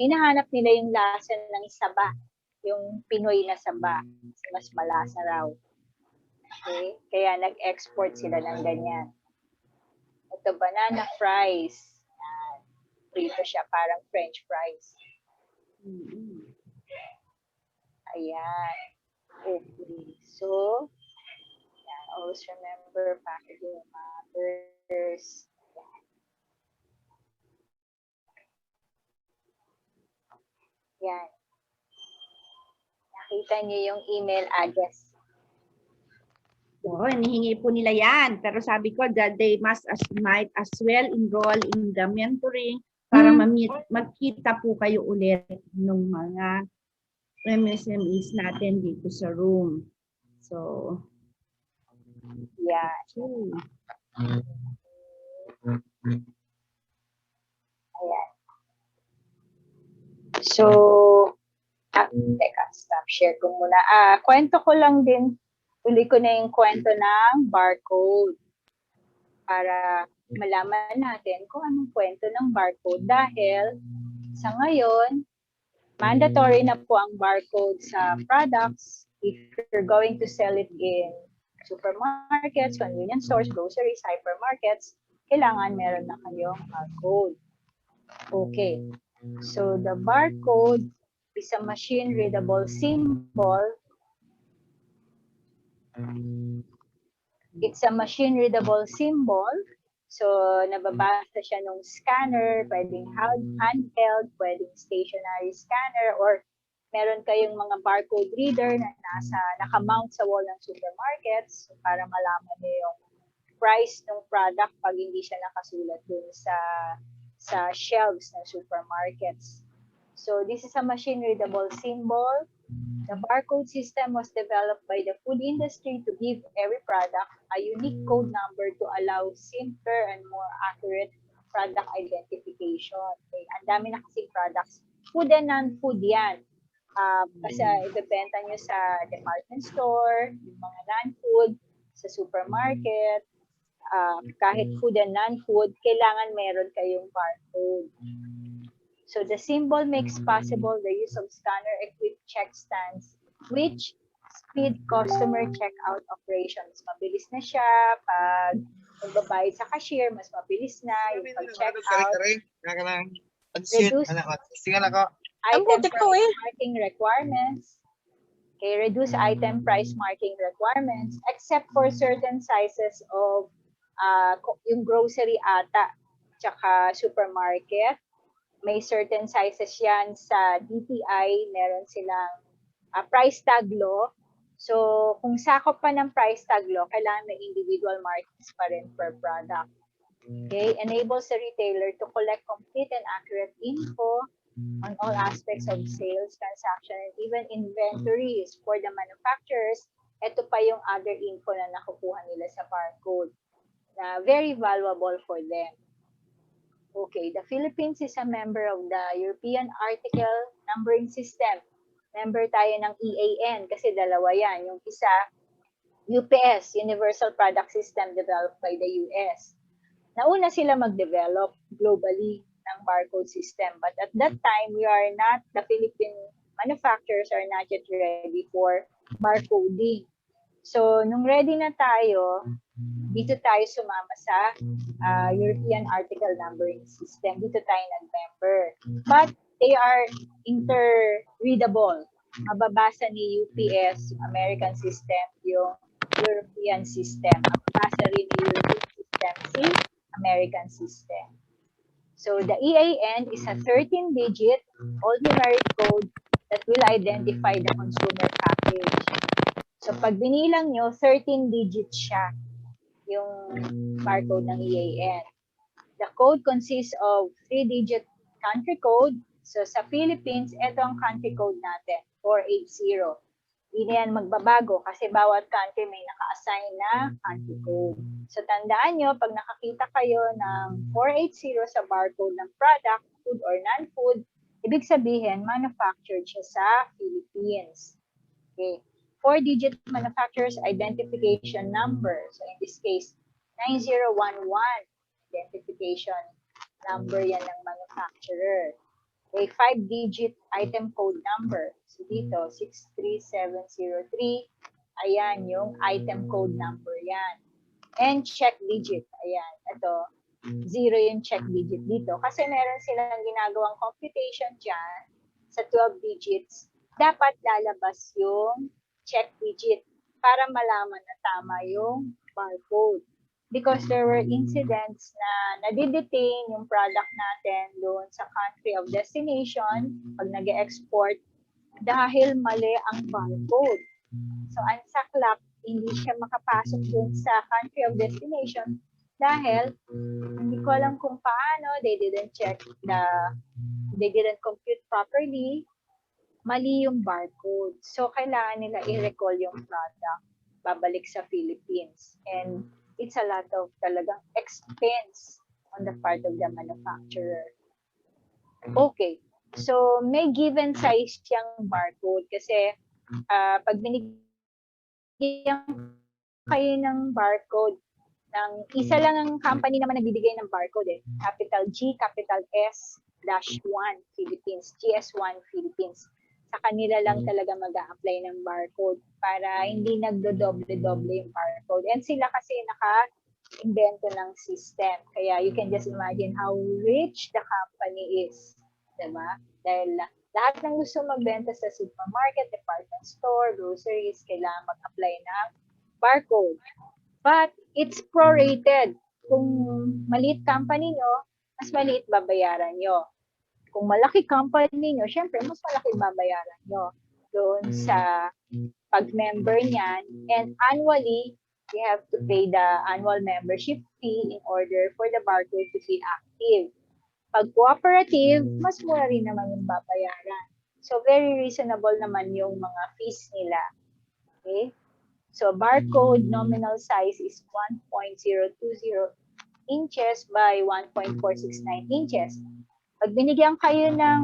hinahanap nila yung lasa ng saba, yung Pinoy na saba. Mas malasa raw. Okay? Kaya nag-export sila ng ganyan. Ito, banana fries. Prito siya, parang French fries. Ayan. Okay. So, yan. Always remember packaging matters. Yan. Nakita niyo yung email address. Oo, hinihingi po nila yan. Pero sabi ko that they might as well enroll in the mentoring para magkita po kayo ulit ng mga MSMEs natin dito sa room. So, yeah. Ayan. So, teka, stop share ko muna. Kwento ko lang din, tuloy ko na yung kwento ng barcode para malaman natin kung anong kwento ng barcode dahil sa ngayon, mandatory na po ang barcode sa products if you're going to sell it in supermarkets, convenience stores, groceries, hypermarkets, kailangan meron na kayong barcode. Okay. So the barcode is a machine-readable symbol. It's a machine-readable symbol. So, nababasa siya nung scanner, pwedeng handheld, pwedeng stationary scanner, or meron kayong mga barcode reader na nakamount sa wall ng supermarkets para malaman niyo yung price ng product pag hindi siya nakasulat dun sa shelves ng supermarkets. So, this is a machine-readable symbol. The barcode system was developed by the food industry to give every product a unique code number to allow simpler and more accurate product identification. Okay. Ang dami na kasing products. Food and non-food yan. Kasi ibebenta nyo sa department store, yung mga non-food, sa supermarket, kahit food and non-food, kailangan meron kayong barcode. So the symbol makes possible the use of scanner-equipped check stands, which speed customer checkout operations. Mabilis na siya pag magbabayad sa cashier, mas mabilis na yung pag-checkout. Reduce item price marking requirements. Okay, reduce item price marking requirements except for certain sizes of yung grocery ata tsaka supermarket. May certain sizes yan sa DTI, meron silang price tag law. So, kung sakop pa ng price tag law, kailangan may individual markings pa rin per product. Okay, enables the retailer to collect complete and accurate info on all aspects of sales, transaction, and even inventories for the manufacturers. Ito pa yung other info na nakukuha nila sa barcode na very valuable for them. Okay, the Philippines is a member of the European Article Numbering System. Member tayo ng EAN kasi dalawa yan. Yung isa, UPS, Universal Product System, developed by the US. Nauna sila mag-develop globally ng barcode system. But at that time, the Philippine manufacturers are not yet ready for barcoding. So, nung ready na tayo, dito tayo sumama sa European Article Numbering System. Dito tayo nag-member. But they are inter-readable. Mababasa ni UPS, yung American system, yung European system. Mababasa rin ni European system, si American system. So the EAN is a 13-digit alphanumeric code that will identify the consumer package. So pag binilang nyo, 13 digits siya, yung barcode ng EAN. The code consists of 3-digit country code. So sa Philippines, ito ang country code natin, 480. Hindi na yan magbabago kasi bawat country may naka-assign na country code. So tandaan nyo, pag nakakita kayo ng 480 sa barcode ng product, food or non-food, ibig sabihin, manufactured siya sa Philippines. Okay. 4-digit manufacturer's identification number. So in this case, 9011 identification number yan ng manufacturer. Okay, 5-digit item code number. So dito, 63703. Ayan, yung item code number yan. And check digit. Ayan, ito. 0 yung check digit dito. Kasi meron silang ginagawang computation dyan sa 12 digits. Dapat lalabas yung check digit para malaman na tama yung barcode. Because there were incidents na nadidetain yung product natin doon sa country of destination pag nag-export dahil mali ang barcode. So, ang saklap, hindi siya makapasok doon sa country of destination dahil hindi ko alam kung paano, they didn't compute properly, mali yung barcode. So, kailangan nila i-recall yung product, babalik sa Philippines. And it's a lot of talagang expense on the part of the manufacturer. Okay. So, may given size siyang barcode kasi pag binigyan kayo ng barcode, isa lang ang company naman nagbibigay ng barcode eh. Capital G, capital S-1 Philippines, GS1 Philippines. Sa kanila lang talaga mag-a-apply ng barcode para hindi nagdo-doble-doble yung barcode. And sila kasi naka-invento ng system. Kaya you can just imagine how rich the company is. Diba? Dahil lahat ng gusto magbenta sa supermarket, department store, groceries, kailangan mag-apply ng barcode. But it's prorated. Kung maliit company nyo, mas maliit babayaran nyo. Kung malaki company nyo, syempre, mas malaki babayaran nyo doon sa pag-member niyan. And annually, you have to pay the annual membership fee in order for the barcode to be active. Pag cooperative, mas mura rin naman yung babayaran. So, very reasonable naman yung mga fees nila. Okay? So, barcode nominal size is 1.020 inches by 1.469 inches. Pag binigyan kayo ng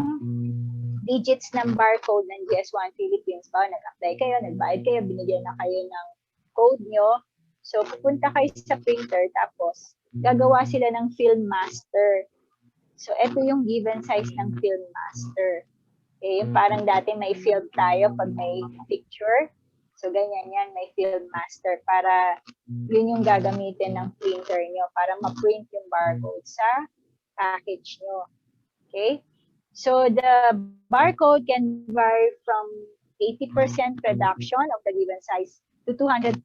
digits ng barcode ng GS1 Philippines, nag-apply kayo, nagbayad kayo, binigyan na kayo ng code nyo. So, pupunta kayo sa printer, tapos gagawa sila ng film master. So, ito yung given size ng film master. Okay, yung parang dati may film tayo pag may picture. So, ganyan yan, may film master para yun yung gagamitin ng printer nyo para ma-print yung barcode sa package nyo. Okay? So, the barcode can vary from 80% reduction of the given size to 200%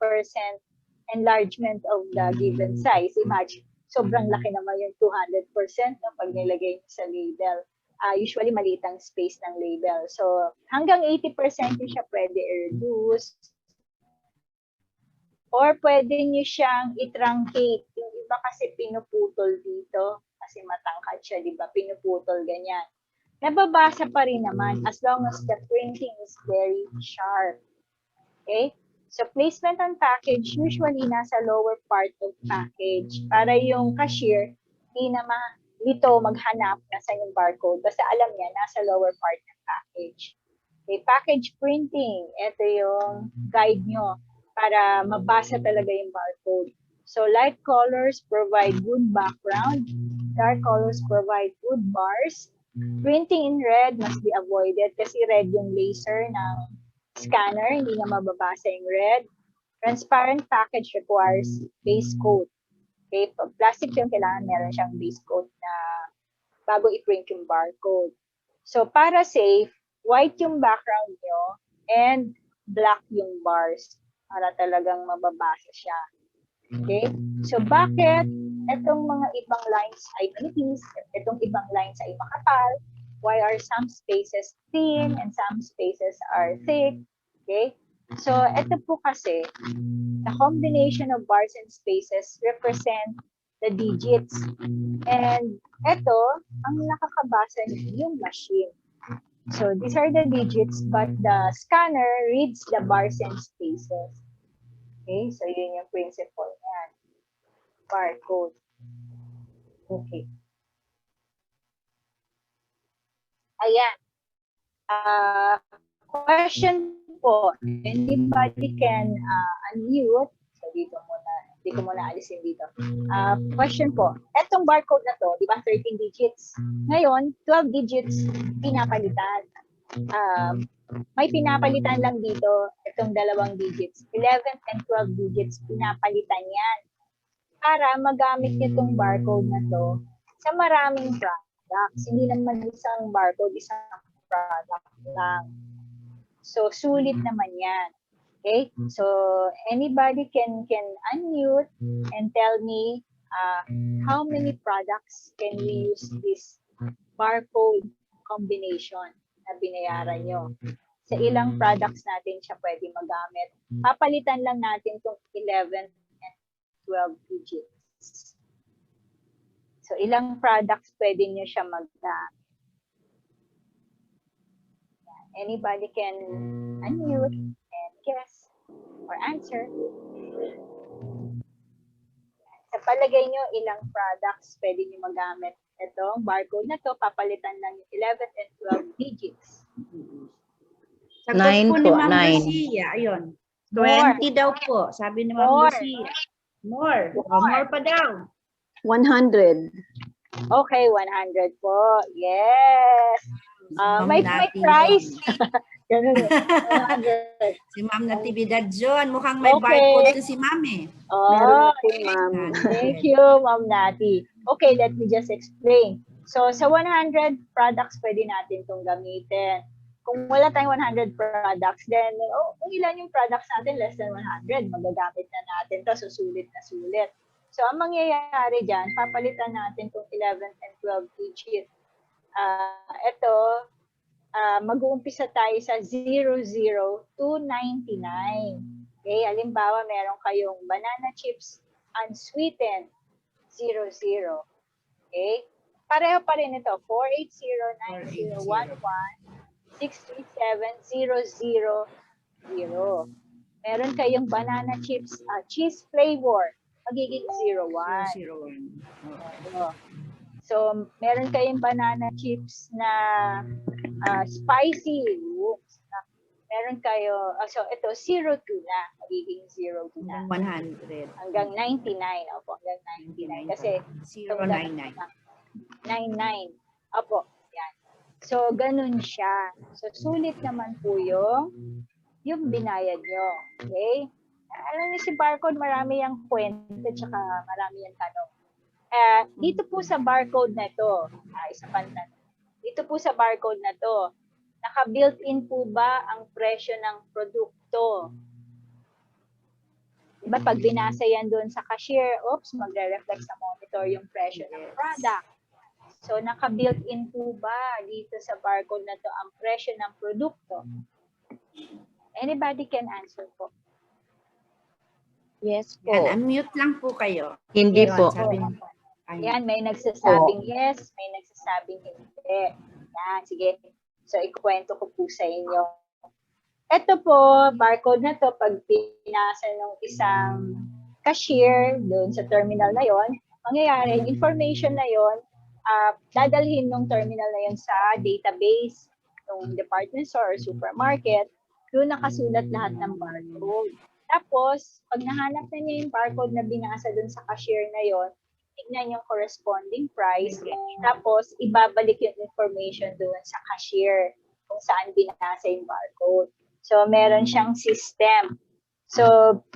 enlargement of the given size. Imagine, sobrang laki naman yung 200% no, pag nilagay sa label. Usually, maliit ang space ng label. So, hanggang 80% nyo siya pwede i-reduce. Or pwede nyo siyang i-truncate. Yung ba kasi pinuputol dito? Kasi matangkad siya, di ba? Pinuputol ganyan. Nababasa pa rin naman as long as the printing is very sharp. Okay? So placement on package, usually nasa lower part of package para yung cashier hindi na malito maghanap nasa yung barcode. Basta alam niya, nasa lower part ng package. Okay, package printing, ito yung guide nyo para mabasa talaga yung barcode. So light colors provide good background, dark colors provide good bars. Printing in red must be avoided kasi red yung laser ng scanner, hindi na mababasa yung red. Transparent package requires base coat. Okay, pag plastic yung kailangan meron siyang base coat na bago i-print yung barcode. So para safe, white yung background nyo and black yung bars para talagang mababasa siya. Okay? So bakit itong mga ibang lines ay manipis, itong ibang lines ay makapal? Why are some spaces thin and some spaces are thick? Okay? So ito po kasi, the combination of bars and spaces represent the digits. And ito, ang nakakabasa niyo yung machine. So these are the digits, but the scanner reads the bars and spaces. Okay, so yun yung principle niyan. Barcode. Okay. Ayan. Question po. Anybody can unmute. So dito muna. Hindi ko muna alisin dito. Question po. Etong barcode na to, di ba 13 digits? Ngayon, 12 digits pinapalitan. May pinapalitan lang dito itong dalawang digits. 11 and 12 digits pinapalitan yan. Para magamit nitong barcode na to sa maraming products. Hindi naman isang barcode, isang product lang. So, sulit naman yan. Okay? So, anybody can unmute and tell me how many products can we use this barcode combination na binayaran nyo. Sa ilang products natin siya pwede magamit. Papalitan lang natin itong 11 and 12 digits. So, ilang products pwede nyo siya magamit. Anybody can unmute and guess or answer. Sa palagay nyo, ilang products pwede nyo magamit. Itong barcode na to, papalitan lang yung 11 and 12 digits. Sagot Nine po ni po, Ma'am nine. Lucia. Ayun. More. 20 daw po, sabi ni Ma'am More. Lucia. More. More pa daw. 100. Okay, 100 po. Yes. May Nati prize. yun. Ganun eh. 100. Si Ma'am Natividad John. Mukhang may Okay. barcode to si Ma'am eh. Meron Oh, na po, ma'am. thank you, Ma'am Nati. Okay, let me just explain. So, sa 100 products, pwede natin itong gamitin. Kung wala tayong 100 products, then, kung ilan yung products natin, less than 100, magagamit na natin to, so sulit na sulit. So, ang mangyayari dyan, papalitan natin itong 11 and 12 digit. Ito, mag-uumpisa tayo sa 00 to 99. Okay, halimbawa, meron kayong banana chips unsweetened, 00. Okay, pareho pa rin ito, 4809011637000. Meron kayong banana chips, cheese flavor, magiging 01. 01. So, meron kayong banana chips na spicy. Oops. Meron kayo, so ito, 02 na. Magiging 02 na. 100. Hanggang 99. Opo, hanggang 99. Kasi, 099. 99. Opo, yan. So, ganun siya. So, sulit naman po yung binayad nyo. Okay? Alam niyo si barcode, marami yung kwento, tsaka marami yung tanong. Dito po sa barcode na to, isa pang tanong. Dito po sa barcode na to, naka-built-in po ba ang presyo ng produkto? Diba pag binasa yan doon sa cashier, magre-reflect sa monitor yung presyo ng product. So, naka-built-in po ba dito sa barcode na to ang presyo ng produkto? Anybody can answer po. Yes po. Yan, unmute lang po kayo. Hindi Yun, po. sabi niyo. Yan, may nagsasabing yes, may nagsasabing hindi. Yan, sige. So, ikwento ko po sa inyo. Ito po, barcode na to, pag pinasa ng isang cashier doon sa terminal na yon, mangyayari, information na yon, dadalhin ng terminal na yon sa database ng department store or supermarket, doon nakasulat lahat ng barcode. Tapos, pag nahanap na niya yung barcode na binasa doon sa cashier na yon, tignan yung corresponding price, tapos ibabalik yung information doon sa cashier kung saan binasa yung barcode. So, meron siyang system. So,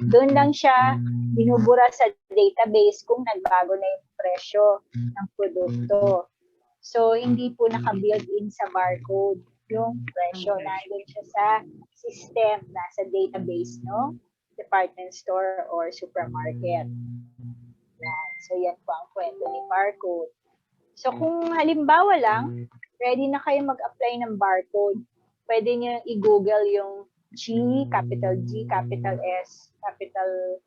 doon lang siya binubura sa database kung nagbago na yung presyo ng produkto. So, hindi po naka-build in sa barcode yung presyo. Nandun siya sa system, nasa database, no? Department store or supermarket. Yan. So, yan po ang kwento ni barcode. So, kung halimbawa lang, ready na kayo mag-apply ng barcode, pwede nyo i-google yung capital G, capital S, capital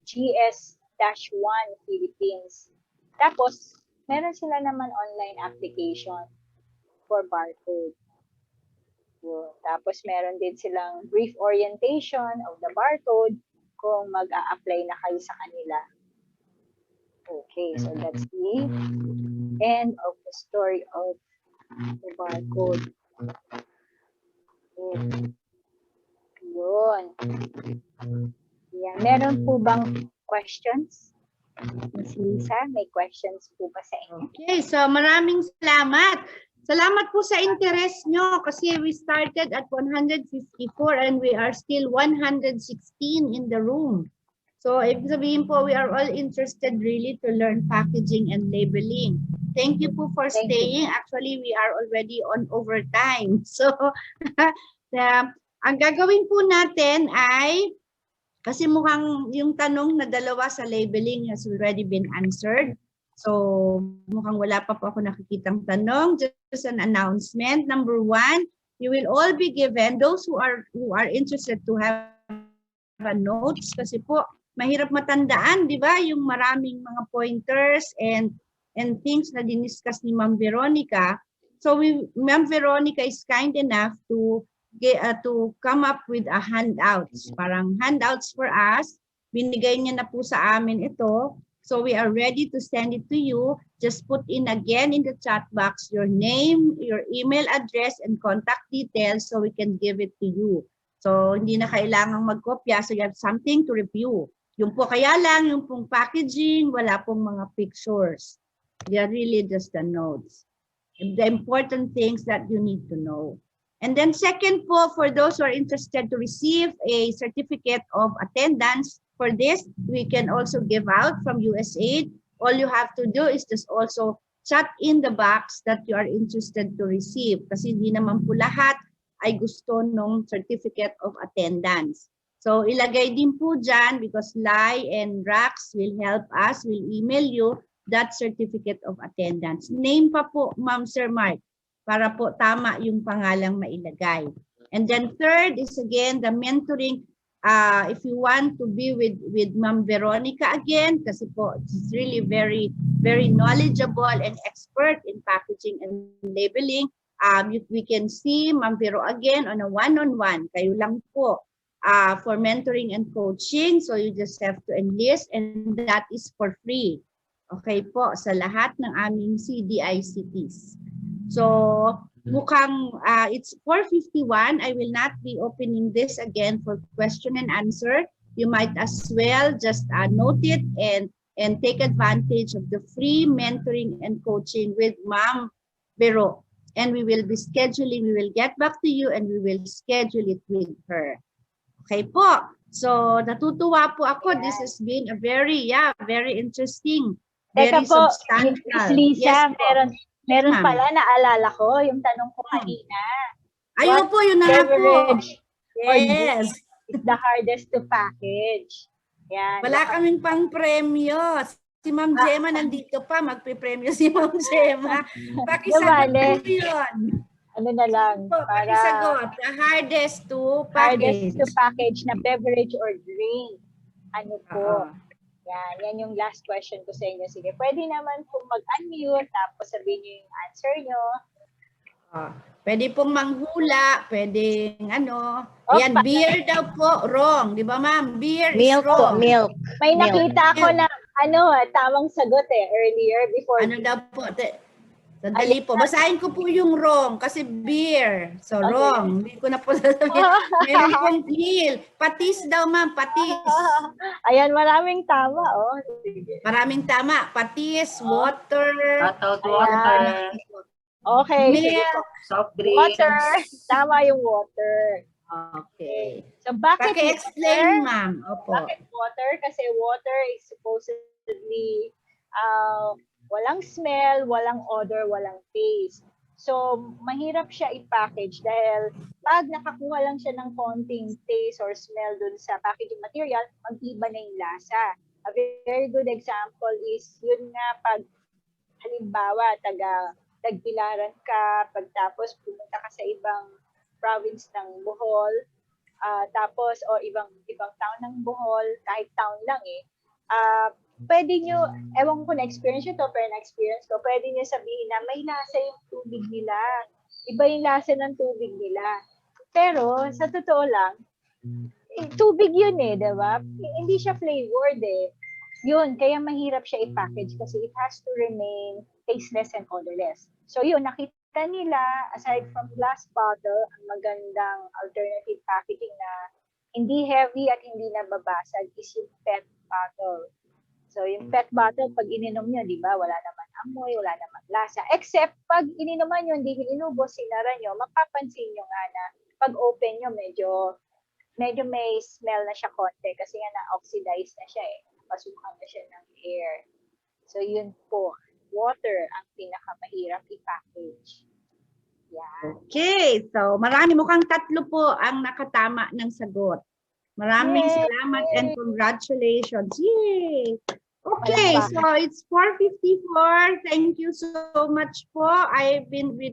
GS-1 Philippines. Tapos, meron sila naman online application for barcode. Yun. Tapos, meron din silang brief orientation of the barcode kung mag-a-apply na kayo sa kanila. Okay, so that's the end of the story of the barcode. Yun. Yan. Meron po bang questions? Miss Lisa, may questions po ba sa inyo? Okay, so maraming salamat. Salamat po sa interest nyo kasi we started at 154 and we are still 116 in the room. So, ibig sabihin po, we are all interested really to learn packaging and labeling. Thank you po for staying. Actually, we are already on overtime. So, ang gagawin po natin ay, kasi mukhang yung tanong na dalawa sa labeling has already been answered. So, mukhang wala pa po ako nakikitang tanong. Just an announcement. Number 1, you will all be given, those who are interested to have a notes, kasi po, mahirap matandaan, di ba? Yung maraming mga pointers and things na diniscuss ni Ma'am Veronica. So Ma'am Veronica is kind enough to come up with a handouts. Parang handouts for us. Binigay niya na po sa amin ito. So we are ready to send it to you. Just put in again in the chat box your name, your email address, and contact details so we can give it to you. So hindi na kailangang magkopya, so you have something to review. Yung po kaya lang, yung pong packaging, wala pong mga pictures. They are really just the notes. The important things that you need to know. And then second po, for those who are interested to receive a certificate of attendance, for this, we can also give out from USAID. All you have to do is just also chat in the box that you are interested to receive. Kasi hindi naman po lahat ay gusto ng certificate of attendance. So, ilagay din po dyan because Lai and Rax will help us, will email you that certificate of attendance. Name pa po, Ma'am Sir Mark, para po tama yung pangalang mailagay. And then third is again the mentoring. If you want to be with Ma'am Veronica again, kasi po she's really very, very knowledgeable and expert in packaging and labeling, we can see Ma'am Vero again on a one-on-one. Kayo lang po. For mentoring and coaching. So you just have to enlist and that is for free. Okay po, sa lahat ng aming CDICTs. So mukhang it's 4:51. I will not be opening this again for question and answer. You might as well just note it and take advantage of the free mentoring and coaching with Ma'am Vero. And we will be scheduling, we will get back to you and we will schedule it with her. Okay po. So, natutuwa po ako. This has been a very interesting, very Teka po, substantial. Miss Lisa, Yes, meron pala, naalala ko, yung tanong ko kanina. Ayun po, yun na nga po. Beverage or Yes. drink is the hardest to package? Yan. Wala kaming pang premyo. Si Ma'am Gemma nandito pa. Magpe-premyo si Ma'am Gemma. Pakisagot po yun. Ano na lang, para Pakisagot. The hardest to package. hardest to package na beverage or drink. ano po. Oo. Yan yung last question ko sa inyo. Sige, pwede naman po mag-unmute, tapos sabihin niyo yung answer nyo. Pwede pong manghula, pwedeng ano. Oh, Yan, beer daw po, wrong. Di ba ma'am? Beer is Milk po, wrong. milk. May Milk. nakita ako na tamang sagot earlier before. Ano daw po? Sandali po. Basahin ko po yung wrong kasi beer. So, Okay. wrong. Hindi ko na po sasabihin. Meron pong hill. Patis daw ma'am, patis. Ayan, maraming tama, oh. Sige. Maraming tama. Patis, water. Hot water, Okay. Milk. soft drinks. Water. Tama yung water. Okay. So, bakit Paki-explain ma'am. Opo. Bakit water? Kasi water is supposedly walang smell, walang odor, walang taste. So, mahirap siya i-package dahil pag nakakuha lang siya ng konting taste or smell dun sa packaging material, mag-iba na yung lasa. A very good example is yun nga pag halimbawa tagbilaran ka, pagtapos pumunta ka sa ibang province ng Bohol, tapos o ibang town ng Bohol, kahit town lang pwede nyo, ewan ko na-experience nyo to, pero na-experience ko, pwede nyo sabihin na may lasa yung tubig nila. Iba yung lasa ng tubig nila. Pero, sa totoo lang, tubig yun diba? Hindi siya flavored Yun, kaya mahirap siya i-package kasi it has to remain tasteless and odorless. So yun, nakita nila, aside from glass bottle, ang magandang alternative packaging na hindi heavy at hindi nababasag is yung PET bottle. So yung PET bottle, pag ininom nyo, di ba, wala naman amoy, wala naman lasa. Except pag ininuman nyo, hindi nyo inubos, sinara nyo, mapapansin nyo nga na pag open nyo, medyo may smell na siya konti kasi nga na-oxidize na siya napasukan na siya ng air. So yun po, water ang pinakamahirap i-package. Yeah. Okay. So, mukhang 3 po ang nakatama ng sagot. Maraming Yay! salamat and congratulations. Yay! Okay, Palakpakan. so it's 4:54. Thank you so much po. I've been with